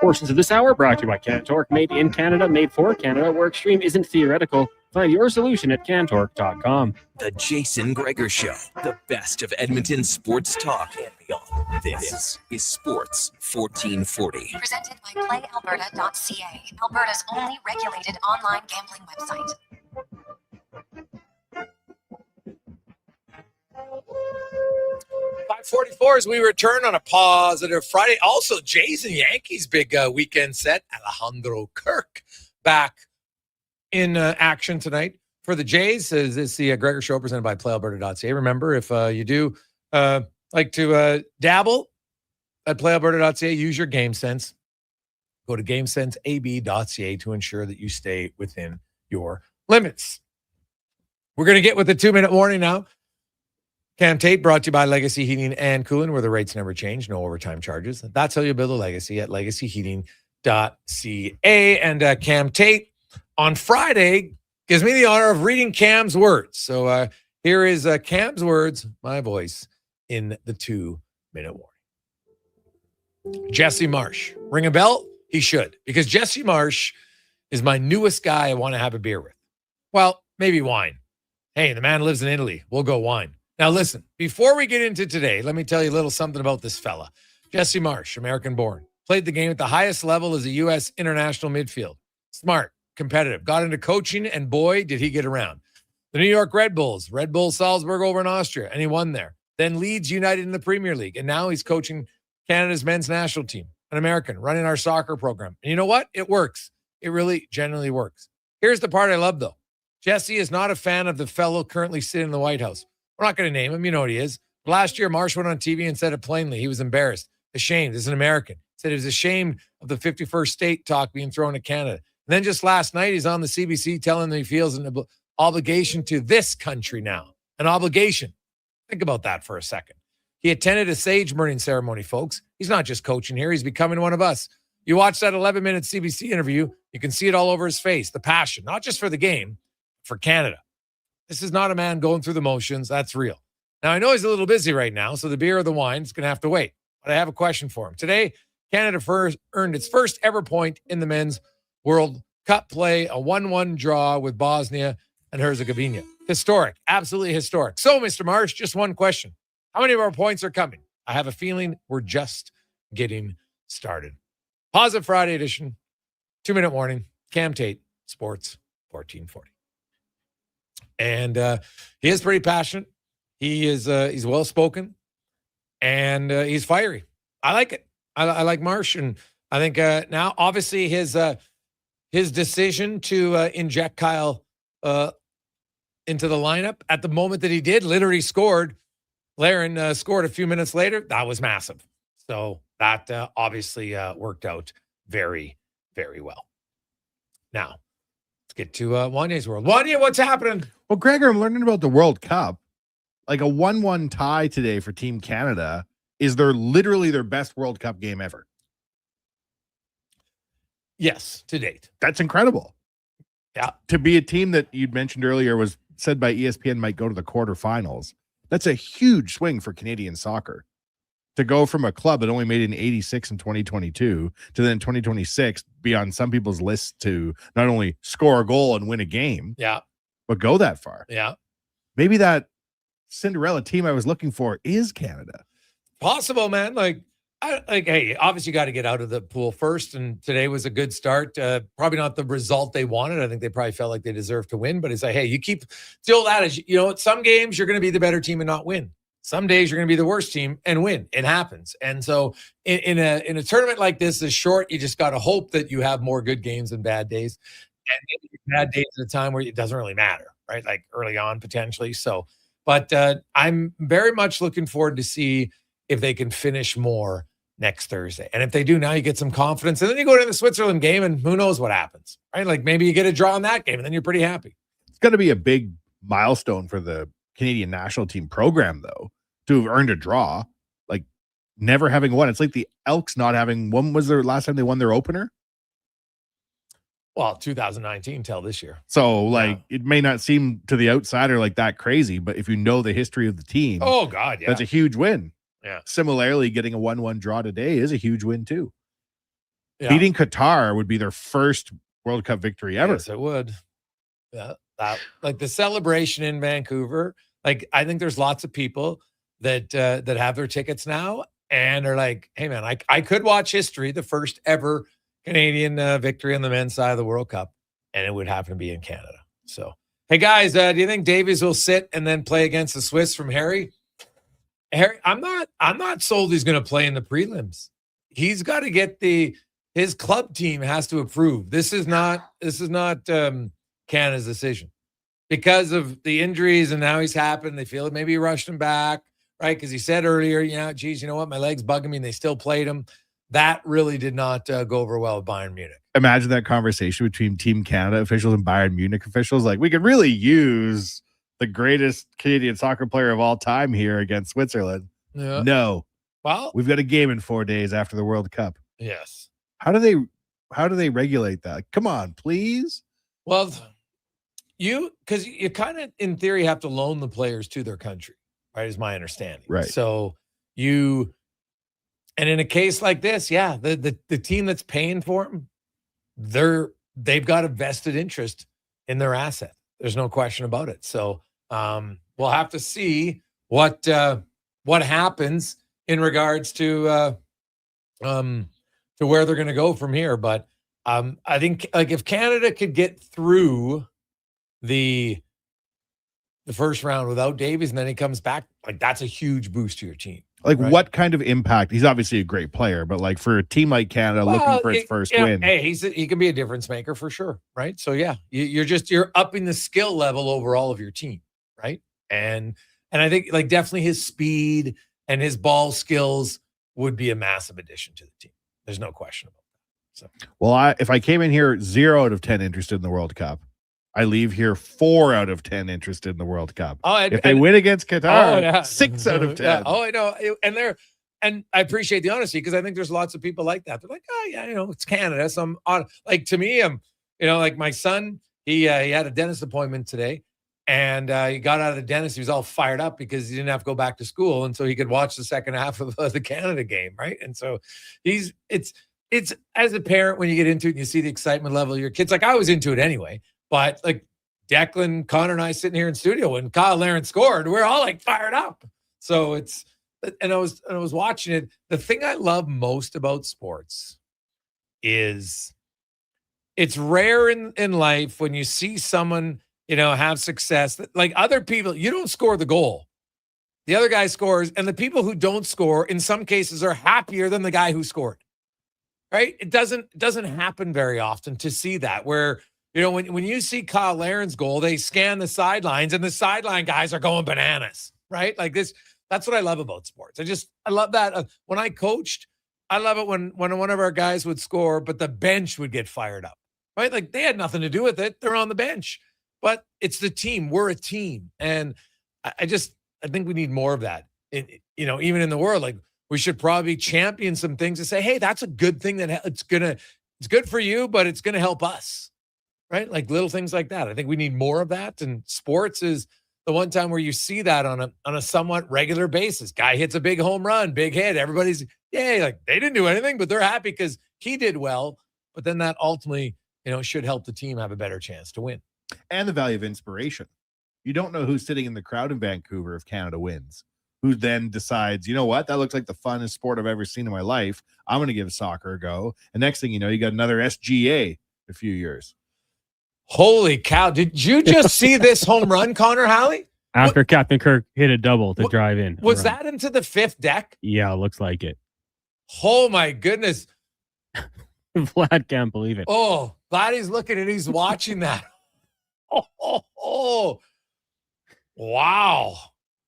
Portions of this hour brought to you by Cantork, made in Canada, made for Canada, where extreme isn't theoretical. Find your solution at cantork.com. The Jason Gregor Show, the best of Edmonton sports talk and beyond. This is Sports 1440. Presented by PlayAlberta.ca, Alberta's only regulated online gambling website. .544 as we return on a positive Friday. Also, Jays and Yankees big weekend set. Alejandro Kirk back in action tonight for the Jays. It's the Gregor Show presented by PlayAlberta.ca. Remember, if you do like to dabble at PlayAlberta.ca, use your game sense. Go to GameSenseAB.ca to ensure that you stay within your limits. We're going to get with the 2-minute warning now. Cam Tate brought to you by Legacy Heating and Cooling, where the rates never change, no overtime charges. That's how you build a legacy at legacyheating.ca. And Cam Tate on Friday gives me the honor of reading Cam's words. So here is Cam's words, my voice, in the 2-minute warning. Jesse Marsh. Ring a bell? He should, because Jesse Marsh is my newest guy I want to have a beer with. Well, maybe wine. Hey, the man lives in Italy. We'll go wine. Now, listen, before we get into today, let me tell you a little something about this fella. Jesse Marsh, American-born, played the game at the highest level as a U.S. international midfield. Smart, competitive, got into coaching, and boy, did he get around. The New York Red Bulls, Red Bull Salzburg over in Austria, and he won there. Then Leeds United in the Premier League, and now he's coaching Canada's men's national team, an American, running our soccer program. And you know what? It works. It really genuinely works. Here's the part I love, though. Jesse is not a fan of the fellow currently sitting in the White House. We're not going to name him. You know what he is. Last year, Marsh went on TV and said it plainly. He was embarrassed, ashamed as an American. Said he was ashamed of the 51st state talk being thrown at Canada. And then just last night, he's on the CBC telling them he feels an obligation to this country now. An obligation. Think about that for a second. He attended a sage burning ceremony, folks. He's not just coaching here. He's becoming one of us. You watch that 11-minute CBC interview, you can see it all over his face, the passion, not just for the game, for Canada. This is not a man going through the motions. That's real. Now, I know he's a little busy right now, so the beer or the wine is going to have to wait. But I have a question for him. Today, Canada earned its first ever point in the Men's World Cup play, a 1-1 draw with Bosnia and Herzegovina. Historic, absolutely historic. So, Mr. Marsh, just one question. How many of our points are coming? I have a feeling we're just getting started. Positive Friday edition, 2-minute warning, Cam Tate, Sports 1440. And he is pretty passionate. He is he's well-spoken, and he's fiery. I like it. I like Marsh, and I think now, obviously, his decision to inject Kyle into the lineup at the moment that he did, literally scored. Laren scored a few minutes later. That was massive. So that obviously worked out very, very well. Now, let's get to Wanye's world. Wanye, what's happening? Well, Gregor, I'm learning about the World Cup. Like a 1-1 tie today for Team Canada is literally their best World Cup game ever. Yes, to date. That's incredible. Yeah. To be a team that you'd mentioned earlier was said by ESPN might go to the quarterfinals. That's a huge swing for Canadian soccer. To go from a club that only made it in 86 in 2022 to then 2026 be on some people's lists to not only score a goal and win a game, but go that far. Yeah. Maybe that Cinderella team I was looking for is Canada. Possible, man. Hey, obviously you got to get out of the pool first, and today was a good start. Probably not the result they wanted. I think they probably felt like they deserved to win, but it's like, hey, you keep still that as some games you're going to be the better team and not win. Some days you're going to be the worst team and win. It happens. And so in a tournament like this is short, you just got to hope that you have more good games than bad days. And maybe bad days at a time where it doesn't really matter, right? Like early on potentially. So, but I'm very much looking forward to see if they can finish more next Thursday. And if they do, now you get some confidence. And then you go to the Switzerland game and who knows what happens, right? Like maybe you get a draw in that game and then you're pretty happy. It's going to be a big milestone for the Canadian national team program, though, to have earned a draw, like never having won. It's like the Elks not having one. Was their last time they won their opener? Well, 2019 till this year. So, like, it may not seem to the outsider like that crazy, but if you know the history of the team, Oh, God, yeah. that's a huge win. Yeah. Similarly, getting a 1-1 draw today is a huge win, too. Yeah. Beating Qatar would be their first World Cup victory ever. Yes, it would. Yeah. Like the celebration in Vancouver, like, I think there's lots of people that have their tickets now and are like, hey, man, I could watch history, the first ever Canadian victory on the men's side of the World Cup, and it would happen to be in Canada. So, hey, guys, do you think Davies will sit and then play against the Swiss from Harry? Harry, I'm not sold he's going to play in the prelims. He's got to get his club team has to approve. This is not Canada's decision because of the injuries and how he's happened. They feel maybe he rushed him back, right? Because he said earlier, geez, you know what? My leg's bugging me, and they still played him. That really did not go over well with Bayern Munich. Imagine that conversation between Team Canada officials and Bayern Munich officials. Like, we could really use the greatest Canadian soccer player of all time here against Switzerland. Yeah. No. Well, we've got a game in 4 days after the World Cup. Yes. How do they regulate that? Come on, please. Well, because you kind of, in theory, have to loan the players to their country, right? Is my understanding. Right. So and in a case like this, the team that's paying for them, they've got a vested interest in their asset. There's no question about it. So we'll have to see what happens in regards to where they're going to go from here. But I think, like, if Canada could get through the first round without Davies and then he comes back, like, that's a huge boost to your team. Like, right? What kind of impact? He's obviously a great player, but like for a team like Canada looking for its first win. Hey, he can be a difference maker for sure, right? So yeah, you're upping the skill level overall of your team, right? And I think, like, definitely his speed and his ball skills would be a massive addition to the team. There's no question about that. So, well, if I came in here 0 out of 10 interested in the World Cup, I leave here 4 out of 10 interested in the World Cup. If they win against Qatar, 6 out of 10. Yeah. Oh, I know. And I appreciate the honesty, because I think there's lots of people like that. They're like, oh yeah, it's Canada. So I'm on. Like, to me, like my son, he had a dentist appointment today, and he got out of the dentist. He was all fired up because he didn't have to go back to school, and so he could watch the second half of the Canada game, right? And so it's as a parent, when you get into it and you see the excitement level of your kids, like I was into it anyway. But like Declan, Connor, and I sitting here in studio when Kyle Larin scored, we're all like fired up. So I was watching it. The thing I love most about sports is it's rare in life when you see someone, have success that, like, other people, you don't score the goal. The other guy scores, and the people who don't score in some cases are happier than the guy who scored. Right? It doesn't happen very often to see that, where when you see Kyle Larin's goal, they scan the sidelines and the sideline guys are going bananas, right? Like this, that's what I love about sports. I love that. When I coached, I love it when one of our guys would score, but the bench would get fired up, right? Like they had nothing to do with it. They're on the bench, but it's the team. We're a team. And I think we need more of that. Even in the world, like we should probably champion some things and say, hey, that's a good thing that it's good for you, but it's going to help us. Right? Like little things like that. I think we need more of that. And sports is the one time where you see that on a somewhat regular basis. Guy hits a big home run, big hit. Everybody's, like they didn't do anything, but they're happy because he did well. But then that ultimately, should help the team have a better chance to win. And the value of inspiration. You don't know who's sitting in the crowd in Vancouver if Canada wins, who then decides, you know what? That looks like the funnest sport I've ever seen in my life. I'm going to give soccer a go. And next thing you know, you got another SGA in a few years. Holy cow. Did you just see this home run, Connor Halley? After Captain Kirk hit a double to drive in. Was that into the fifth deck? Yeah, it looks like it. Oh, my goodness. Vlad can't believe it. Oh, Vlad is looking and he's watching that. Oh. Wow.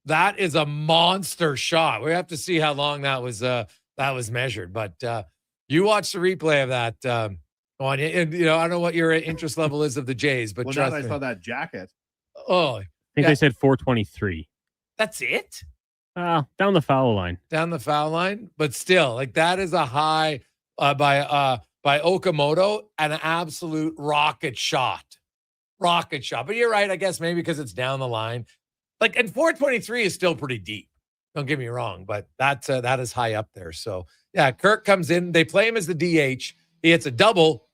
That is a monster shot. We have to see how long that was measured. But you watch the replay of that, Wanye, and I don't know what your interest level is of the Jays, but now I saw that jacket. Oh, I think they said 423. That's it? Down the foul line. Down the foul line, but still, like that is a high by by Okamoto, an absolute rocket shot. Rocket shot. But you're right, I guess maybe because it's down the line. Like, and 423 is still pretty deep. Don't get me wrong, but that is high up there. So, yeah, Kirk comes in. They play him as the DH. He hits a double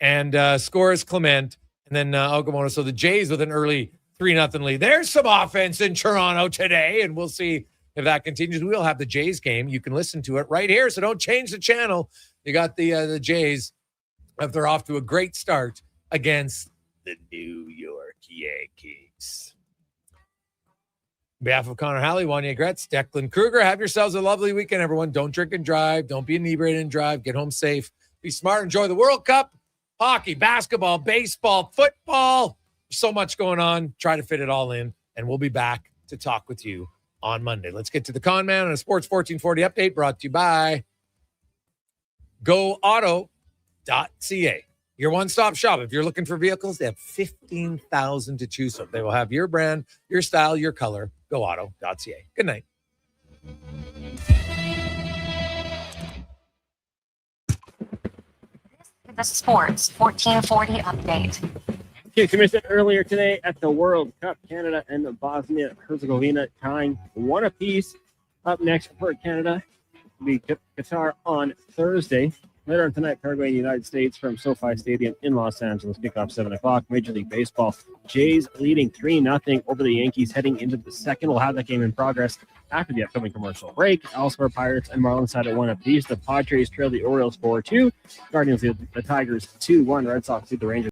and scores Clement. And then Okamoto. So the Jays with an early 3-0 lead. There's some offense in Toronto today, and we'll see if that continues. We'll have the Jays game. You can listen to it right here, so don't change the channel. You got the Jays, if they're off to a great start against the New York Yankees. On behalf of Connor Halley, Wanye Gretz, Declan Kruger, have yourselves a lovely weekend, everyone. Don't drink and drive. Don't be inebriated and drive. Get home safe. Be smart. Enjoy the World Cup. Hockey, basketball, baseball, football. So much going on. Try to fit it all in, and we'll be back to talk with you on Monday. Let's get to the Con Man on a Sports 1440 update brought to you by GoAuto.ca. Your one-stop shop. If you're looking for vehicles, they have 15,000 to choose from. They will have your brand, your style, your color. GoAuto.ca. Good night. The Sports 1440 update. Okay, so missed it earlier today at the World Cup. Canada and Bosnia-Herzegovina tying 1 apiece. Up next for Canada will be Qatar on Thursday. Later on tonight, Paraguay and the United States from SoFi Stadium in Los Angeles. Kickoff 7 o'clock. Major League Baseball. Jays leading 3-0 over the Yankees heading into the second. We'll have that game in progress after the upcoming commercial break. Elsewhere, Pirates and Marlins side at 1 apiece. The Padres trail the Orioles 4-2. Guardians lead the Tigers 2-1. Red Sox lead the Rangers